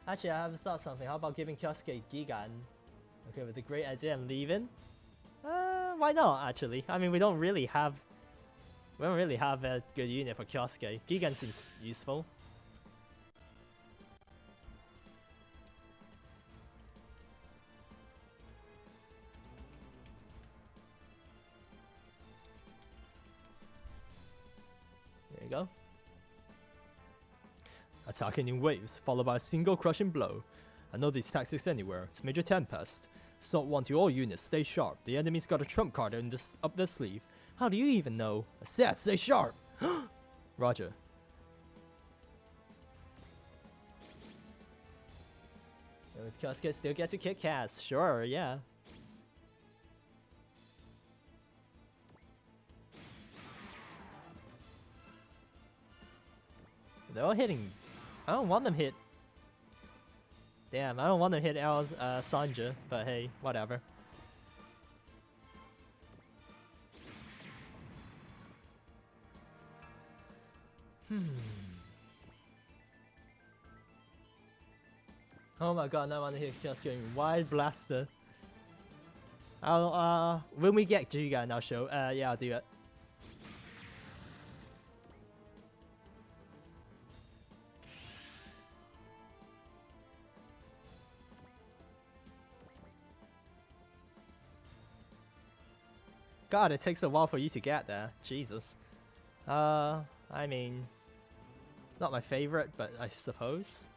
Actually, I have thought something. How about giving Kyosuke Gigan? Okay, with the great idea and leaving? Why not, actually? I mean, we don't really have a good unit for Kyosuke. Gigan seems useful. There you go. Attacking in waves, followed by a single crushing blow. I know these tactics anywhere. It's Major Tempest. It's not one to all units. Stay sharp. The enemy's got a trump card in this up their sleeve. How do you even know? I said, stay sharp. Roger. Kyosuke still get to kick ass. Sure, yeah. They're all hitting. I don't want them hit. Damn, I don't want them hit Sanja, but hey, whatever. Oh my god, now I want to hit Kyosuke wide blaster. When we get Gigan, I'll show. Yeah, I'll do it. God, it takes a while for you to get there. Jesus. I mean, not my favorite, but I suppose.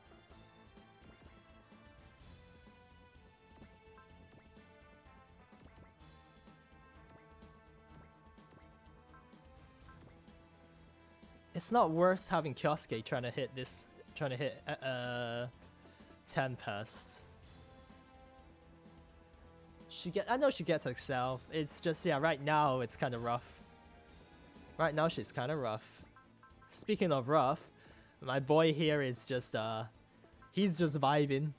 It's not worth having Kyosuke trying to hit Tempest. I know she gets herself. It's just, yeah, right now it's kind of rough. Right now she's kind of rough. Speaking of rough, my boy here is just he's just vibing.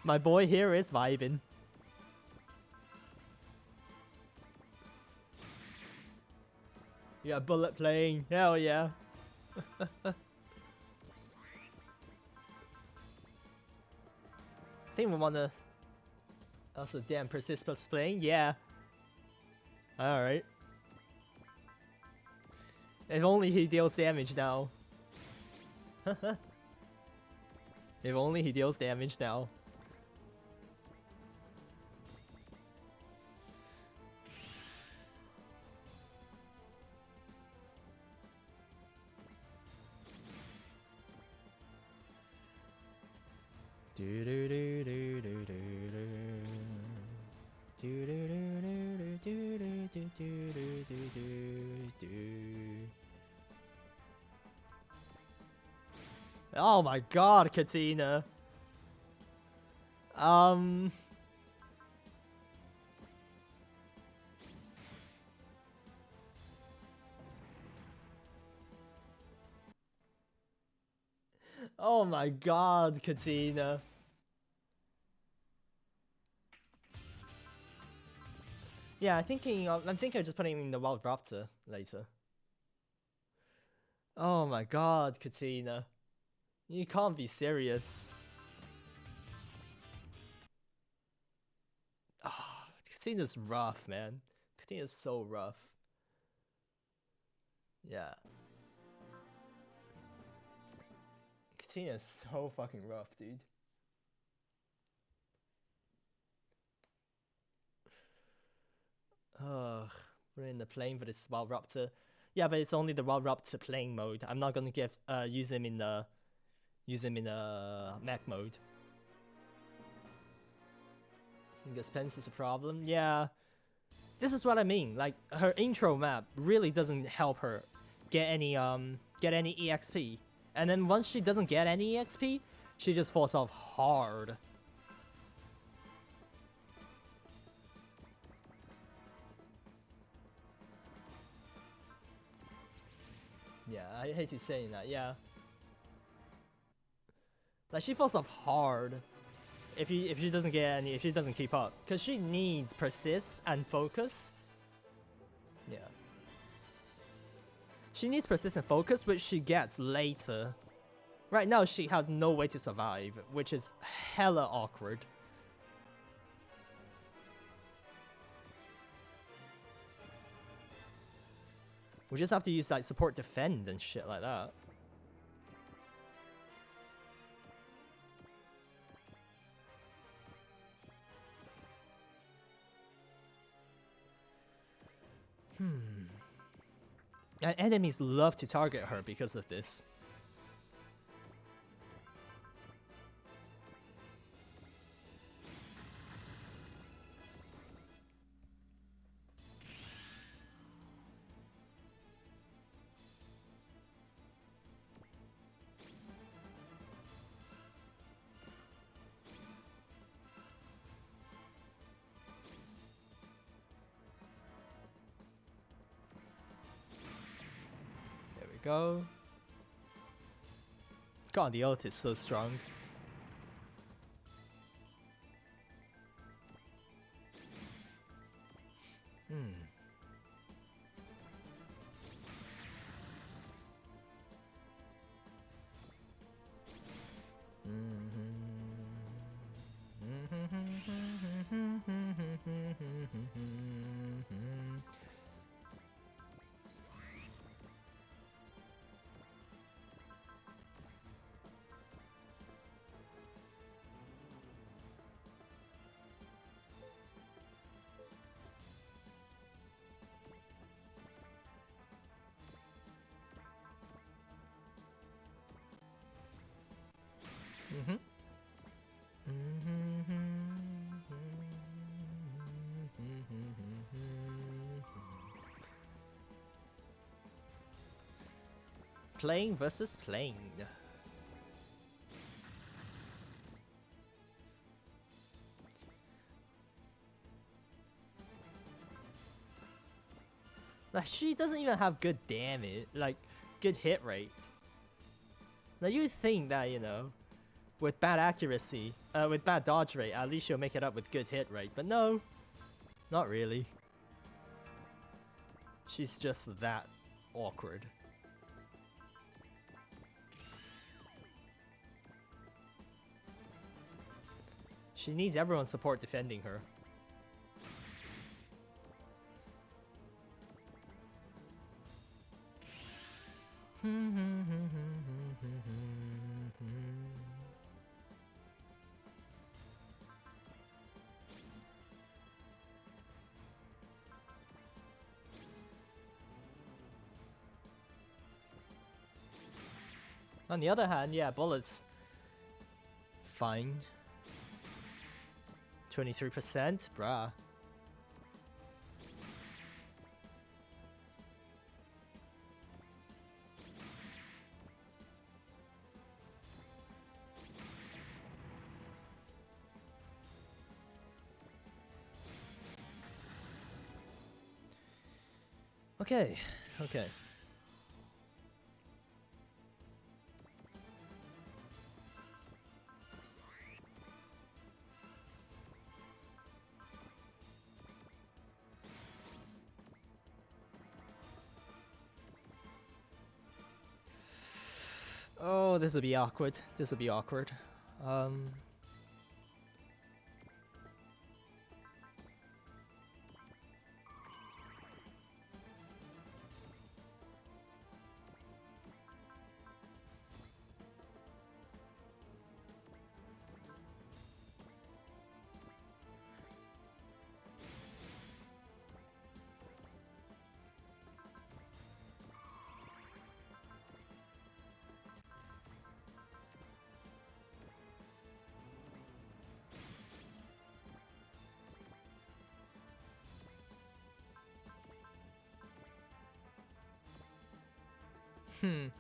My boy here is vibing. Yeah, bullet playing. Hell yeah. I think we wanna also damn persist plus playing. Yeah. Alright. If only he deals damage now. If only he deals damage now. Oh my god, Katina. Oh my god, Katina. Yeah, I'm thinking of just putting him in the Wild Raptor later. Oh my god, Katina. You can't be serious. Ah, oh, Katina's rough, man. Katina's so rough. Yeah. Katina's so fucking rough, dude. Ugh. We're in the plane, but it's Wild Raptor. Yeah, but it's only the Wild Raptor playing mode. I'm not gonna use him in the mech mode. I think Spence is a problem. Yeah. This is what I mean. Like, her intro map really doesn't help her get any EXP. And then once she doesn't get any EXP, she just falls off hard. Yeah, I hate you saying that, yeah. Like, she falls off hard if she doesn't get any, if she doesn't keep up. Because she needs persist and focus. Yeah. She needs persist and focus, which she gets later. Right now, she has no way to survive, which is hella awkward. We just have to use like support defend and shit like that. And enemies love to target her because of this. Go. God, the ult is so strong. Playing versus playing. Like, she doesn't even have good damage, like, good hit rate. Now, you'd think that, you know, with bad accuracy, with bad dodge rate, at least she'll make it up with good hit rate. But no, not really. She's just that awkward. She needs everyone's support defending her. On the other hand, yeah, bullets, fine. 23%, bruh. Okay, okay. Oh, this will be awkward. This will be awkward.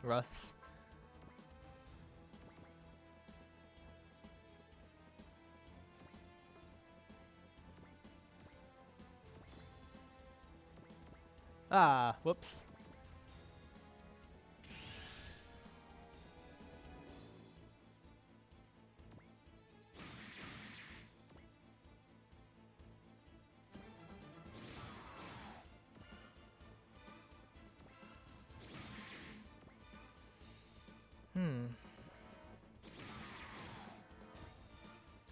Russ. Ah, whoops.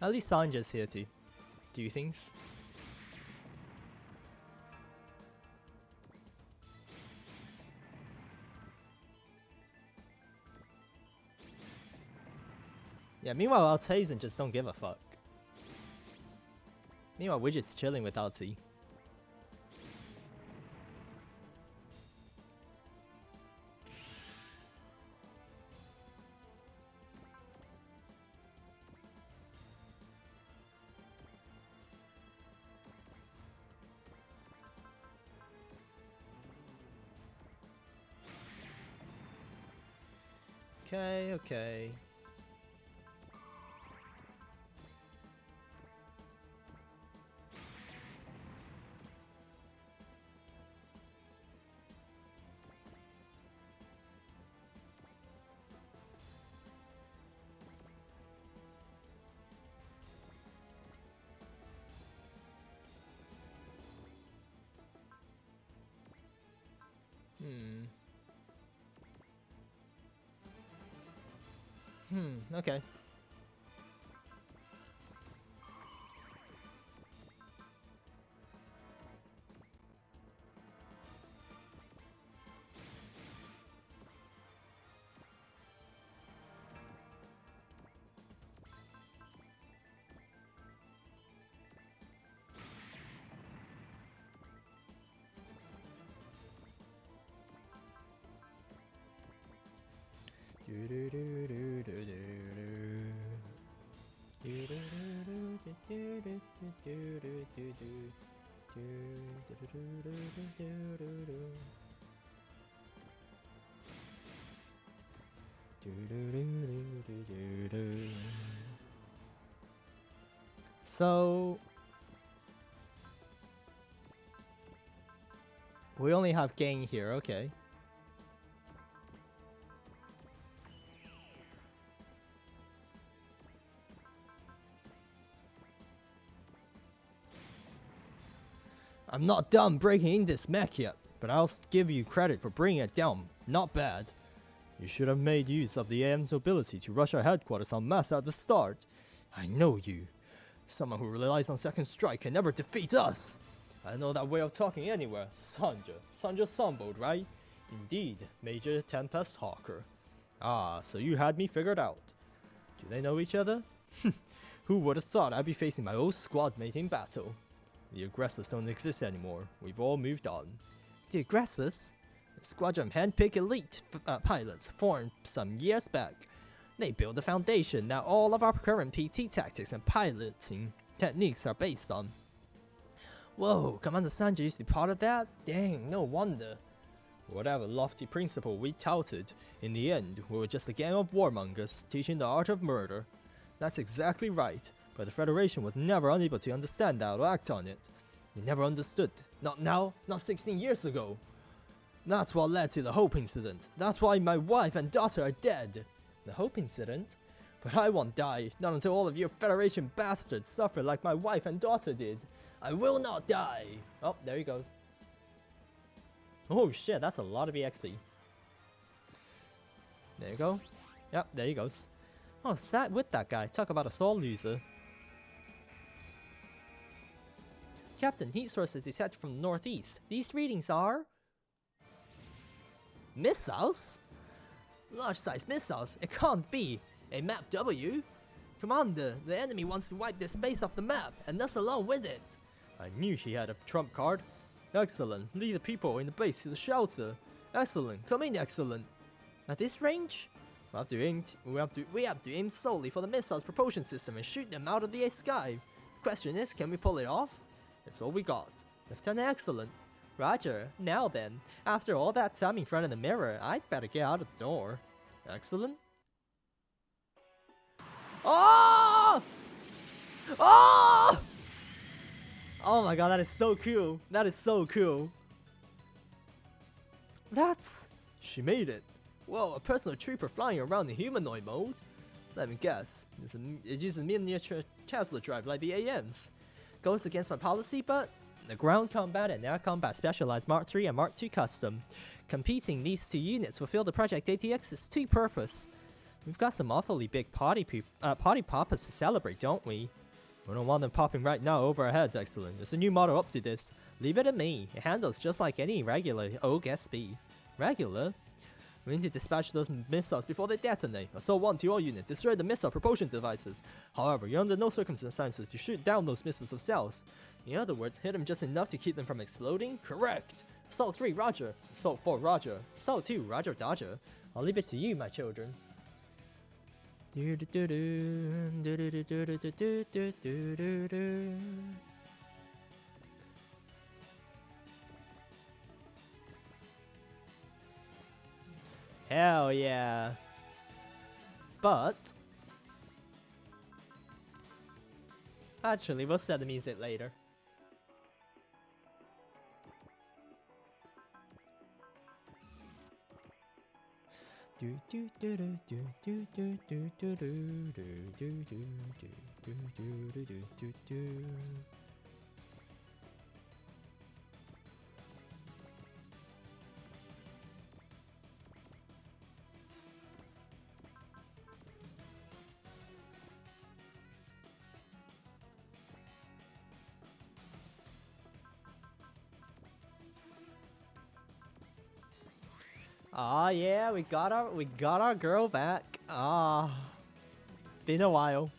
At least Sanja's here to do things. Yeah, meanwhile, Altazen just don't give a fuck. Meanwhile, we're just chilling with Alti. Okay, okay. Okay. So We only have gang here, okay. I'm not done breaking in this mech yet, but I'll give you credit for bringing it down. Not bad. You should have made use of the AM's ability to rush our headquarters en masse at the start. I know you. Someone who relies on second strike can never defeat us. I know that way of talking anywhere. Sanja Sombold, right? Indeed, Major Tempest Hawker. Ah, so you had me figured out. Do they know each other? Who would have thought I'd be facing my old squad mate in battle? The aggressors don't exist anymore. We've all moved on. The aggressors? The squadron hand-picked elite pilots formed some years back. They built the foundation that all of our current PT tactics and piloting techniques are based on. Whoa, Commander Sanjay used to be part of that? Dang, no wonder. Whatever lofty principle we touted, in the end, we were just a gang of warmongers teaching the art of murder. That's exactly right. But the Federation was never unable to understand that or act on it. They never understood. Not now, not 16 years ago. That's what led to the Hope Incident. That's why my wife and daughter are dead. The Hope Incident? But I won't die, not until all of you Federation bastards suffer like my wife and daughter did. I will not die! Oh, there he goes. Oh shit, that's a lot of EXP. There you go. Yep, there he goes. Oh, is that with that guy? Talk about a soul loser. Captain, heat sources detected from the northeast. These readings are... missiles? Large-sized missiles? It can't be. A map W? Commander, the enemy wants to wipe this base off the map, and us along with it. I knew he had a trump card. Excellent. Lead the people in the base to the shelter. Excellent. Come in, excellent. At this range? We have to aim solely for the missile's propulsion system and shoot them out of the sky. The question is, can we pull it off? That's all we got. Lieutenant Excellent. Roger. Now then, after all that time in front of the mirror, I'd better get out of the door. Excellent. Oh! Oh! Oh my god, that is so cool. That is so cool. She made it. Whoa, a personal trooper flying around in humanoid mode? Let me guess. It uses miniature Tesla drive like the AMs. Goes against my policy, but the ground combat and air combat specialized Mark III and Mark II custom. Competing these two units fulfill the Project ATX's two purpose. We've got some awfully big party poppers to celebrate, don't we? We don't want them popping right now over our heads, excellent. There's a new model up to this. Leave it to me. It handles just like any regular OG SP. Regular? We need to dispatch those missiles before they detonate. Assault 1 to all units. Destroy the missile propulsion devices. However, you're under no circumstances to shoot down those missiles themselves. In other words, hit them just enough to keep them from exploding? Correct! Assault 3, roger. Assault 4, roger. Assault 2, roger, dodger. I'll leave it to you, my children. Hell yeah. But actually, we'll set the music later. Ah, yeah, we got our girl back. Ah, been a while.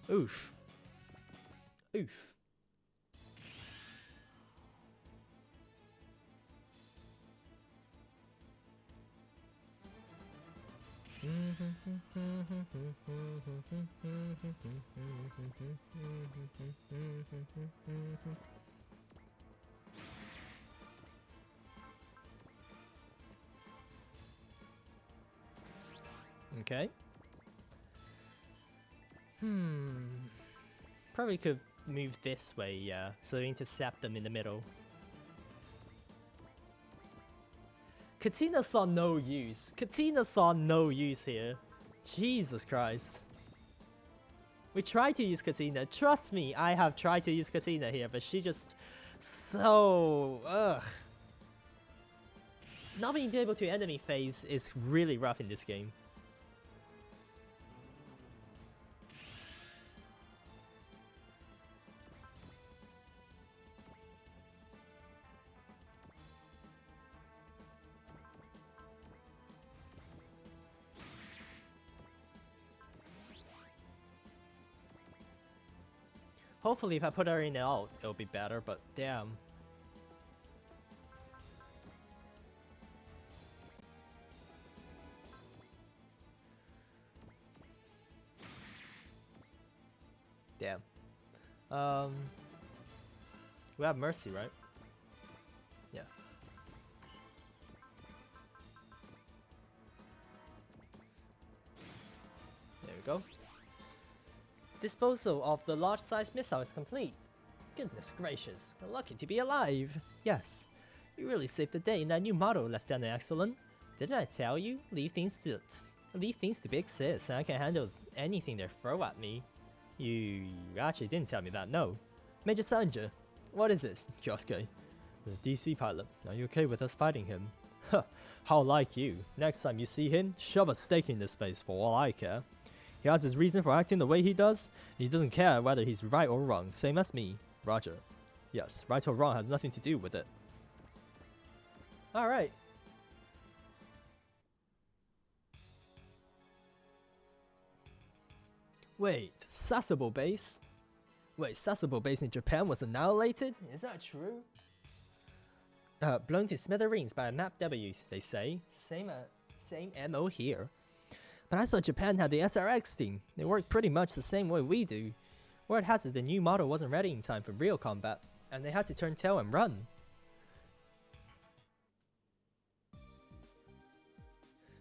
Oof. Okay. Probably could move this way, yeah, so we intercept them in the middle. Katina saw no use. Katina saw no use here. Jesus Christ. We tried to use Katina. Trust me, I have tried to use Katina here, but she just so ugh. Not being able to enemy phase is really rough in this game. Hopefully if I put her in the ult, it'll be better, but damn. Damn. We have Mercy, right? Yeah. There we go. Disposal of the large-sized missile is complete. Goodness gracious, we're lucky to be alive. Yes, you really saved the day in that new model, Lieutenant Excellent. Didn't I tell you? Leave things to big sis, and I can handle anything they throw at me. You actually didn't tell me that, no. Major Sanji, what is this? Kyosuke, the DC pilot. Are you okay with us fighting him? Huh, how like you. Next time you see him, shove a stake in his face for all I care. He has his reason for acting the way he does. He doesn't care whether he's right or wrong, same as me. Roger. Yes, right or wrong has nothing to do with it. Alright. Wait, Sasebo base? Wait, Sasebo base in Japan was annihilated? Is that true? Blown to smithereens by a map W, they say. Same MO here. But I thought Japan had the SRX team. They work pretty much the same way we do. Word has it the new model wasn't ready in time for real combat, and they had to turn tail and run.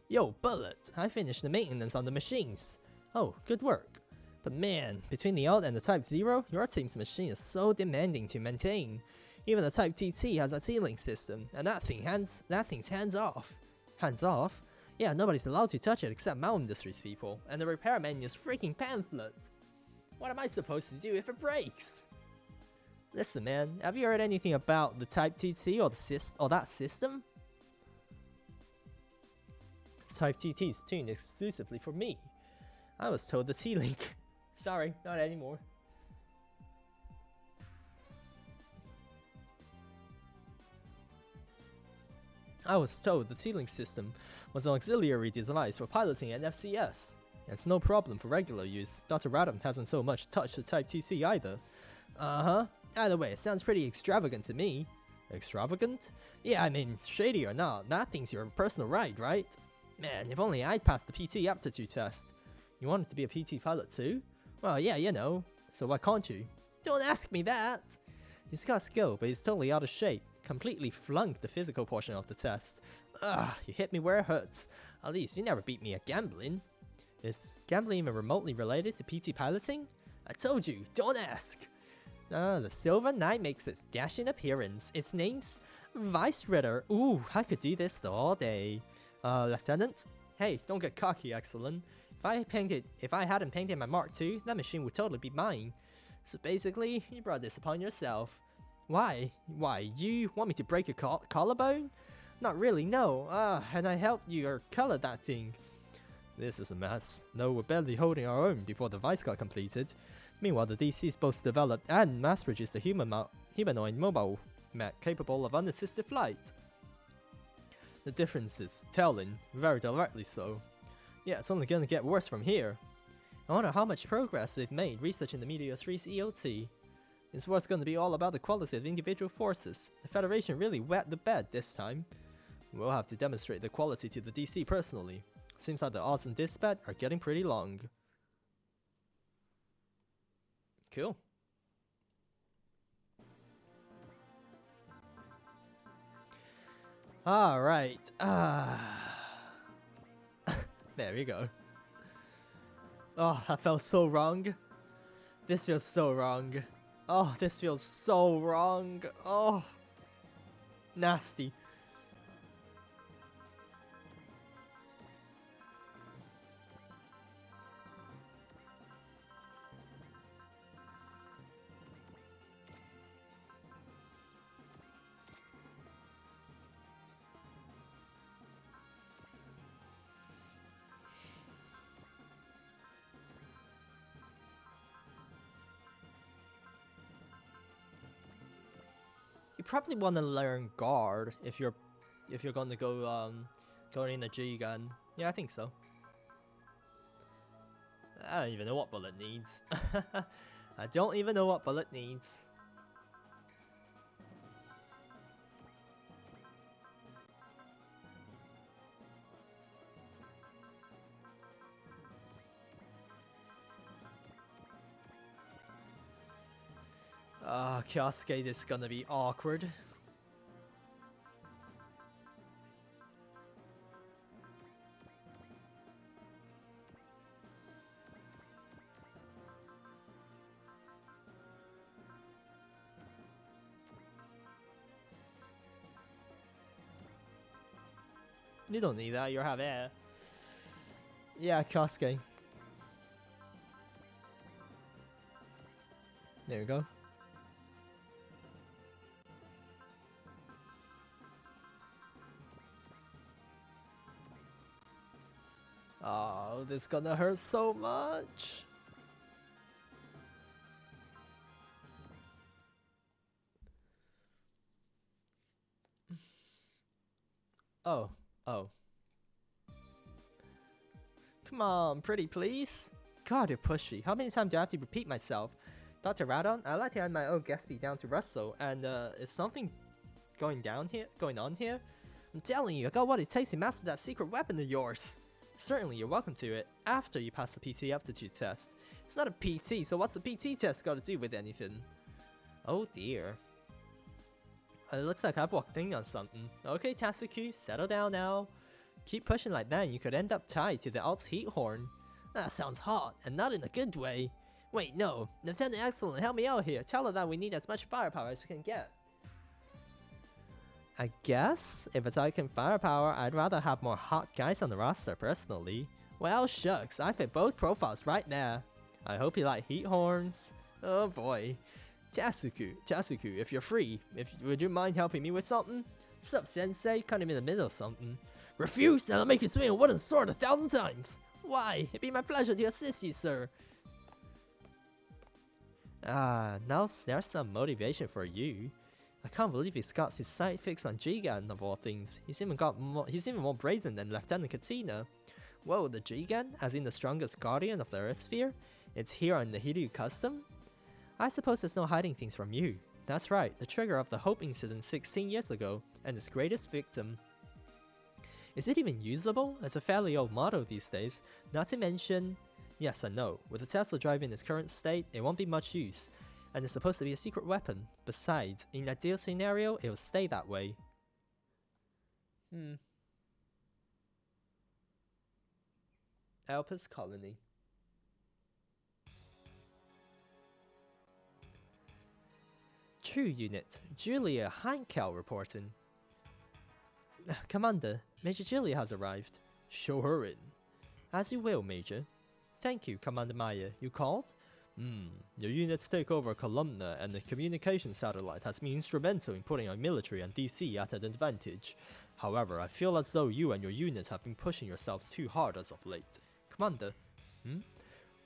Yo, Bullet! I finished the maintenance on the machines. Oh, good work. But man, between the Alt and the Type 0, your team's machine is so demanding to maintain. Even the Type TT has a ceiling system, and that thing's hands off. Hands off? Yeah, nobody's allowed to touch it except Mount Industries people, and the repair menu is freaking pamphlet. What am I supposed to do if it breaks? Listen man, have you heard anything about the Type TT or that system? Type TT is tuned exclusively for me. I was told the T-Link. Sorry, not anymore. I was told the T-Link system was an auxiliary device for piloting an FCS. It's no problem for regular use. Dr. Radham hasn't so much touched the Type TC either. Uh-huh. Either way, it sounds pretty extravagant to me. Extravagant? Yeah, I mean, shady or not, that thing's your personal right, right? Man, if only I'd passed the PT aptitude test. You wanted to be a PT pilot too? Well, yeah, you know. So why can't you? Don't ask me that! He's got skill, but he's totally out of shape. Completely flunked the physical portion of the test. Ugh, you hit me where it hurts. At least you never beat me at gambling. Is gambling even remotely related to PT piloting? I told you, don't ask! The Silver Knight makes its dashing appearance. Its name's Vice Ritter. Ooh, I could do this all day. Lieutenant? Hey, don't get cocky, Excellent. If I hadn't painted my Mark II, that machine would totally be mine. So basically, you brought this upon yourself. Why? Why, you want me to break your collarbone? Not really, no. And I helped you color that thing. This is a mess. No, we're barely holding our own before the Vice got completed. Meanwhile, the DC's both developed and mass-produced the humanoid mobile mech capable of unassisted flight. The difference is telling, very directly so. Yeah, it's only gonna get worse from here. I wonder how much progress they've made researching the Meteor 3's EOT. It's what's gonna be all about the quality of individual forces. The Federation really wet the bed this time. We'll have to demonstrate the quality to the DC personally. Seems like the odds in this bet are getting pretty long. Cool. Alright. There we go. Oh, that felt so wrong. This feels so wrong. Oh, this feels so wrong. Oh, nasty. You probably want to learn guard if you're going to go going in the G gun. Yeah, I think so. I don't even know what bullet needs. I don't even know what bullet needs. Ah, Kyosuke, this is gonna be awkward. You don't need that, you have air. Yeah, Kyosuke. There we go. Oh, this is gonna hurt so much. Oh, oh. Come on, pretty please. God, you're pushy. How many times do I have to repeat myself? Dr. Radon, I'd like to add my own Gatsby down to Russell, and is something going on here? I'm telling you, I got what it takes to master that secret weapon of yours. Certainly, you're welcome to it, after you pass the PT aptitude test. It's not a PT, so what's the PT test got to do with anything? Oh dear. It looks like I've walked in on something. Okay, Tatsuki, settle down now. Keep pushing like that and you could end up tied to the Alt's heat horn. That sounds hot, and not in a good way. Wait, no. Lieutenant Excellent, help me out here. Tell her that we need as much firepower as we can get. I guess, if it's like in firepower, I'd rather have more hot guys on the roster personally. Well, shucks, I fit both profiles right there. I hope you like heat horns. Oh boy. Kyosuke, if you're free, would you mind helping me with something? Sup, sensei? Kind of in the middle of something. Refuse, and I'll make you swing a wooden sword 1,000 times. Why? It'd be my pleasure to assist you, sir. Ah, now there's some motivation for you. I can't believe he's got his sight fixed on Jigen of all things. He's even more brazen than Lieutenant Katina. Whoa, the Jigen, as in the strongest guardian of the Earth Sphere? It's here on the Hiryu custom? I suppose there's no hiding things from you. That's right, the trigger of the Hope incident 16 years ago, and its greatest victim. Is it even usable? It's a fairly old model these days, not to mention... Yes and no, with the Tesla drive in its current state, it won't be much use, and it's supposed to be a secret weapon. Besides, in an ideal scenario, it will stay that way. Alpus Colony. True Unit, Julia Heinkel reporting. Commander, Major Julia has arrived. Show her in. As you will, Major. Thank you, Commander Maya. You called? Your unit's takeover columna and the communication satellite has been instrumental in putting our military and DC at an advantage. However, I feel as though you and your units have been pushing yourselves too hard as of late. Commander?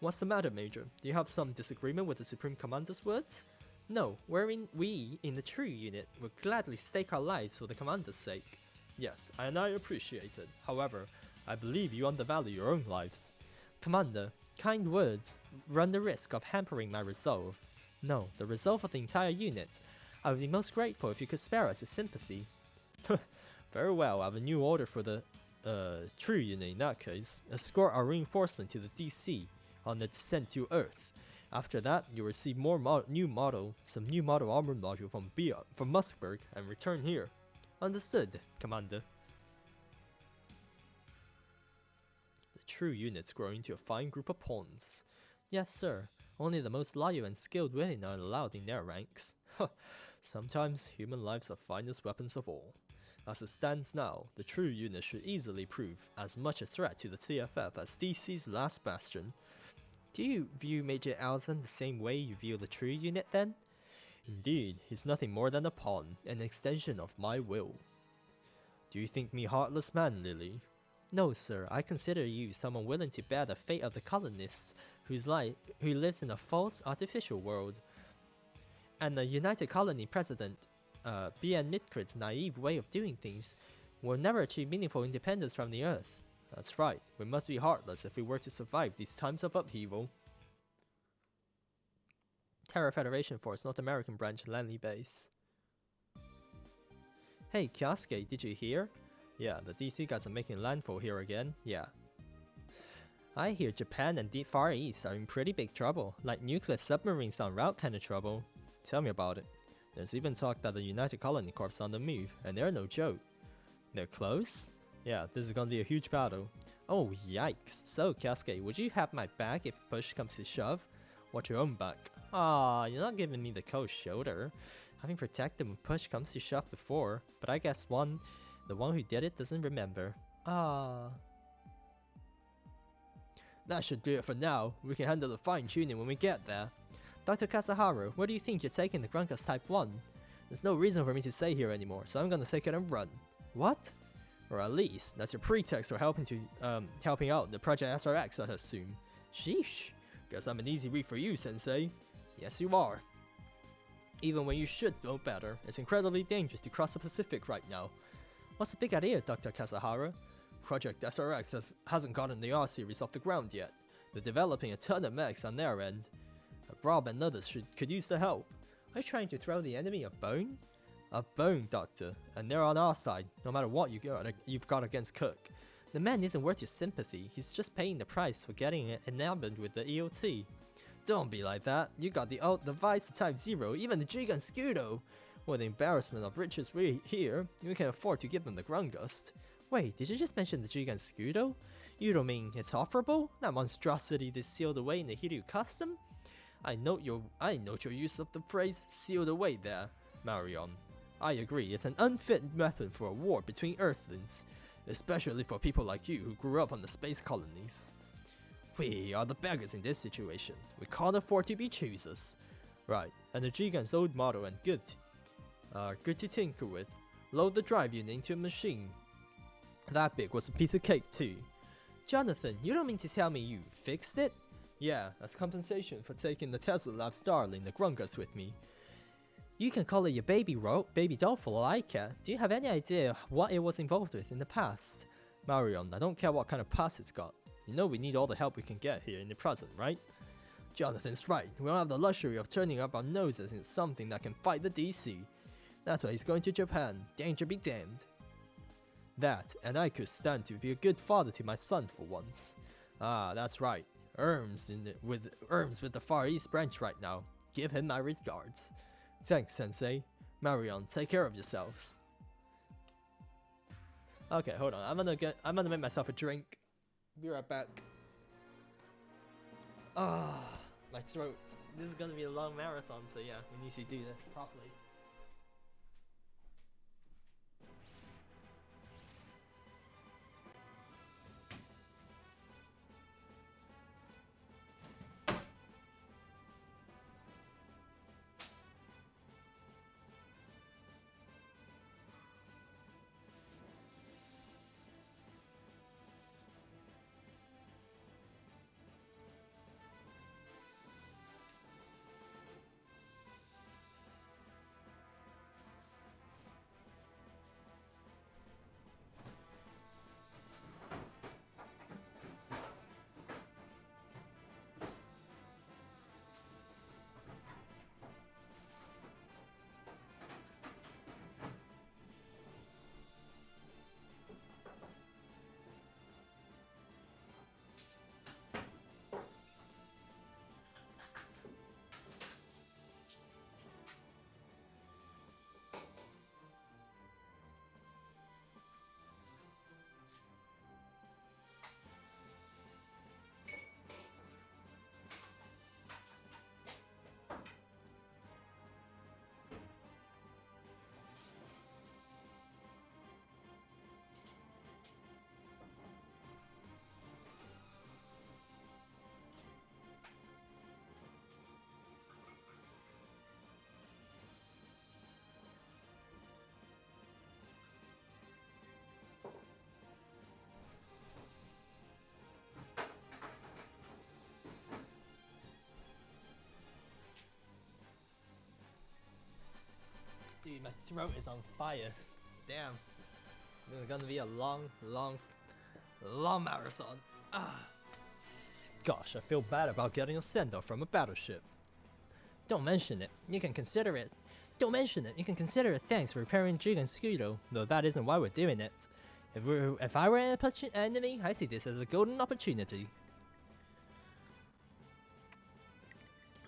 What's the matter, Major? Do you have some disagreement with the Supreme Commander's words? No, we in the True Unit would gladly stake our lives for the Commander's sake. Yes, and I appreciate it. However, I believe you undervalue your own lives. Commander, kind words run the risk of hampering my resolve. No, the resolve of the entire unit. I would be most grateful if you could spare us your sympathy. Very well, I have a new order for the True Unit in that case. Escort our reinforcement to the DC on the descent to Earth. After that, you'll receive some new model armor module from Muskberg and return here. Understood, Commander. The true units growing into a fine group of pawns. Yes, sir. Only the most loyal and skilled women are allowed in their ranks. Sometimes human lives are finest weapons of all. As it stands now, the true unit should easily prove as much a threat to the TFF as DC's last bastion. Do you view Major Alzen the same way you view the true unit then? Indeed, he's nothing more than a pawn, an extension of my will. Do you think me heartless man, Lily? No, sir. I consider you someone willing to bear the fate of the colonists who lives in a false, artificial world. And the United Colony President, B.N. Midcrit's naive way of doing things will never achieve meaningful independence from the Earth. That's right. We must be heartless if we were to survive these times of upheaval. Terra Federation Force North American Branch Lanley Base. Hey Kyosuke, did you hear? Yeah, the DC guys are making landfall here again. Yeah. I hear Japan and the Far East are in pretty big trouble, like nuclear submarines en route kind of trouble. Tell me about it. There's even talk that the United Colony Corps is on the move, and they're no joke. They're close? Yeah, this is gonna be a huge battle. Oh yikes. So Kyosuke, would you have my back if push comes to shove? Watch your own back. Aw, you're not giving me the cold shoulder. Having protected when push comes to shove before, but I guess the one who did it doesn't remember. Ah. That should do it for now. We can handle the fine-tuning when we get there. Dr. Kasaharu, where do you think you're taking the Grunkus Type 1? There's no reason for me to stay here anymore, so I'm gonna take it and run. What? Or at least, that's your pretext for helping out the Project SRX, I assume. Sheesh. Guess I'm an easy read for you, Sensei. Yes, you are. Even when you should know better, it's incredibly dangerous to cross the Pacific right now. What's the big idea, Dr. Kasaharu? Project SRX hasn't gotten the R-Series off the ground yet. They're developing a ton of mechs on their end. Rob and others could use the help. Are you trying to throw the enemy a bone? A bone, Doctor, and they're on our side, no matter what you've got against Cook. The man isn't worth your sympathy, he's just paying the price for getting enamored with the EOT. Don't be like that, you got the Vice Type 0, even the Jigen Scudo. With the embarrassment of riches we here, we can afford to give them the Grungust. Wait, did you just mention the Jigen Scudo? You don't mean it's operable? That monstrosity is sealed away in the Hiryu custom? I note your use of the phrase sealed away there, Marion. I agree, it's an unfit weapon for a war between Earthlings, especially for people like you who grew up on the space colonies. We are the beggars in this situation. We can't afford to be choosers. Right, and the Jigen's old model and good to tinker with. Load the drive unit into a machine. That big was a piece of cake too. Jonathan, you don't mean to tell me you fixed it? Yeah, as compensation for taking the Tesla Labs Starling, the Grungus, with me. You can call it your baby doll for all I care. Do you have any idea what it was involved with in the past? Marion, I don't care what kind of past it's got. You know we need all the help we can get here in the present, right? Jonathan's right. We don't have the luxury of turning up our noses in something that can fight the DC. That's why he's going to Japan. Danger be damned. That, and I could stand to be a good father to my son for once. Ah, that's right. Erm's with the Far East branch right now. Give him my regards. Thanks, Sensei. Marion, take care of yourselves. Okay, hold on. I'm gonna make myself a drink. Be right back. Ah, my throat. This is gonna be a long marathon, so yeah, we need to do this properly. Dude, my throat is on fire. Damn. This is gonna be a long marathon. Gosh, I feel bad about getting a send-off from a battleship. Don't mention it. You can consider it. Don't mention it. You can consider it thanks for repairing Jig and Scudo, though that isn't why we're doing it. If I were an enemy, I see this as a golden opportunity.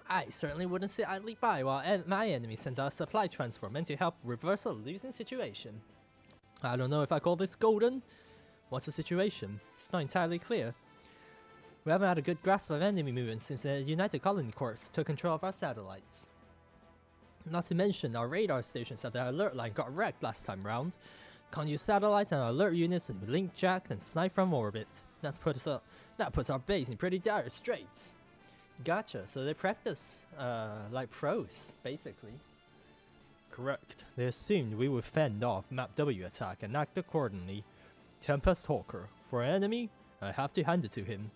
I certainly wouldn't sit idly by while my enemy sends out a supply transport to help reverse a losing situation. I don't know if I call this golden. What's the situation? It's not entirely clear. We haven't had a good grasp of enemy movements since the United Colony Corps took control of our satellites. Not to mention our radar stations at the alert line got wrecked last time round. Can't use satellites and alert units with link jacked and snipe from orbit. That puts our base in pretty dire straits. Gotcha, so they prepped us like pros, basically. Correct. They assumed we would fend off Map W attack and act accordingly. Tempest Hawker. For an enemy, I have to hand it to him.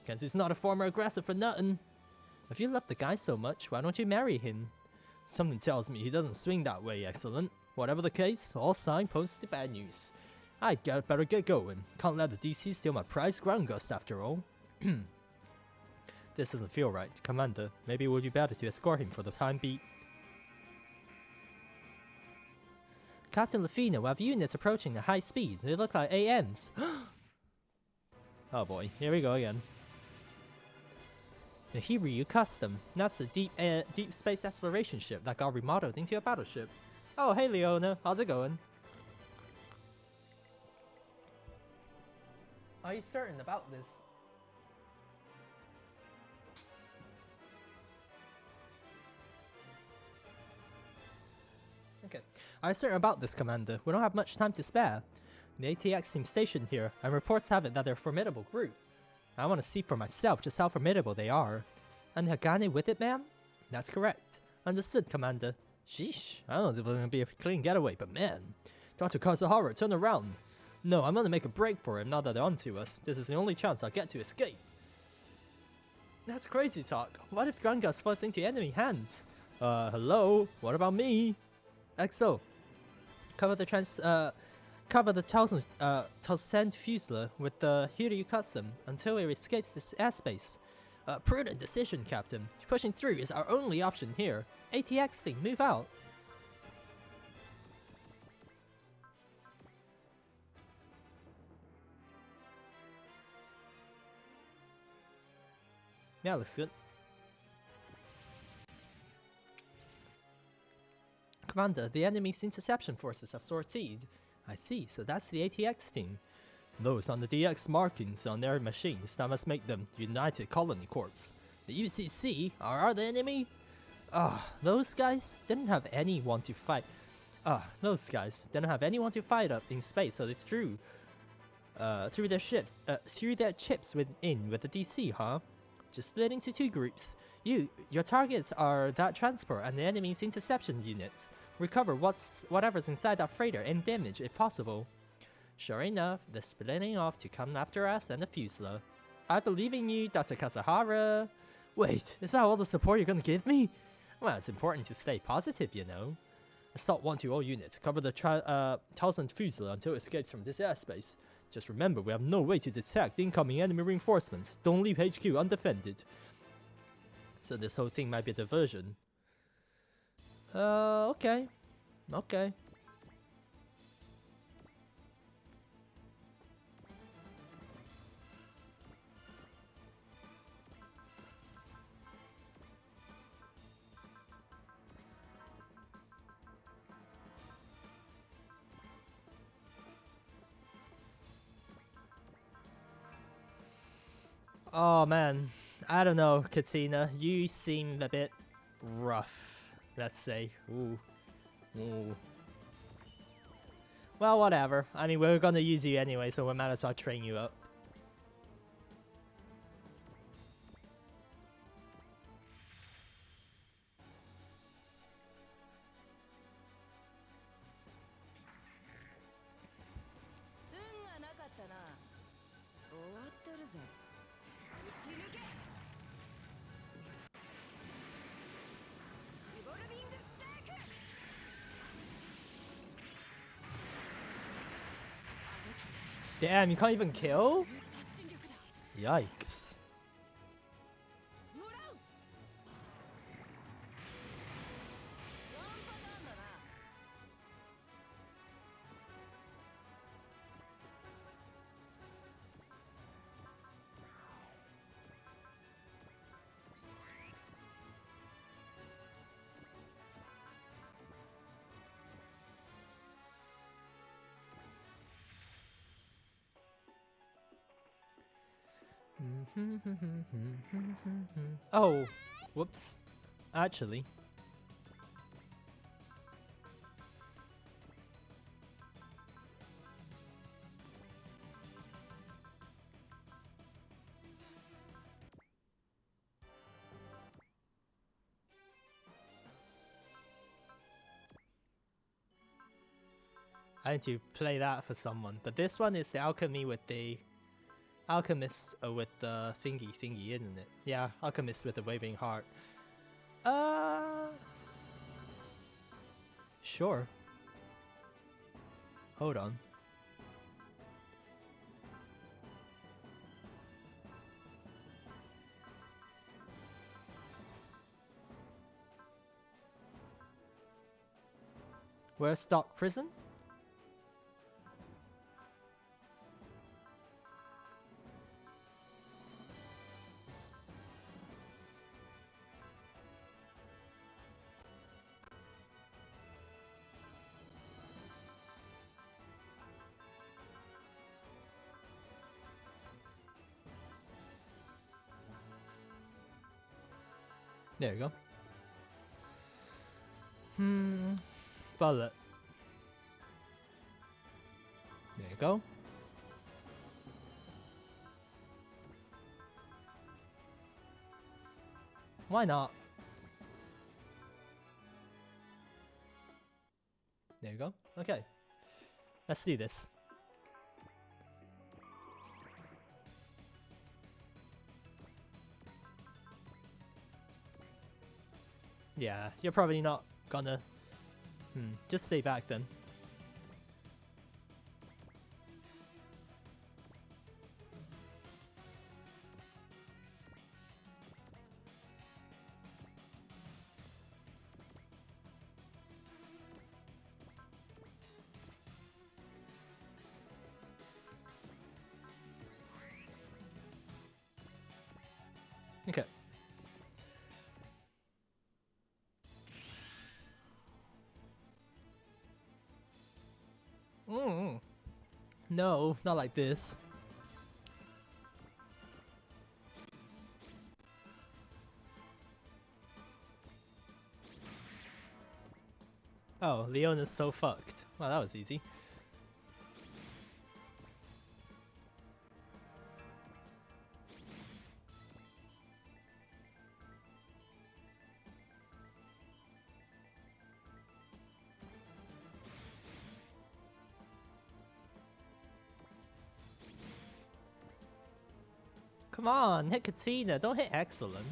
Guess he's not a former aggressor for nothing. If you love the guy so much, why don't you marry him? Something tells me he doesn't swing that way, excellent. Whatever the case, all signposts to bad news. Better get going. Can't let the DC steal my prized ground gust after all. This doesn't feel right. Commander, maybe it would be better to escort him for the time being. Captain Lafina, we have units approaching at high speed. They look like AMs. Oh boy, here we go again. The Hiryu Custom. That's a deep space exploration ship that got remodeled into a battleship. Oh, hey Leona, how's it going? Are you certain about this? Okay. Are you certain about this, Commander? We don't have much time to spare. The ATX team stationed here, and reports have it that they're a formidable group. I want to see for myself just how formidable they are. And Hagane with it, ma'am? That's correct. Understood, Commander. Sheesh, I don't know if it's going to be a clean getaway, but man. Dr. Kazuhara, turn around. No, I'm going to make a break for him now that they're onto us. This is the only chance I'll get to escape. That's crazy talk. What if Grangas falls into enemy hands? Hello? What about me? XO. Cover the Tausend Fusilier with the Hiryu Custom until it escapes this airspace. Prudent decision, Captain. Pushing through is our only option here. ATX thing, move out. Yeah, looks good. Commander, the enemy's interception forces have sortied. I see, so that's the ATX team. Those on the DX markings on their machines, that must make them United Colony Corps. The UCC are the enemy? Those guys didn't have anyone to fight. Those guys didn't have anyone to fight up in space, so they threw their chips within with the DC, huh? Just split into two groups. Your targets are that transport and the enemy's interception units. Recover whatever's inside that freighter and damage if possible. Sure enough, they're splitting off to come after us and the Fusilier. I believe in you, Dr. Kazuhara. Wait, is that all the support you're gonna give me? Well, it's important to stay positive, you know. Assault 1 to all units. Cover the Tausend Fusilier until it escapes from this airspace. Just remember, we have no way to detect incoming enemy reinforcements. Don't leave HQ undefended. So this whole thing might be a diversion. Okay. Okay. Oh man, I don't know, Katina. You seem a bit rough, let's say. Ooh. Ooh. Well, whatever. I mean, we're gonna use you anyway, so we might as well train you up. Damn, you can't even kill? Yikes. Oh, whoops. Actually. I need to play that for someone. But this one is the alchemy with the alchemist with the thingy, isn't it? Yeah, alchemist with the waving heart. Sure. Hold on. Where's Stock Prison? There you go. Bullet. There you go. Why not? There you go. Okay. Let's do this. Yeah, you're probably not gonna... just stay back then. Okay. No, not like this. Oh, Leon is so fucked. Well, that was easy. Come on, hit Katina, don't hit Excellent.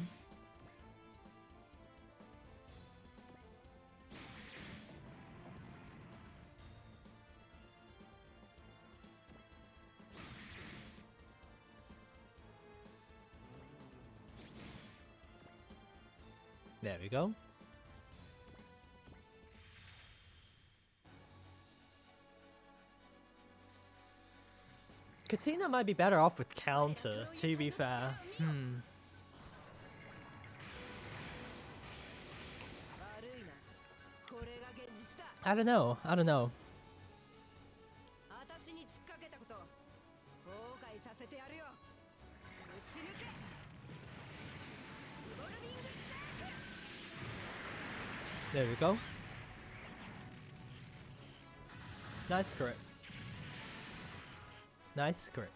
There we go. Katina might be better off with counter, to be fair. I don't know. There we go. Nice crit. Nice crit.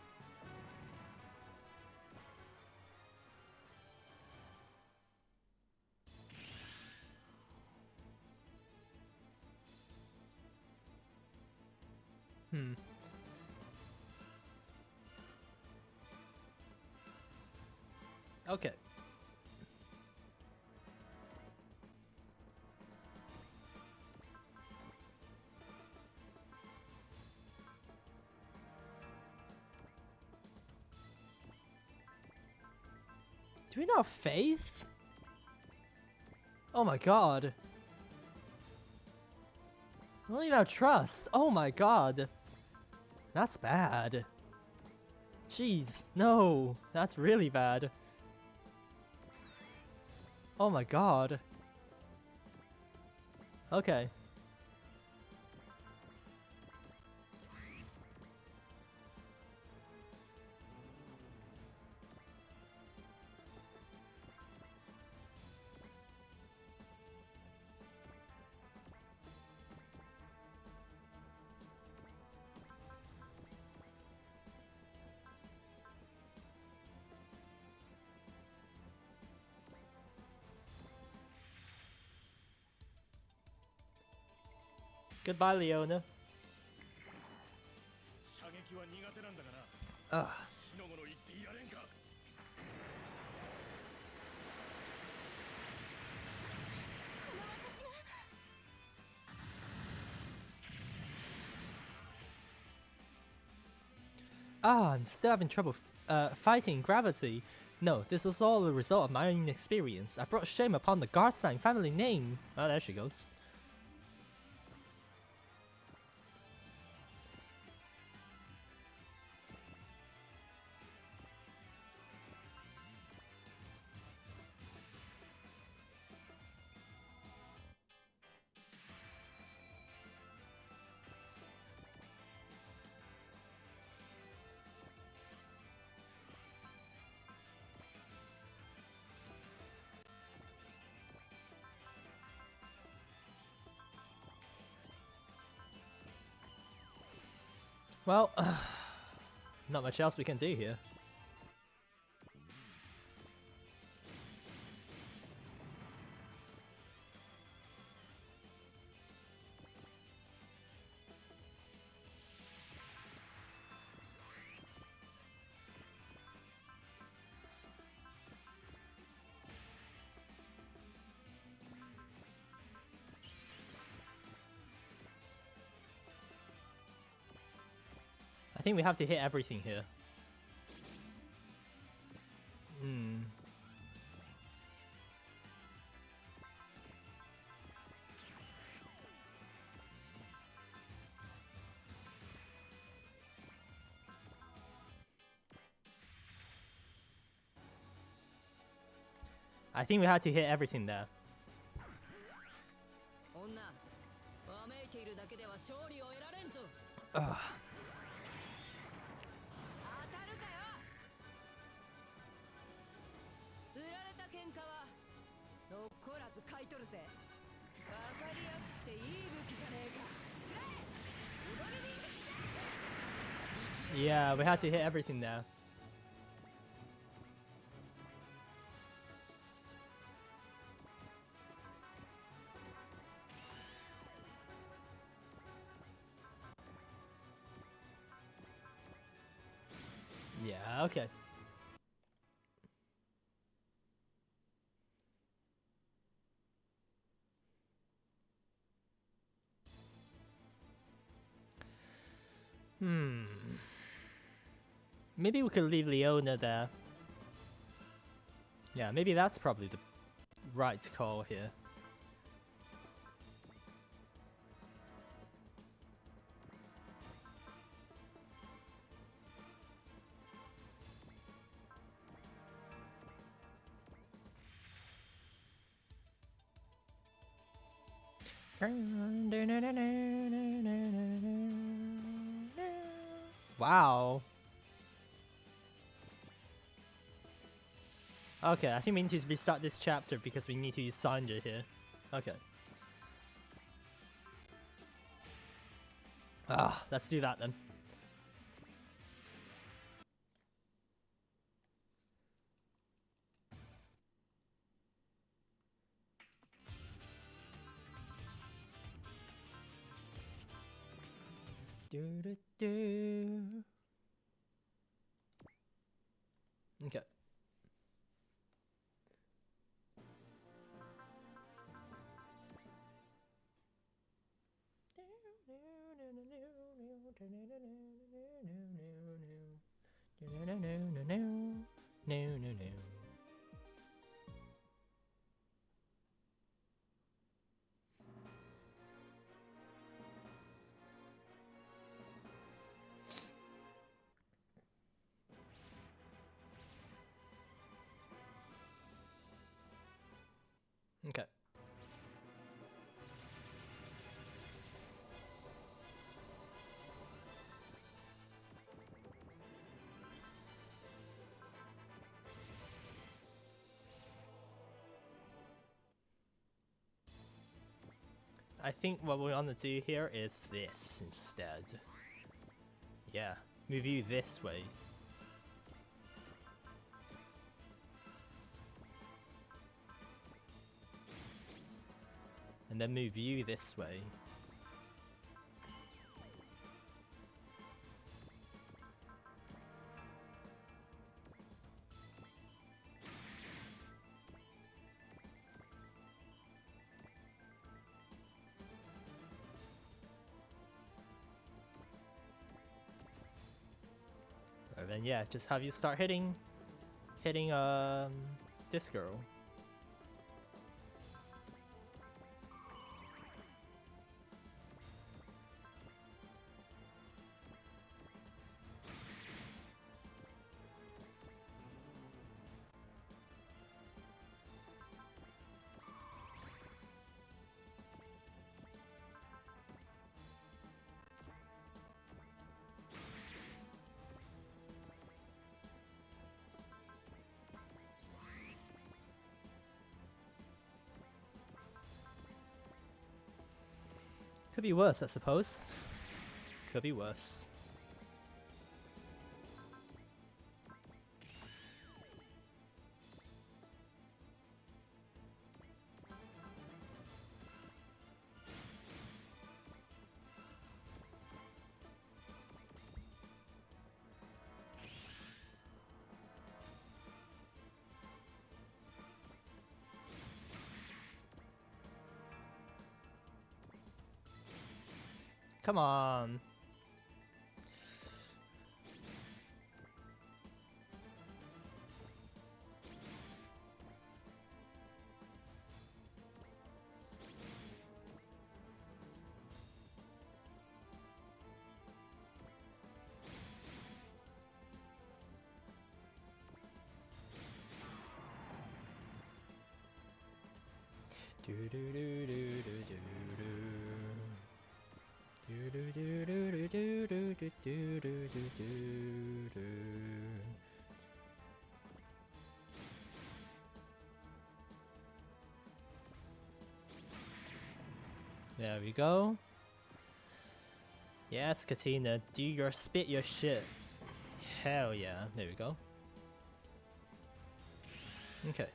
Okay. Do we not have faith? Oh my god. We don't even have trust. Oh my god. That's bad. Jeez, no. That's really bad. Oh my god. Okay. Goodbye, Leona. Ugh. Ah, I'm still having trouble fighting gravity. No, this was all a result of my own inexperience. I brought shame upon the Garstein family name. Oh, there she goes. Well, not much else we can do here. I think we have to hit everything here. I think we had to hit everything there. Ugh. Yeah, we had to hit everything there. Yeah, okay. Maybe we could leave Leona there. Yeah, maybe that's probably the right call here. Wow. Okay, I think we need to restart this chapter because we need to use Sanja here. Okay. Let's do that then. Okay. I think what we want to do here is this instead. Yeah, move you this way. And then move you this way. And then yeah, just have you start hitting this girl. Could be worse, I suppose. Could be worse. Come on. Do do do do do do do. Do do do do do do do do do do do do. There we go. Yes, Katina, do your spit your shit. Hell yeah, there we go. Okay.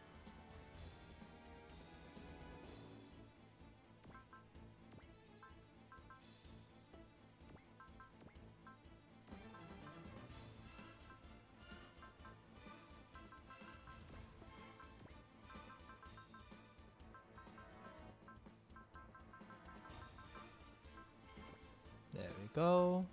There we go.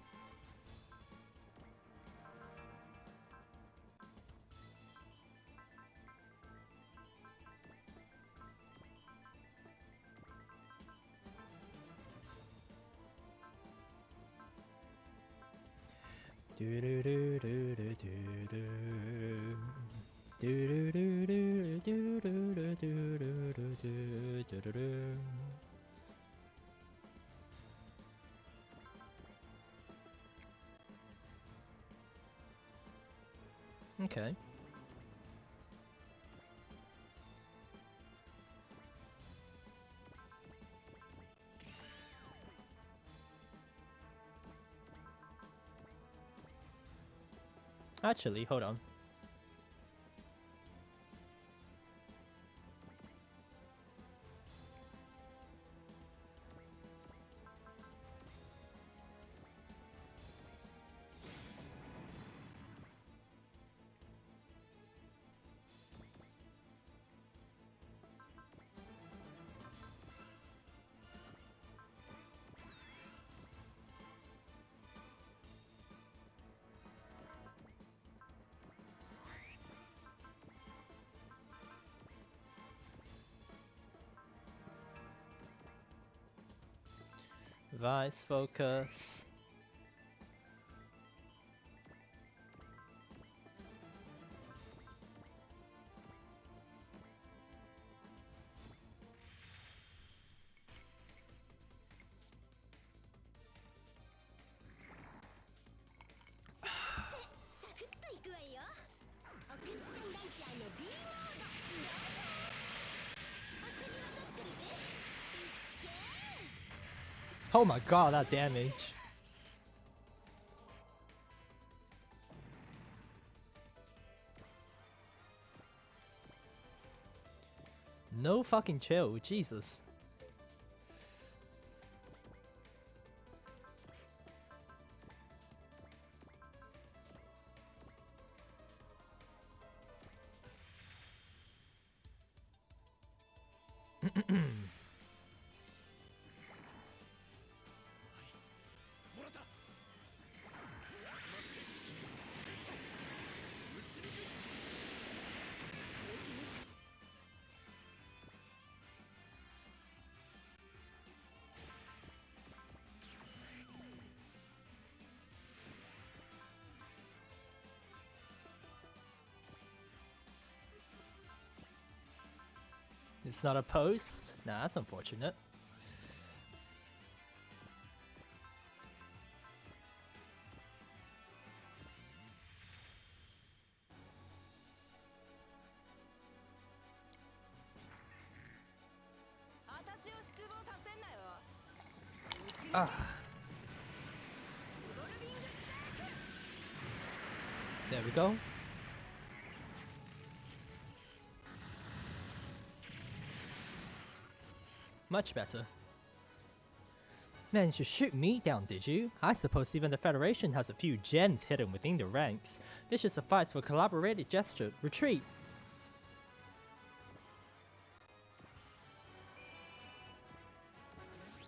Do do do do do do do. Do do do do do do do do do do do do do. Okay. Actually, hold on. Vice focus. Oh my god, that damage. No fucking chill, Jesus. It's not a post? Nah, that's unfortunate. Ah. There we go. Much better. Managed to shoot me down, did you? I suppose even the Federation has a few gems hidden within the ranks. This should suffice for collaborated gesture. Retreat!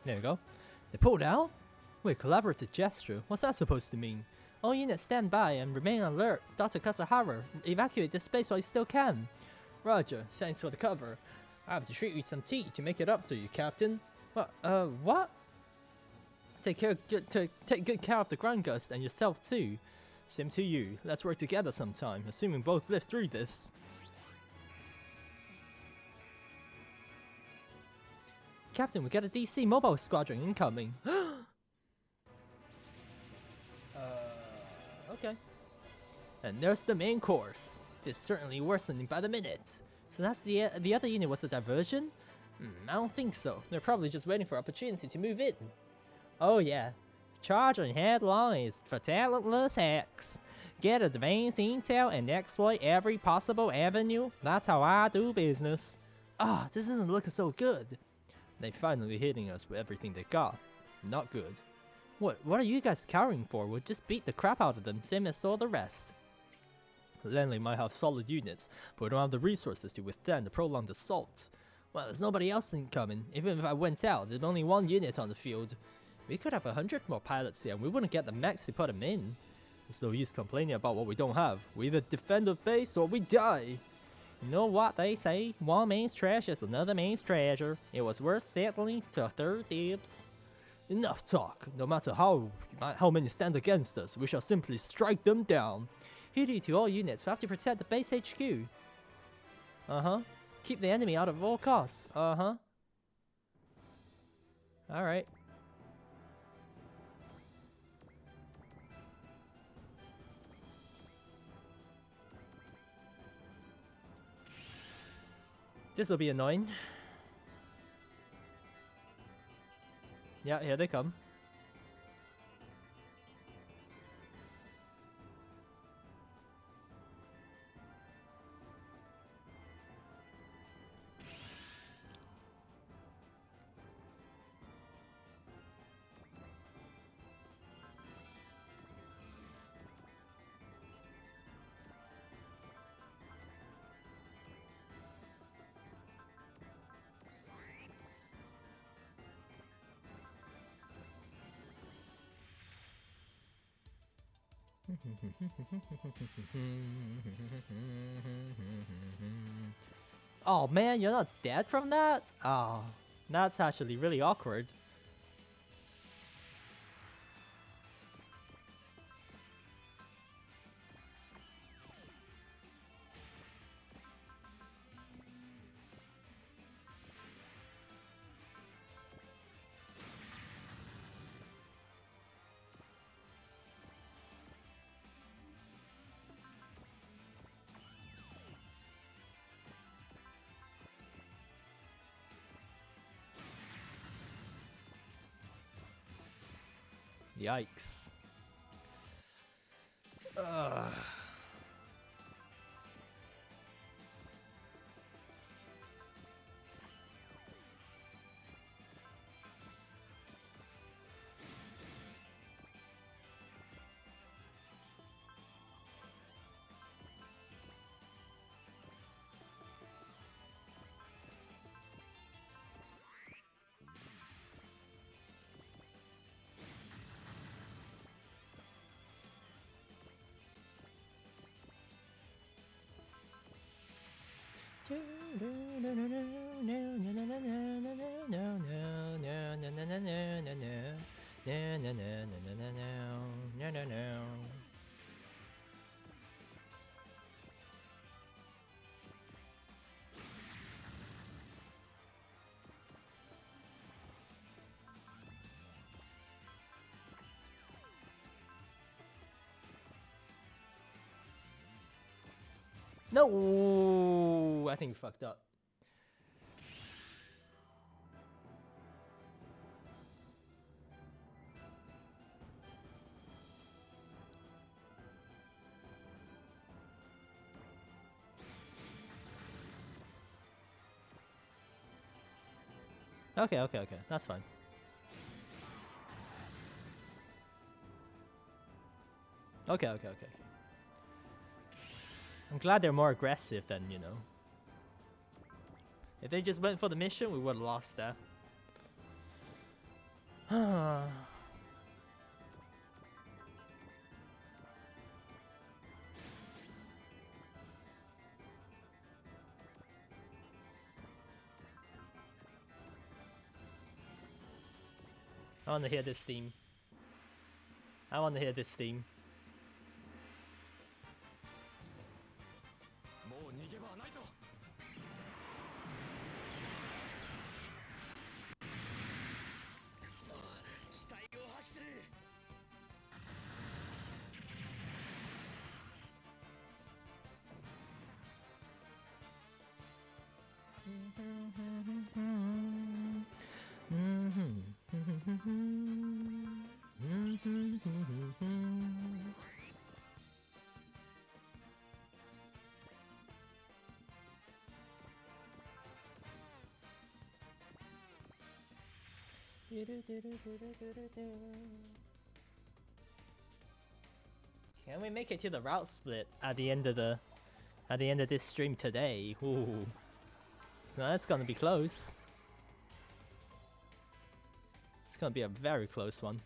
There we go. They pulled out? Wait, collaborative gesture? What's that supposed to mean? All units stand by and remain alert. Dr. Kasahara, evacuate this space while you still can. Roger, thanks for the cover. I have to treat you some tea to make it up to you, Captain. What? Take good care of the Ground Gust and yourself too. Same to you. Let's work together sometime, assuming both live through this. Captain, we got a DC mobile squadron incoming. Okay. And there's the main course. It's certainly worsening by the minute. So that's the other unit was a diversion? I don't think so. They're probably just waiting for opportunity to move in. Oh yeah. Charging headlong is for talentless hacks. Get advanced intel and exploit every possible avenue. That's how I do business. Ah, this isn't looking so good. They finally hitting us with everything they got. Not good. What are you guys cowering for? We'll just beat the crap out of them, same as all the rest. Lanley might have solid units, but we don't have the resources to withstand the prolonged assault. Well, there's nobody else incoming. Even if I went out, there's only one unit on the field. We could have 100 more pilots here and we wouldn't get the max to put them in. There's no use complaining about what we don't have. We either defend the base or we die. You know what they say? One man's trash is another man's treasure. It was worth settling to third dibs. Enough talk. No matter how many stand against us, we shall simply strike them down. Heed to all units, we have to protect the base HQ. Uh-huh. Keep the enemy out of all costs. Uh-huh. Alright. This'll be annoying. Yeah, here they come. Oh man, you're not dead from that? Oh, that's actually really awkward. Yikes. Ugh. No, I think we fucked up. Okay, that's fine. Okay. I'm glad they're more aggressive than, you know. If they just went for the mission, we would have lost that. I want to hear this theme. I want to hear this theme. Can we make it to the route split at the end of this stream today? Ooh. So that's gonna be close. It's gonna be a very close one.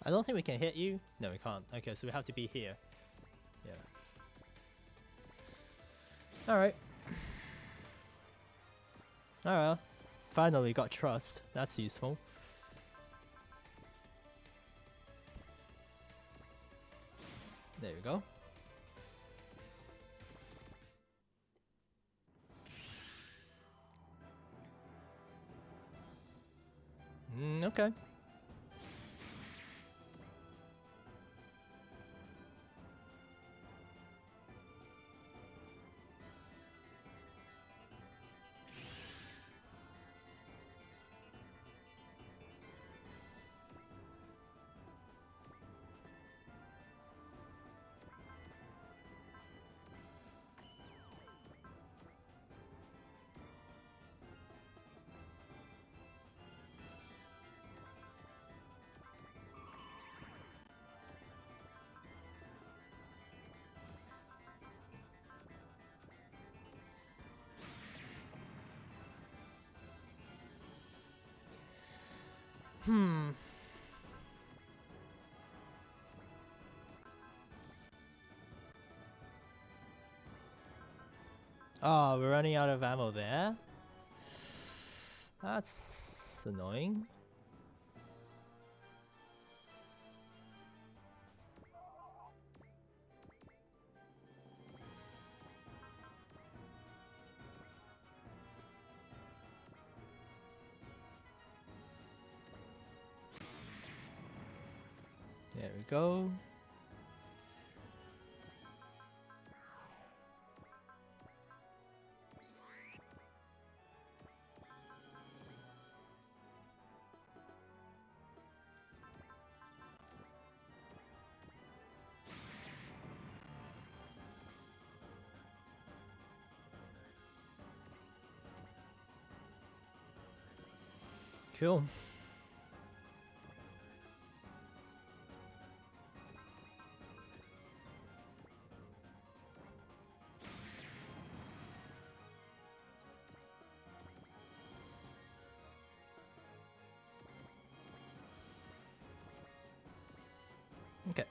I don't think we can hit you. No, we can't. Okay, so we have to be here. Yeah. Alright. Alright. Finally got trust. That's useful. There we go. Okay. Oh, we're running out of ammo there. That's annoying. There we go. Cool. Okay.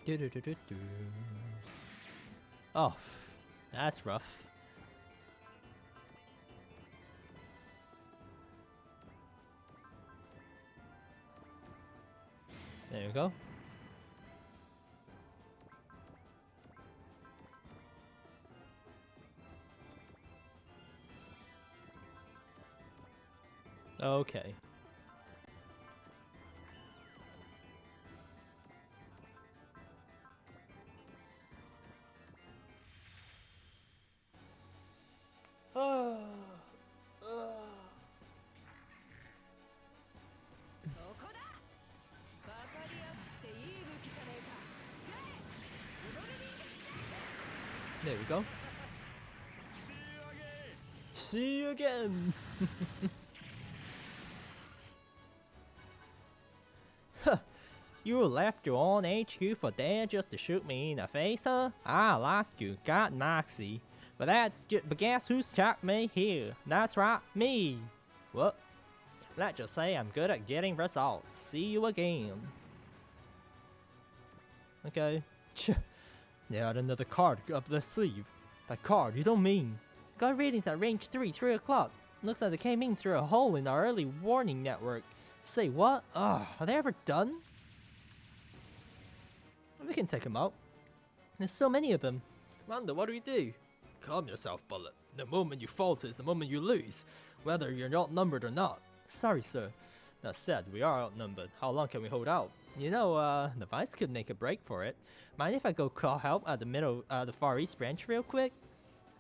Do-do-do-do-do. Oh, that's rough. There you go. Okay. There we go. See you again. You left your own HQ for dead just to shoot me in the face, huh? I like you, got moxie. But guess who's chopped me here? That's right, me. What? Let's just say I'm good at getting results. See you again. Okay. They had another card up their sleeve. By card, you don't mean? Got readings at range 3 o'clock. Looks like they came in through a hole in our early warning network. Say what? Ugh, are they ever done? We can take them out. There's so many of them. Commander, what do we do? Calm yourself, Bullet. The moment you falter is the moment you lose, whether you're outnumbered or not. Sorry, sir. That said, we are outnumbered. How long can we hold out? You know, the Vice could make a break for it. Mind if I go call help at the Far East branch real quick?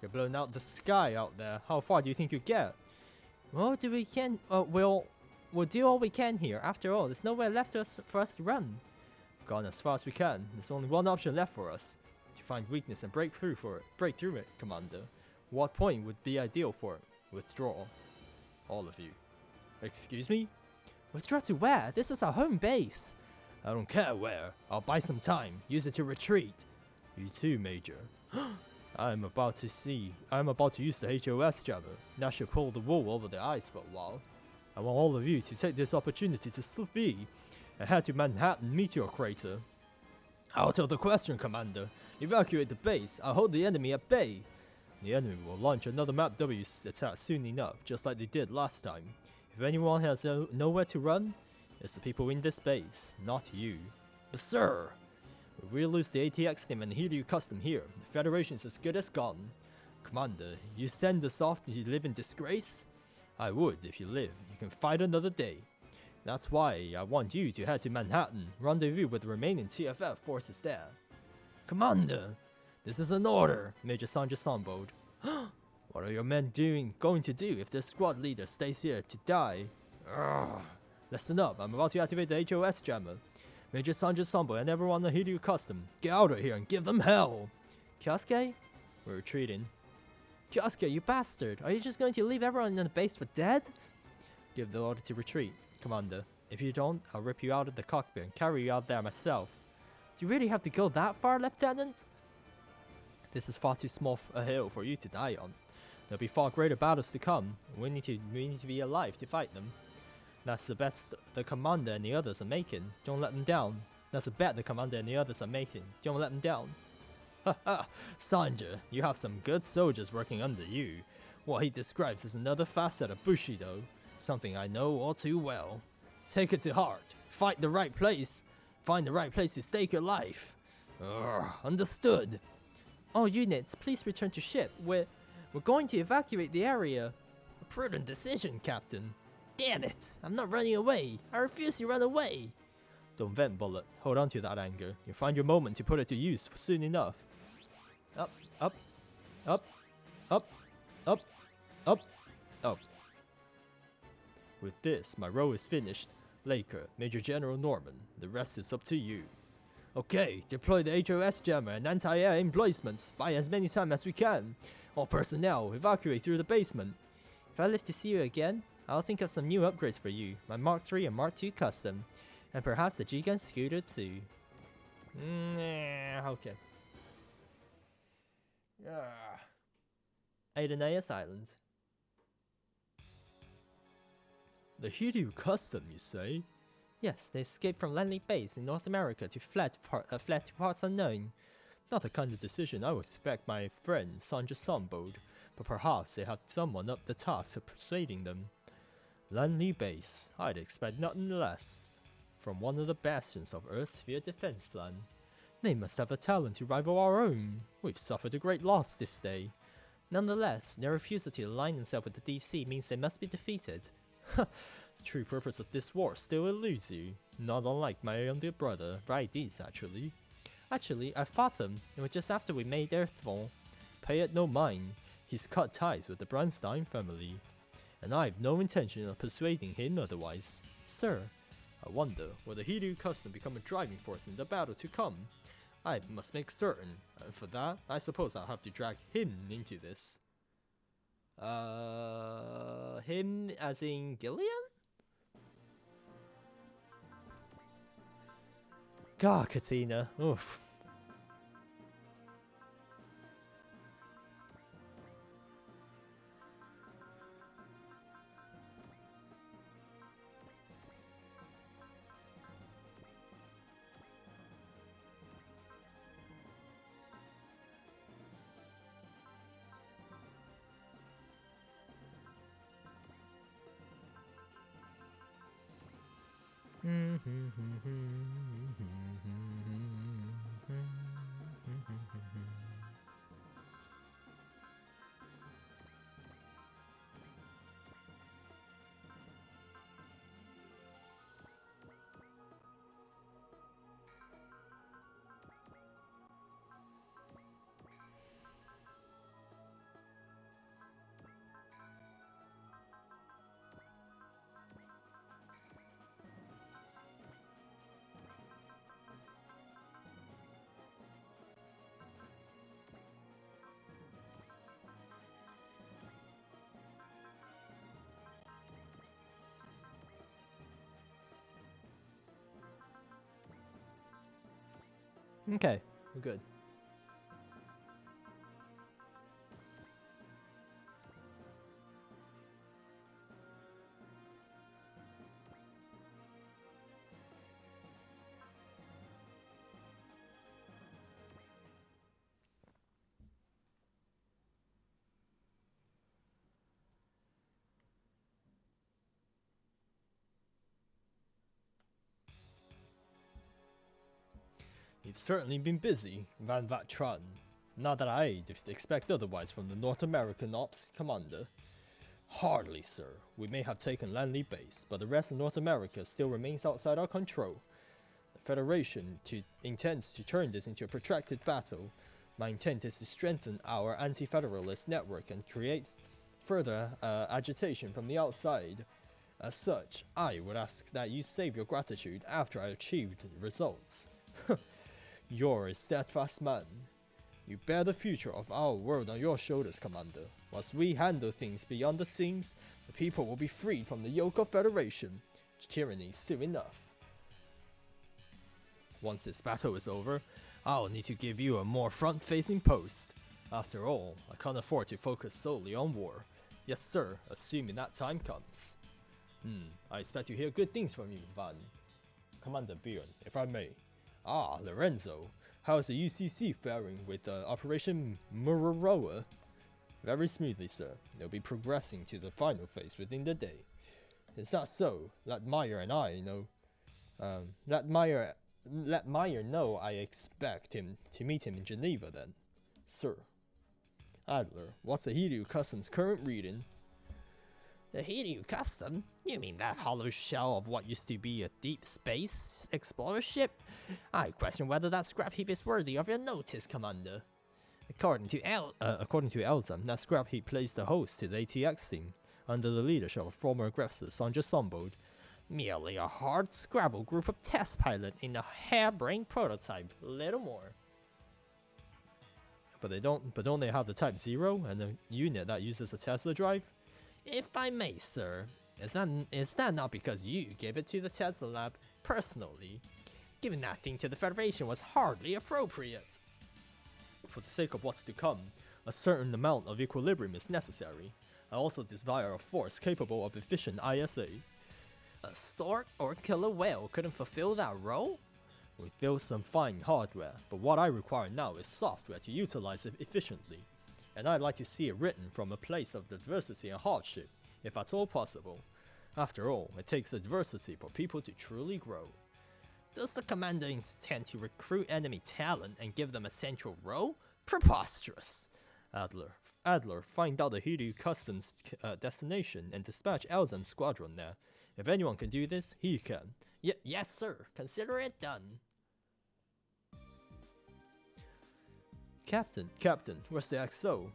You're blowing out the sky out there. How far do you think you get? Well, we'll do all we can here. After all, there's nowhere left for us to run. Gone as far as we can. There's only one option left for us. To find weakness and break through it, Commander. What point would be ideal for it? Withdraw. All of you. Excuse me? Withdraw to where? This is our home base. I don't care where. I'll buy some time. Use it to retreat. You too, Major. I'm about to use the HOS jammer. That should pull the wool over their eyes for a while. I want all of you to take this opportunity to flee and head to Manhattan Meteor Crater. Out of the question, Commander. Evacuate the base. I'll hold the enemy at bay. The enemy will launch another Map W attack soon enough, just like they did last time. If anyone has nowhere to run, it's the people in this base, not you. But sir, if we lose the ATX team and Helio Custom here, the Federation's as good as gone. Commander, you send us off to live in disgrace? I would if you live. You can fight another day. That's why I want you to head to Manhattan, rendezvous with the remaining TFF forces there. Commander, this is an order, Major Sanjay Sambold. What are your men going to do if the squad leader stays here to die? Urgh. Listen up, I'm about to activate the HOS jammer. Major Sanjay Sambold and everyone on Hiryu Custom, get out of here and give them hell! Kyosuke? We're retreating. Kyosuke, you bastard! Are you just going to leave everyone in the base for dead? Give the order to retreat, Commander. If you don't, I'll rip you out of the cockpit and carry you out there myself. Do you really have to go that far, Lieutenant? This is far too small a hill for you to die on. There'll be far greater battles to come. We need to be alive to fight them. That's the best the Commander and the others are making. Don't let them down. That's a bet the Commander and the others are making. Don't let them down. Haha, Sanjay, you have some good soldiers working under you. What he describes is another facet of Bushido. Something I know all too well. Take it to heart. Fight the right place. Find the right place to stake your life. Understood. All units, please return to ship. We're going to evacuate the area. A prudent decision, Captain. Damn it! I'm not running away. I refuse to run away. Don't vent, Bullet. Hold on to that anger. You'll find your moment to put it to use soon enough. Up, up, up, up, up, up, up. With this, my role is finished. Laker, Major General Norman, the rest is up to you. Okay, deploy the HOS jammer and anti-air emplacements. Buy as many times as we can. All personnel, evacuate through the basement. If I live to see you again, I'll think of some new upgrades for you. My Mark III and Mark II custom. And perhaps the G-Gun scooter too. Okay. Aidenayas Island. The Hiryu custom, you say? Yes, they escaped from Langley Base in North America to fled to parts unknown. Not the kind of decision I would expect my friend Sanjay Sambold, but perhaps they have someone up the task of persuading them. Langley Base, I'd expect nothing less. From one of the bastions of Earth's sphere defense plan. They must have a talent to rival our own. We've suffered a great loss this day. Nonetheless, their refusal to align themselves with the DC means they must be defeated. The true purpose of this war still eludes you. Not unlike my younger brother, Raidis, actually. Actually, I fought him. It was just after we made Earthfall. Pay it no mind. He's cut ties with the Bronstein family. And I have no intention of persuading him otherwise. Sir, I wonder, will the Hiryu custom become a driving force in the battle to come? I must make certain, and for that, I suppose I'll have to drag him into this. Him as in Gillian? God, Katina, oof. Okay, we're good. You've certainly been busy, Van Vatran. Not that I'd expect otherwise from the North American Ops Commander. Hardly, sir. We may have taken Lanley Base, but the rest of North America still remains outside our control. The Federation intends to turn this into a protracted battle. My intent is to strengthen our anti-federalist network and create further agitation from the outside. As such, I would ask that you save your gratitude after I achieved results. You're a steadfast man. You bear the future of our world on your shoulders, Commander. Whilst we handle things beyond the scenes, the people will be freed from the yoke of Federation tyranny soon enough. Once this battle is over, I'll need to give you a more front-facing post. After all, I can't afford to focus solely on war. Yes, sir, assuming that time comes. I expect to hear good things from you, Van. Commander Bjorn, if I may. Ah, Lorenzo. How is the UCC faring with Operation Mururoa? Very smoothly, sir. They'll be progressing to the final phase within the day. Is that so? Let Meyer and I know. Let Meyer know I expect him to meet him in Geneva then. Sir. Adler, what's the Hiryu Customs' current reading? The Hiryu Custom? You mean that hollow shell of what used to be a deep space explorer ship? I question whether that scrap heap is worthy of your notice, Commander. According to Elzam, that scrap heap plays the host to the ATX team, under the leadership of former aggressor Sandra Sombold. Merely a hard-scrabble group of test pilots in a harebrained prototype, little more. But don't they have the Type 0 and a unit that uses a Tesla drive? If I may, sir, is that not because you gave it to the Tesla lab personally? Giving that thing to the Federation was hardly appropriate. For the sake of what's to come, a certain amount of equilibrium is necessary. I also desire a force capable of efficient ISA. A stork or killer whale couldn't fulfill that role? We built some fine hardware, but what I require now is software to utilize it efficiently. And I'd like to see it written from a place of adversity and hardship, if that's all possible. After all, it takes adversity for people to truly grow. Does the commander intend to recruit enemy talent and give them a central role? Preposterous! Adler, find out the Hiryu Customs destination and dispatch Elzam's squadron there. If anyone can do this, he can. Yes, sir. Consider it done. Captain, where's the XO?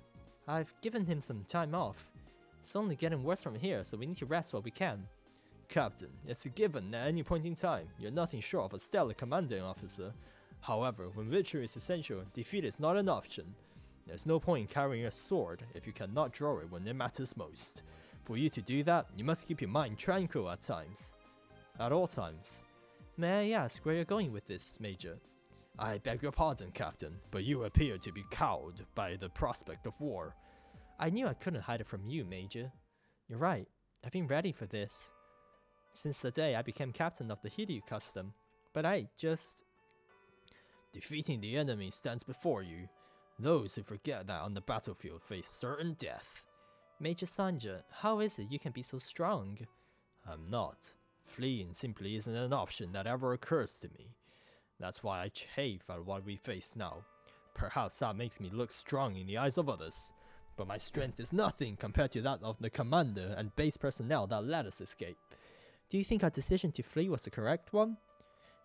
I've given him some time off. It's only getting worse from here, so we need to rest while we can. Captain, it's a given at any point in time. You're nothing short of a stellar commanding officer. However, when victory is essential, defeat is not an option. There's no point in carrying a sword if you cannot draw it when it matters most. For you to do that, you must keep your mind tranquil at times. At all times. May I ask where you're going with this, Major? I beg your pardon, Captain, but you appear to be cowed by the prospect of war. I knew I couldn't hide it from you, Major. You're right, I've been ready for this since the day I became captain of the Hiryu Custom, but Defeating the enemy stands before you. Those who forget that on the battlefield face certain death. Major Sanja, how is it you can be so strong? I'm not. Fleeing simply isn't an option that ever occurs to me. That's why I chafe at what we face now. Perhaps that makes me look strong in the eyes of others, but my strength is nothing compared to that of the commander and base personnel that let us escape. Do you think our decision to flee was the correct one?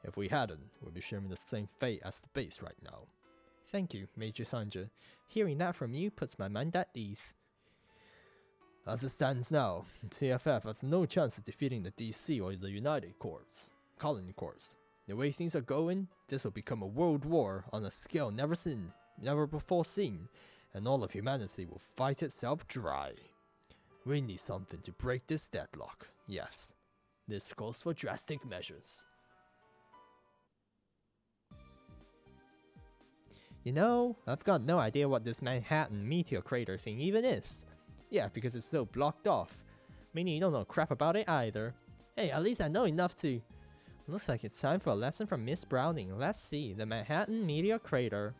If we hadn't, we'd be sharing the same fate as the base right now. Thank you, Major Sanja. Hearing that from you puts my mind at ease. As it stands now, TFF has no chance of defeating the DC or the United Colony Corps. The way things are going, this will become a world war on a scale never before seen, and all of humanity will fight itself dry. We need something to break this deadlock. Yes, this calls for drastic measures. You know, I've got no idea what this Manhattan meteor crater thing even is. Yeah, because it's so blocked off. Meaning you don't know crap about it either. Hey, at least I know enough to... Looks like it's time for a lesson from Miss Browning. Let's see, the Manhattan meteor crater.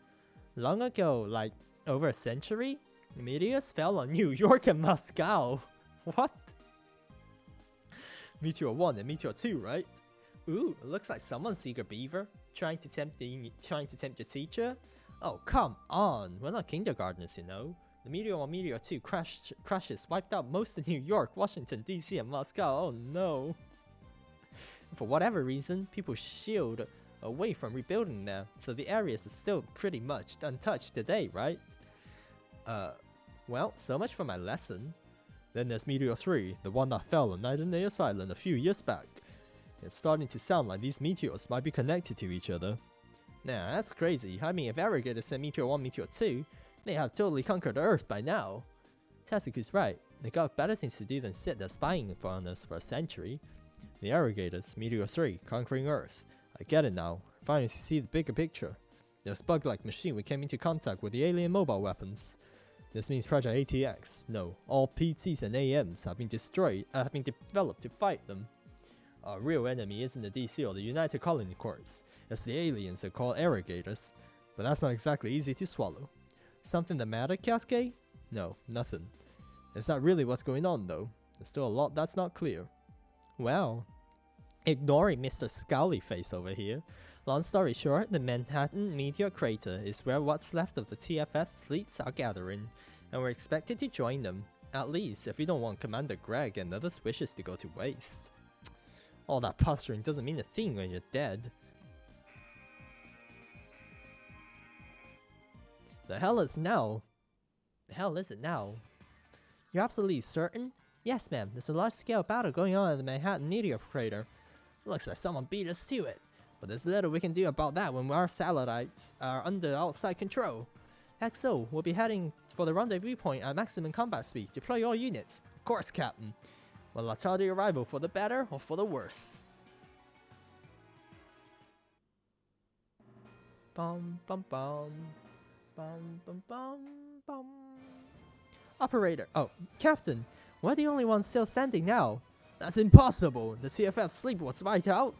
Long ago, like over a century, meteors fell on New York and Moscow. What? Meteor 1 and Meteor 2, right? Ooh, looks like someone's eager beaver. Trying to tempt your teacher? Oh, come on. We're not kindergartners, you know. The Meteor 1 Meteor 2 crashes wiped out most of New York, Washington, DC, and Moscow. Oh no. For whatever reason, people shield away from rebuilding there, so the areas are still pretty much untouched today, right? Well, so much for my lesson. Then there's Meteor 3, the one that fell on Nightingale's Island a few years back. It's starting to sound like these meteors might be connected to each other. Nah, that's crazy. I mean, if Arrogator sent Meteor 1, Meteor 2, they have totally conquered Earth by now. Tatsuku's right. They got better things to do than sit there spying on us for a century. The Arrogators, Meteor 3, conquering Earth. I get it now. Finally see the bigger picture. This bug-like machine we came into contact with the alien mobile weapons. This means Project ATX. No, all PCs and AMs have been developed to fight them. Our real enemy isn't the DC or the United Colony Corps. It's the aliens they're called Arrogators. But that's not exactly easy to swallow. Something the matter, Kyosuke? No, nothing. It's not really what's going on though. There's still a lot that's not clear. Well, ignoring Mr. Scowly Face over here, long story short, the Manhattan Meteor Crater is where what's left of the TFS fleets are gathering, and we're expected to join them, at least if we don't want Commander Greg and others' wishes to go to waste. All that posturing doesn't mean a thing when you're dead. The hell is it now? You're absolutely certain? Yes, ma'am. There's a large-scale battle going on in the Manhattan Meteor Crater. Looks like someone beat us to it. But there's little we can do about that when our satellites are under outside control. Heck so, we'll be heading for the rendezvous point at maximum combat speed. Deploy all units. Of course, Captain. Will I tell the arrival for the better or for the worse? Bum bum bum. Bum bum bum bum. Operator. Oh, Captain. We're the only ones still standing now. That's impossible. The TFF sleep was right out.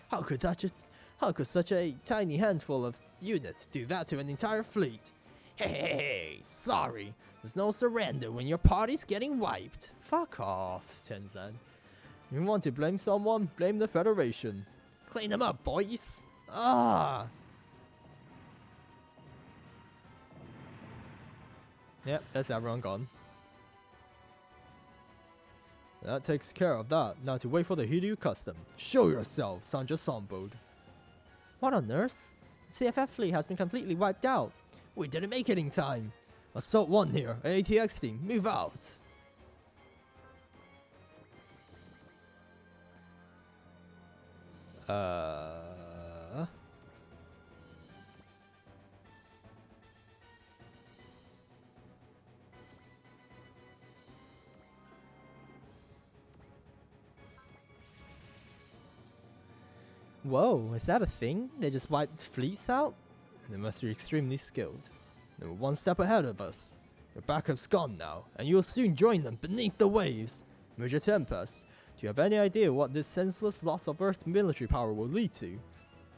How could such a tiny handful of units do that to an entire fleet? Hey, sorry. There's no surrender when your party's getting wiped. Fuck off, Tenzan. You want to blame someone? Blame the Federation. Clean them up, boys. Ah. Yep, that's everyone gone. That takes care of that. Now to wait for the Hiryu custom. Show yourself, Sanja Sombold. What on earth? The CFF fleet has been completely wiped out. We didn't make it in time. Assault 1 here. ATX team, move out. Whoa, is that a thing? They just wiped fleets out? They must be extremely skilled. They were one step ahead of us. Your backup's gone now, and you'll soon join them beneath the waves. Major Tempest, do you have any idea what this senseless loss of Earth military power will lead to?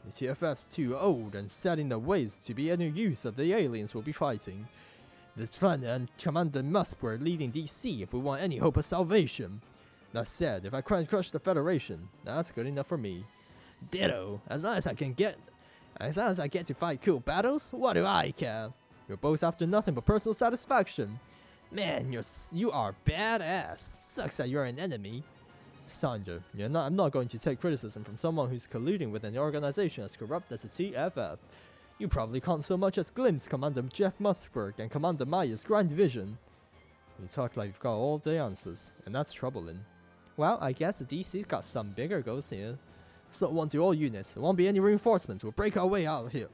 The TFF's too old and set in their ways to be any use of the aliens we'll be fighting. This planet and Commander Musk were leading DC if we want any hope of salvation. That said, if I crush the Federation, that's good enough for me. Ditto. As long as I get to fight cool battles, what do I care? You're both after nothing but personal satisfaction. Man, you are badass. Sucks that you're an enemy. Sanja, I'm not going to take criticism from someone who's colluding with an organization as corrupt as the TFF. You probably can't so much as glimpse Commander Jeff Muskberg and Commander Maya's grand vision. You talk like you've got all the answers, and that's troubling. Well, I guess the DC's got some bigger goals here. So 1 to all units. There won't be any reinforcements. We'll break our way out of here.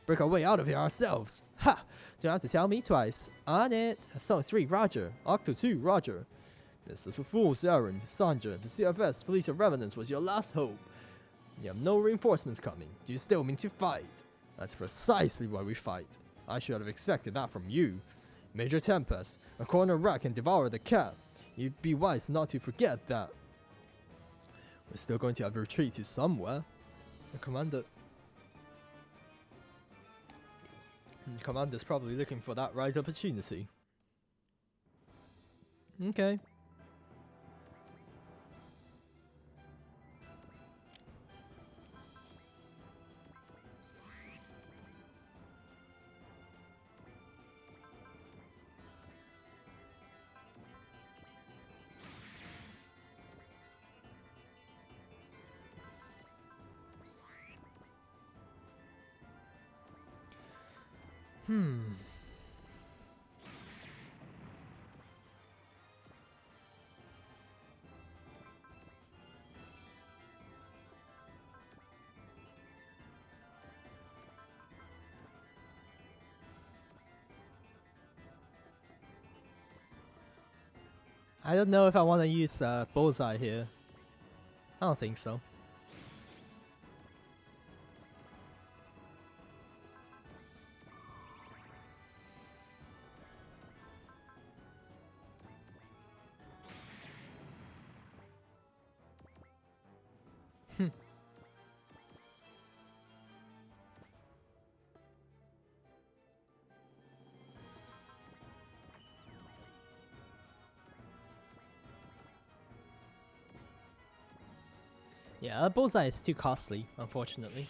Break our way out of here ourselves. Ha! Don't have to tell me twice. On it. Assault 3, roger. Octo 2, roger. This is a fool's errand. Sanja, the CFS fleet of revenants was your last hope. You have no reinforcements coming. Do you still mean to fight? That's precisely why we fight. I should have expected that from you. Major Tempest, a corner rat can devour the cat. You'd be wise not to forget that. We're still going to have a retreat to somewhere. The commander's probably looking for that right opportunity. Okay. I don't know if I want to use bullseye here. I don't think so. Yeah, bullseye is too costly, unfortunately.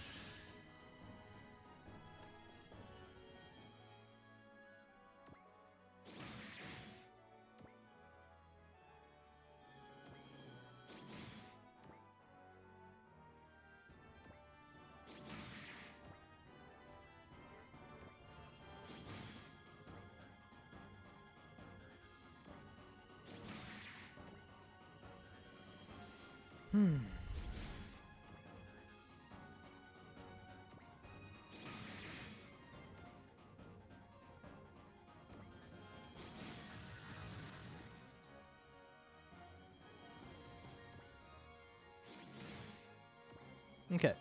Okay.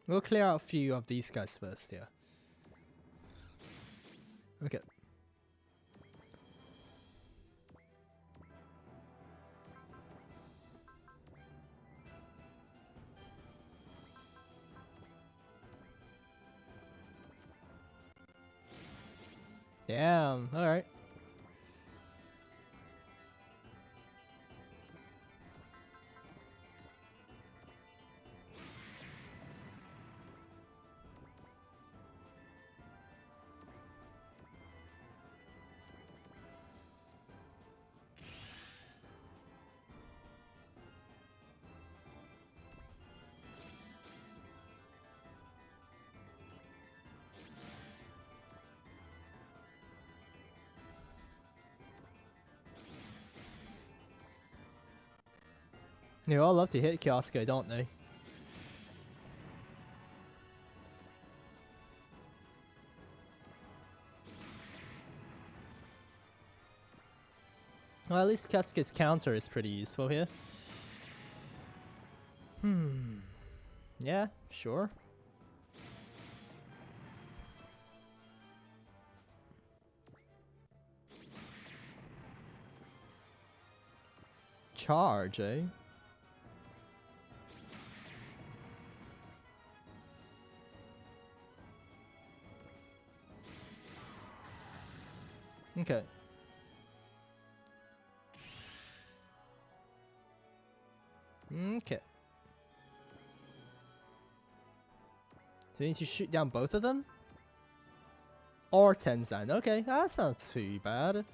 We'll clear out a few of these guys first, yeah. Okay. Damn, alright. They all love to hit Kyosuke, don't they? Well, at least Kyosuke's counter is pretty useful here. Yeah, sure. Charge, eh? Okay. Okay. So we need to shoot down both of them? Or Tenzan. Okay, that's not too bad.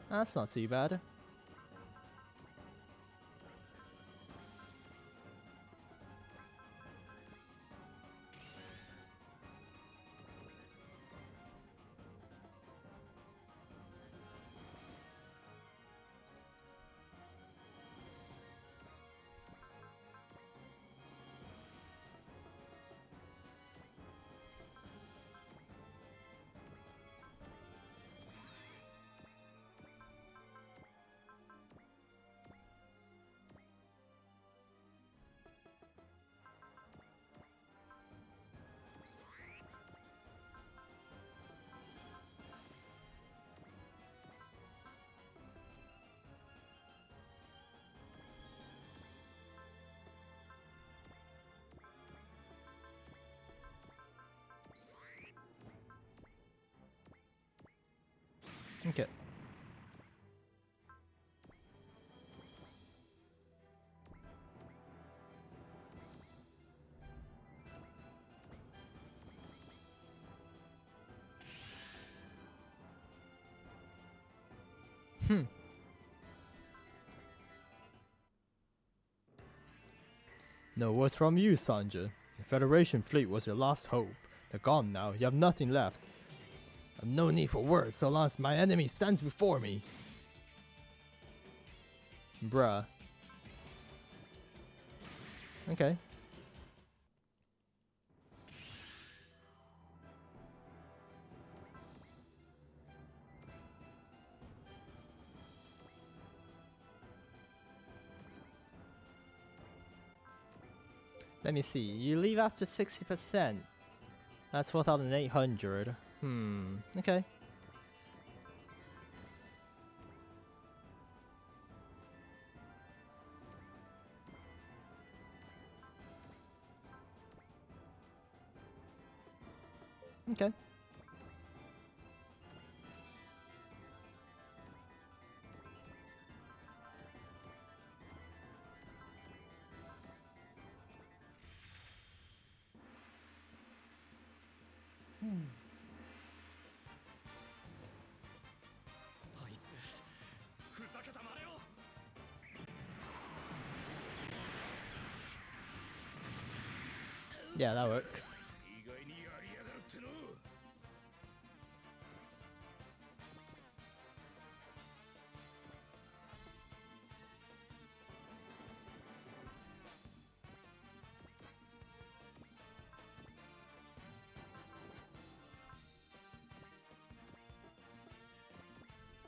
That's not too bad. Okay. No words from you, Sanja. The Federation fleet was your last hope. They're gone now. You have nothing left. I've no need for words so long as my enemy stands before me. Bruh. Okay. Let me see. You leave after 60%. That's 4,800. Okay. Okay. Yeah, that works.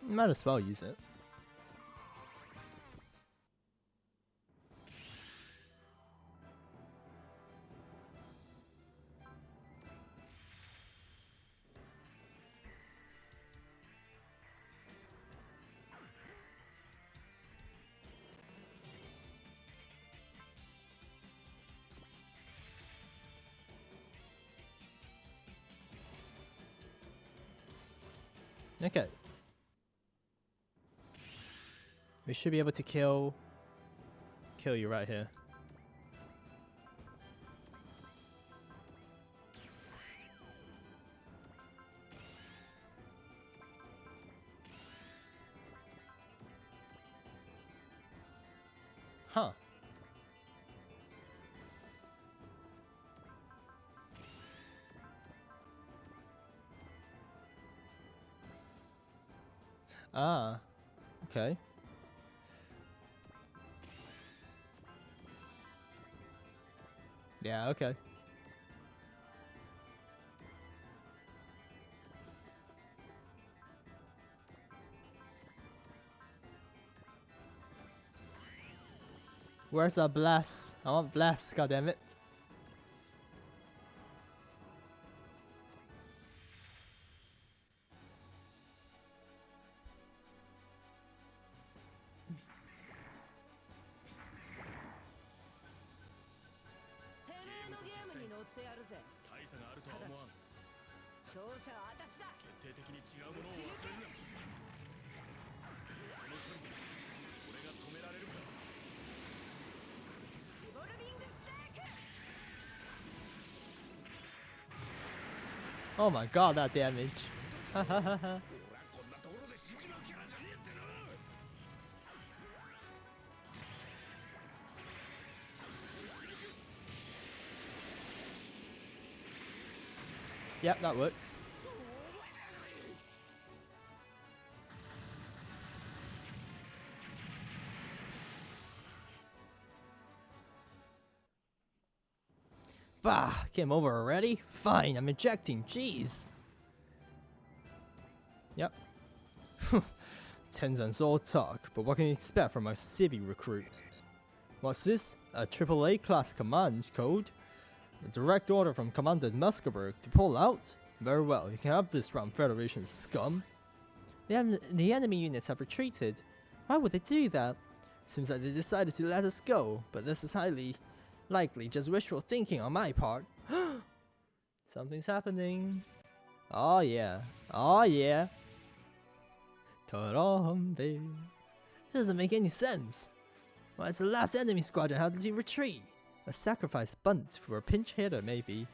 Might as well use it. Okay. We should be able to kill you right here. Huh. Ah. Okay. Yeah, okay. Where's our blast? I want blast, goddammit. Oh my god, that damage. Yep, that works. Bah, came over already? Fine, I'm ejecting, jeez. Yep. Tenzen's all talk, but what can you expect from a civvy recruit? What's this? A AAA class command code? A direct order from Commander Muskeberg to pull out? Very well, you can have this from Federation scum. The enemy units have retreated. Why would they do that? Seems like they decided to let us go, but this is highly likely just wishful thinking on my part. Something's happening. Oh yeah. Oh yeah. Karambe. Doesn't make any sense. Why does the last enemy squadron have to retreat? A sacrifice bunt for a pinch hitter, maybe.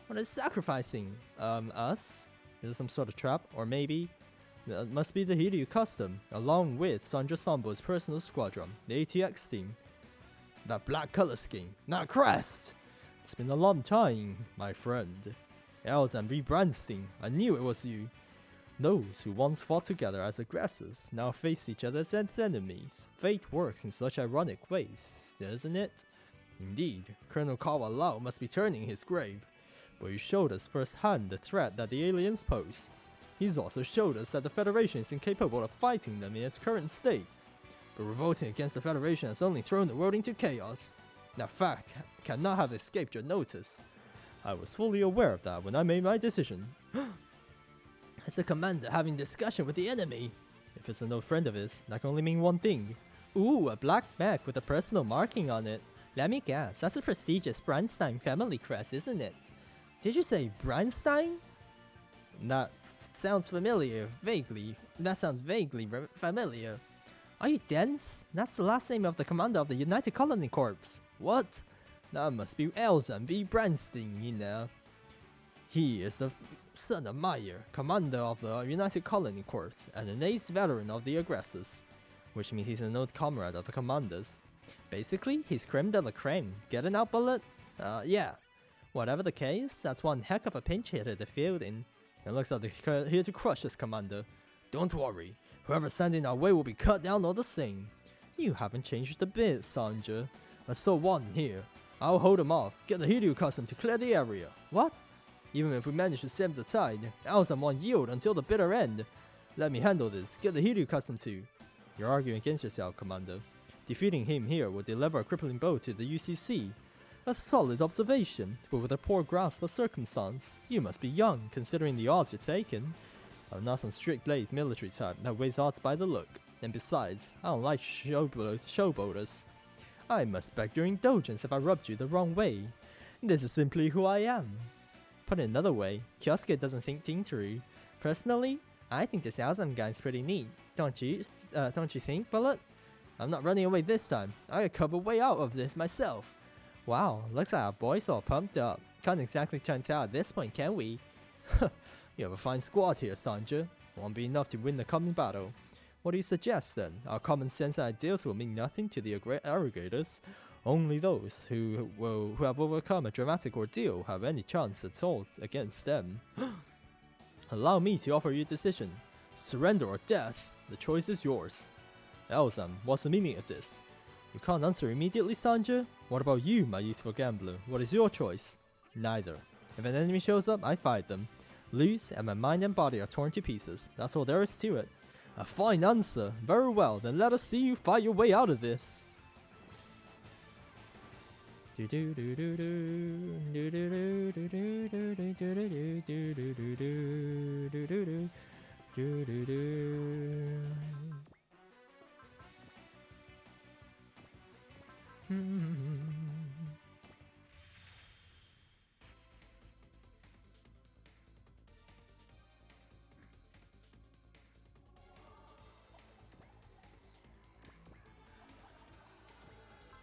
What is sacrificing? Us? Is it some sort of trap? Or maybe? It must be the Hiryu custom, along with Sandra Sambo's personal squadron, the ATX team. That black color scheme, that crest! It's been a long time, my friend. Els and V. Brandstein, I knew it was you. Those who once fought together as aggressors now face each other as enemies. Fate works in such ironic ways, doesn't it? Indeed, Colonel Kawa Lao must be turning his grave. But he showed us firsthand the threat that the aliens pose. He's also showed us that the Federation is incapable of fighting them in its current state. But revolting against the Federation has only thrown the world into chaos. That fact cannot have escaped your notice. I was fully aware of that when I made my decision. Is the commander having discussion with the enemy? If it's an old friend of his, that can only mean one thing. Ooh, a black mech with a personal marking on it. Let me guess, that's a prestigious Brandstein family crest, isn't it? Did you say Brandstein? That sounds familiar, vaguely. That sounds vaguely familiar. Are you dense? That's the last name of the commander of the United Colony Corps. What? That must be Elzan V. Brandstein, you know. He is the son of Meyer, commander of the United Colony Corps, and an ace veteran of the aggressors. Which means he's an old comrade of the commanders. Basically, he's creme de la creme. Get it out, bullet? Yeah. Whatever the case, that's one heck of a pinch hitter to field in. It looks like they're here to crush this commander. Don't worry, whoever's standing in our way will be cut down all the same. You haven't changed a bit, Sanja. I saw one here. I'll hold him off, get the Hiryu custom to clear the area. What? Even if we manage to stem the tide, Elzan won't yield until the bitter end. Let me handle this, get the Hiryu custom too. You're arguing against yourself, Commander. Defeating him here will deliver a crippling blow to the UCC. A solid observation, but with a poor grasp of circumstance. You must be young, considering the odds you're taking. I'm not some strict-laced military type that weighs odds by the look. And besides, I don't like showboaters. I must beg your indulgence if I rubbed you the wrong way. This is simply who I am. Put it another way, Kyosuke doesn't think through. Personally, I think this Elzan guy's pretty neat. Don't you think, Bullet? I'm not running away this time. I could cover way out of this myself. Wow, looks like our boys all pumped up. Can't exactly turn out at this point, can we? You have a fine squad here, Sanja. Won't be enough to win the coming battle. What do you suggest then? Our common sense ideals will mean nothing to the arrogators. Only those who have overcome a dramatic ordeal have any chance at all against them. Allow me to offer you a decision. Surrender or death, the choice is yours. Elzan, what's the meaning of this? You can't answer immediately, Sanja? What about you, my youthful gambler? What is your choice? Neither. If an enemy shows up, I fight them. Lose, and my mind and body are torn to pieces. That's all there is to it. A fine answer. Very well, then let us see you fight your way out of this.